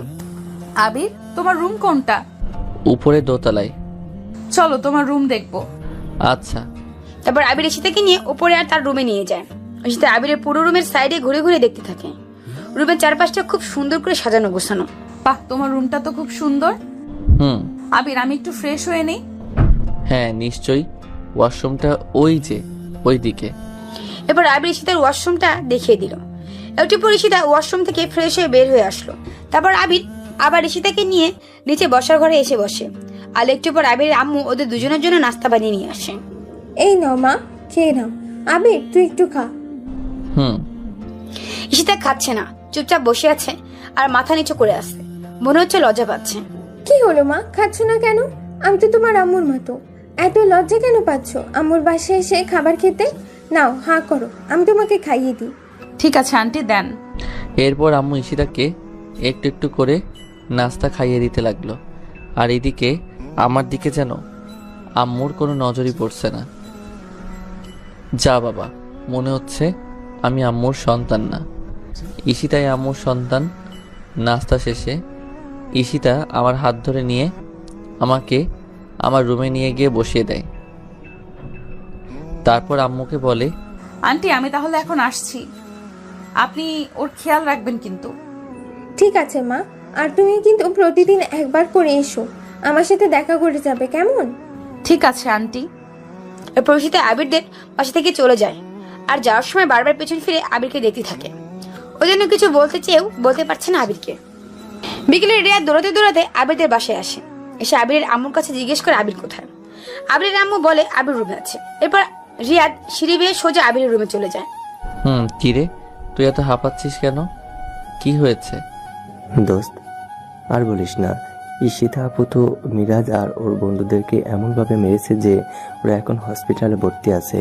Speaker 3: আবির, তোমার রুম কোনটা?
Speaker 1: উপরে দোতলায়।
Speaker 3: চলো তোমার রুম দেখবো।
Speaker 1: আচ্ছা।
Speaker 4: তারপর আবির ঈশিতাকে নিয়ে উপরে আর তার রুমে নিয়ে যায়। ঈশিতা আবিরের পুরো রুমের সাইডে ঘুরে ঘুরে দেখতে থাকে। রুমের চারপাশটা খুব সুন্দর করে সাজানো গোছানো।
Speaker 3: বাহ, তোমার রুমটা তো খুব সুন্দর। আবির, আমি একটু ফ্রেশ হয়ে নেই।
Speaker 1: হ্যাঁ নিশ্চয়ই, ওয়াশরুমটা ওই যে ওই দিকে।
Speaker 4: এরপর আবির ঈশিতার ওয়াশরুমটা দেখিয়ে দিল। একটু পর ঈশিতা ওয়াশরুম থেকে ফ্রেশ হয়ে বের হয়ে আসলো। তারপর আবির আবার ঈশিতাকে নিয়ে নিচে বসার ঘরে এসে বসে। আর একটু পর আবিরের আম্মু ওদের দুজনের জন্য নাস্তা বানিয়ে নিয়ে আসে।
Speaker 6: এই নাও মা, খেয়ে নাও। আবির, তুই একটু খা।
Speaker 4: ঈশিতা খাচ্ছে না, চুপচাপ বসে আছে আর মাথা নিচু করে আছে, মনে হচ্ছে লজ্জা পাচ্ছে।
Speaker 6: কি হলো মা, খাচ্ছ না কেন? আমি তো তোমার আম্মুর মতো। এত লজ্জা কেন পাচ্ছ আম্মুর বাসায় এসে খাবার খেতে? নাও হাঁ করো, আমি তোমাকে খাইয়ে দিই।
Speaker 3: ঠিক আছে আন্টি, দেন।
Speaker 1: এরপর আম্মু ঈশিতাকে একটু একটু করে নাস্তা খাইয়ে দিতে লাগলো। আর এদিকে আমার দিকে যেন আম্মুর কোনো নজরই পড়ছে না। যা বাবা, মনে হচ্ছে আমি আম্মুর সন্তান না, ঈশিতাই আম্মুর সন্তান। নাস্তা শেষে ঈশিতা আমার হাত ধরে নিয়ে আমাকে আমার রুমে নিয়ে গিয়ে বসিয়ে দেয়। তারপর আম্মুকে বলে,
Speaker 3: আন্টি আমি তাহলে এখন আসছি, আপনি ওর খেয়াল রাখবেন কিন্তু।
Speaker 6: ঠিক আছে মা, আর তুমি কিন্তু প্রতিদিন একবার করে এসো, আমার সাথে দেখা করে যাবে, কেমন?
Speaker 3: ঠিক আছে আন্টি।
Speaker 4: এরপর ঈশিতা আবিরদের পাশে থেকে চলে যায় আর যাওয়ার সময় বারবার পেছন ফিরে আবিরকে দেখতে থাকে। ওই জন্য কিছু বলতে চেয়েও বলতে পারছে না আবিরকে। বিকেলে রিয়া দৌড়াতে দৌড়াতে আবিরদের বাসায় আসে। এসে আবিরের আম্মুর কাছে জিজ্ঞেস করে আবির কোথায়। আবিরের আম্মু বলে আবির রুমে আছে। এরপর রিয়াদ সিঁড়ি বেয়ে সোজা আবিরের রুমে চলে যায়।
Speaker 1: কি রে, তুই এত হাঁপাচ্ছিস কেন? কি হয়েছে?
Speaker 7: দোস্ত, আর বলিস না, ঈশিতা আপু তো মিরাজ আর ওর বন্ধুদেরকে এমনভাবে মেরেছে যে ওরা এখন হসপিটালে ভর্তি আছে।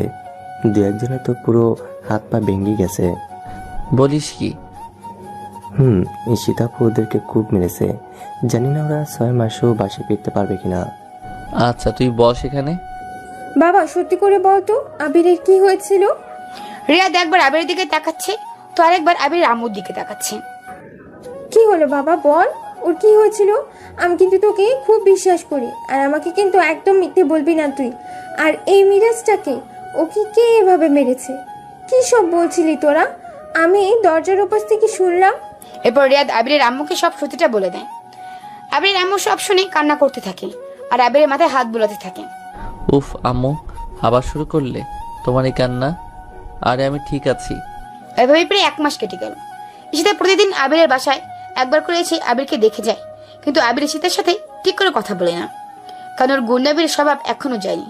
Speaker 7: দু একজনের তো পুরো হাত পা ভেঙে গেছে।
Speaker 1: বলিস কি?
Speaker 7: ঈশিতা আপু ওদেরকে খুব মেরেছে। জানি না ওরা 6 মাসেও বাসে ফিরতে পারবে কিনা।
Speaker 1: আচ্ছা তুই বস এখানে।
Speaker 6: বাবা সত্যি করে বল তো, আবিরের কি হয়েছিল?
Speaker 4: রিয়াদ একবার আবিরের দিকে তাকাচ্ছে, তো আরেকবার আবিরের আম্মুর দিকে তাকাচ্ছে।
Speaker 6: কি হলো বাবা, বল ওর কি হয়েছিল? আমি কিন্তু তোকে খুব বিশ্বাস করি, আর আমাকে কিন্তু একদম মিথ্যে বলবি না তুই। আর এই মিরাজটাকে, ওকে কে এভাবে মেরেছে? কি সব বলছিলি তোরা? আমি দরজার ওপাশ থেকে শুনলাম।
Speaker 4: এরপর রিয়াদ আবিরের আম্মুকে সব সত্যিটা বলে দেয়। আবিরের আম্মু সব শুনে কান্না করতে থাকে আর আবিরের মাথায় হাত বুলাতে থাকে।
Speaker 1: উফ আম্মু, আবার শুরু করলে তোমার এই কান্না? আরে আমি ঠিক আছি।
Speaker 4: এভাবে প্রায় 1 মাস কেটে গেল। ঈশিতা প্রতিদিন আবিরের বাসায় একবার করে এসে আবিরকে দেখে যায়, কিন্তু আবির ঈশিতার সাথে ঠিক করে কথা বলে না, কারণ ওর গুন্ডাবির স্বভাব এখনো যায়নি।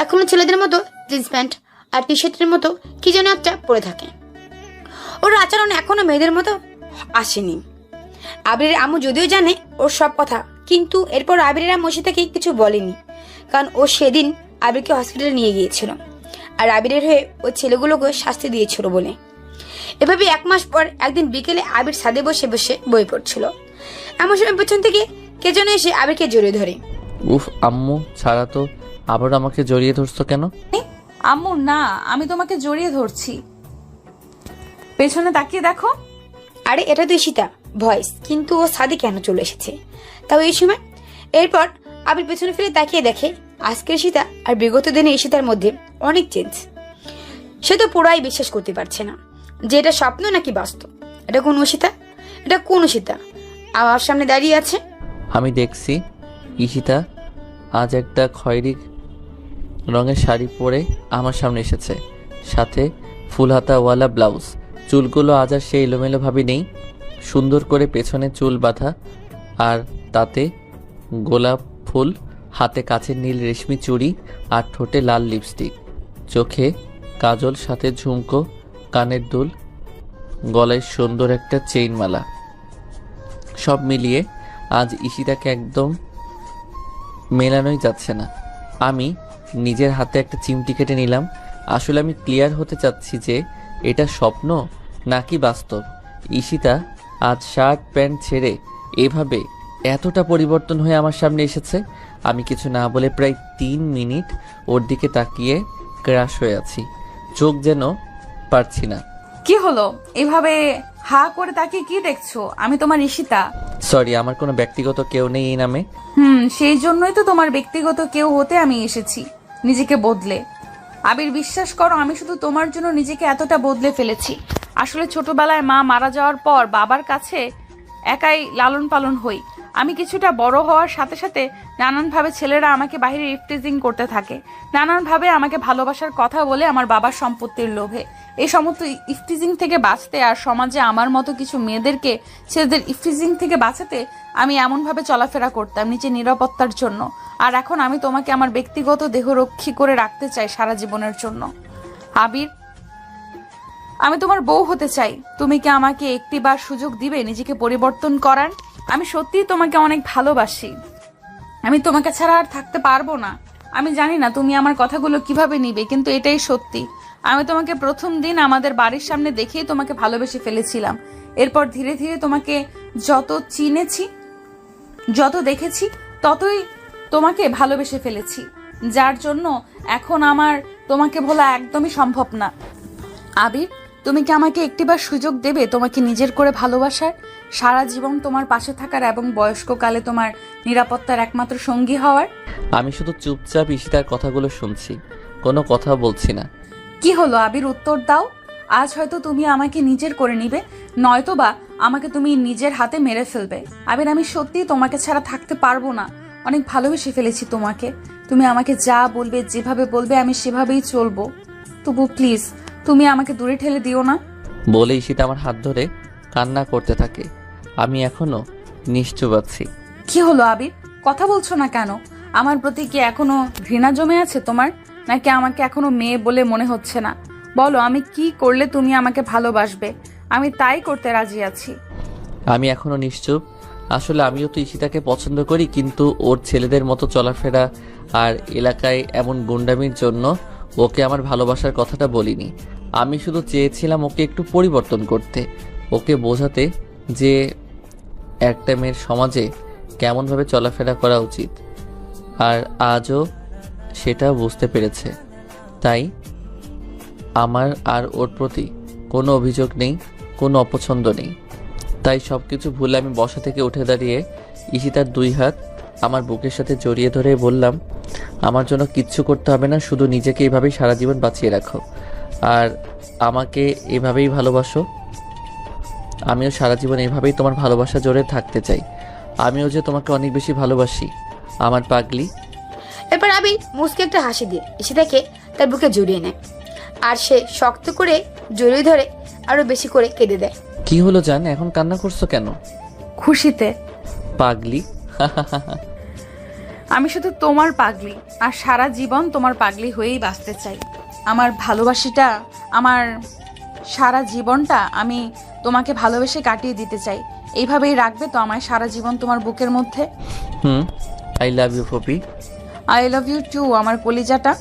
Speaker 4: এখনো ছেলেদের মতো জিন্স প্যান্ট আর টি শার্টের মতো কি যেন একটা পরে থাকে। ওর আচরণ এখনো মেয়েদের মতো আসেনি। আবিরের আম্মু যদিও জানে ওর সব কথা, কিন্তু এরপর আবিরের আম্মু ঈশিতাকে কিছু বলেনি, কারণ ও সেদিন আবিরকে হসপিটালে নিয়ে গিয়েছিল আর আবিরের হয়ে ওই ছেলেগুলোকে শাস্তি দিয়েছিল বলে। এভাবে 1 মাস পর একদিন বিকেলে আবির ছাদে বসে বসে বই পড়ছিল। এমন সময় পেছন থেকে কে যেন এসে আবিরকে জড়িয়ে ধরে।
Speaker 1: উফ আম্মু, ছাড়া তো। আবার আমাকে জড়িয়ে ধরছো কেন?
Speaker 3: আম্মু না, আমি তোমাকে জড়িয়ে ধরছি, পেছনে তাকিয়ে দেখো।
Speaker 4: আরে এটা তো ঈশিতা ভয়েস, কিন্তু ও ছাদে কেন চলে এসেছে তাও এই সময়? এরপর আবির পেছনে ফিরে তাকিয়ে দেখে আজকের ঈশিতা আর বিগত দিনে ঈশিতার মধ্যে অনেক চেঞ্জ। সে তো পুরাই বিশ্বাস করতে পারছে না যে এটা স্বপ্ন নাকি বাস্তব। এটা কোন ঈশিতা? এটা কোন ঈশিতা আমার সামনে দাঁড়িয়ে আছে?
Speaker 1: আমি দেখছি ঈশিতা আজ একটা খয়েরি রঙের শাড়ি পরে আমার সামনে এসেছে, সাথে ফুল হাতাওয়ালা ব্লাউজ। চুলগুলো আজ আর সেই এলোমেলো ভাবে নেই, সুন্দর করে পেছনে চুল বাঁধা, আর তাতে গোলাপ ফুল, হাতে কাচের নীল রেশমি চুড়ি আর ঠোঁটে লাল লিপস্টিক, চোখে কাজল, সাথে ঝুমকো, কানের দুল, গলায় সুন্দর একটা চেইন মালা। সব মিলিয়ে আজ ঈশিতাকে একদম মেলানোই যাচ্ছে না। আমি নিজের হাতে একটা চিমটি কেটে নিলাম। আসলে আমি ক্লিয়ার হতে চাচ্ছি যে এটা স্বপ্ন নাকি বাস্তব। ঈশিতা আজ শার্ট প্যান্ট ছেড়ে এভাবে এতটা পরিবর্তন হয়ে আমার সামনে এসেছে। আমি কিছু না বলে প্রায় 3 মিনিট ওর দিকে তাকিয়ে ক্রাশ হয়ে আছি, চোখ যেন পারছি না।
Speaker 3: কি হলো এভাবে হা করে তাকিয়ে কি দেখছো? আমি তোমার ঈশিতা।
Speaker 1: সরি, আমার কোনো ব্যক্তিগত কেউ নেই এই নামে।
Speaker 3: সেই জন্যই তো তোমার ব্যক্তিগত কেউ হতে আমি এসেছি, নিজেকে বদলে। আবির বিশ্বাস করো, আমি শুধু তোমার জন্য নিজেকে এতটা বদলে ফেলেছি। আসলে ছোটবেলায় মা মারা যাওয়ার পর বাবার কাছে একাই লালন পালন হই। আমি কিছুটা বড় হওয়ার সাথে সাথে নানানভাবে ছেলেরা আমাকে বাইরে ইফটিজিং করতে থাকে, নানানভাবে আমাকে ভালোবাসার কথা বলে আমার বাবার সম্পত্তির লোভে। এই সমস্ত ইফটিজিং থেকে বাঁচতে আর সমাজে আমার মতো কিছু মেয়েদেরকে ছেলেদের ইফটিজিং থেকে বাঁচাতে আমি এমনভাবে চলাফেরা করতাম নিজের নিরাপত্তার জন্য। আর এখন আমি তোমাকে আমার ব্যক্তিগত দেহরক্ষী করে রাখতে চাই সারা জীবনের জন্য। আবির, আমি তোমার বউ হতে চাই। তুমি কি আমাকে একটিবার সুযোগ দিবে নিজেকে পরিবর্তন করার? আমি সত্যিই তোমাকে অনেক ভালোবাসি। আমি তোমাকে ছাড়া আর থাকতে পারবো না। আমি জানি না তুমি আমার কথাগুলো কিভাবে নিবে, কিন্তু এটাই সত্যি। আমি তোমাকে প্রথম দিন আমাদের বাড়ির সামনে দেখেই তোমাকে ভালোবেসে ফেলেছিলাম। এরপর ধীরে ধীরে তোমাকে যত চিনেছি, যত দেখেছি, ততই তোমাকে ভালোবেসে ফেলেছি, যার জন্য এখন আমার তোমাকে ভোলা একদমই সম্ভব না। আবির, তুমি কি আমাকে একটিবার সুযোগ দেবে তোমাকে নিজের করে ভালোবাসার, সারা জীবন তোমার পাশে থাকার এবং বয়স্ককালে তোমার নিরাপত্তার একমাত্র সঙ্গী হওয়ার?
Speaker 1: আমি শুধু চুপচাপ ঈশিতার কথাগুলো শুনছি, কোনো কথা বলছি না।
Speaker 3: কি হলো আবির, উত্তর দাও। আজ হয়তো তুমি আমাকে নিজের করে নিবে, নয়তোবা আমাকে তুমি নিজের হাতে মেরে ফেলবে। আবির, আমি সত্যি তোমাকে ছাড়া থাকতে পারবো না। অনেক ভালোবেসে ফেলেছি তোমাকে। তুমি আমাকে যা বলবে, যেভাবে বলবে, আমি সেভাবেই চলবো। তবু প্লিজ তুমি আমাকে দূরে ঠেলে দিও না।
Speaker 1: বলে ঈশিতা আমার হাত ধরে কান্না করতে থাকে। আমি এখনো নিশ্চুপ আছি।
Speaker 3: কি হলো আবির, কথা বলছো না কেন? আমার প্রতি কি এখনো ঘৃণা জমে আছে তোমার, নাকি আমাকে এখনো মেয়ে বলে মনে হচ্ছে না? বলো, আমি কি করলে তুমি আমাকে ভালোবাসবে? আমি তাই করতে রাজি আছি।
Speaker 1: আমি এখনো নিশ্চুপ। আসলে আমিও তো ঈশিতাকে পছন্দ করি, কিন্তু ওর ছেলেদের মতো চলাফেরা আর এলাকায় এমন গুন্ডামির জন্য ওকে আমার ভালোবাসার কথাটা বলিনি। আমি শুধু চেয়েছিলাম ওকে একটু পরিবর্তন করতে, ওকে বোঝাতে যে একটা মেয়ের সমাজে কেমনভাবে চলাফেরা করা উচিত। আর আজও সেটা বুঝতে পেরেছে। তাই আমার আর ওর প্রতি কোনো অভিযোগ নেই, কোনো অপছন্দ নেই। তাই সব কিছু ভুলে আমি বসা থেকে উঠে দাঁড়িয়ে ঈশিতার 2 হাত আমার বুকের সাথে জড়িয়ে ধরে বললাম, আমার জন্য কিচ্ছু করতে হবে না, শুধু নিজেকে এভাবেই সারা জীবন বাঁচিয়ে রাখো আর আমাকে এভাবেই ভালোবাসো। আমিও সারা জীবন এভাবেই তোমার ভালোবাসা জোরে থাকতে চাই। আমিও যে তোমাকে অনেক বেশি ভালোবাসি আমার পাগলি।
Speaker 4: এরপর আবির মুচকে একটা হাসি দিয়ে ঈশিতাকে তার বুকে জড়িয়ে নেয়, আর সে শক্ত করে জড়িয়ে ধরে আরো বেশি করে কেঁদে দেয়।
Speaker 1: কি হলো জান, এখন কান্না করছো কেন?
Speaker 3: খুশিতে।
Speaker 1: পাগলি।
Speaker 3: আমি শুধু তোমার পাগলি, আর সারা জীবন তোমার পাগলি হয়েই বাঁচতে চাই। আমার ভালোবাসিটা, আমার সারা জীবনটা আমি তোমাকে ভালোবেসে কাটিয়ে দিতে চাই। এইভাবেই রাখবে তো আমায় সারা জীবন তোমার বুকের মধ্যে?
Speaker 1: আই লাভ ইউ ফপি।
Speaker 3: আই লাভ ইউ টু আমার কলিজাটা।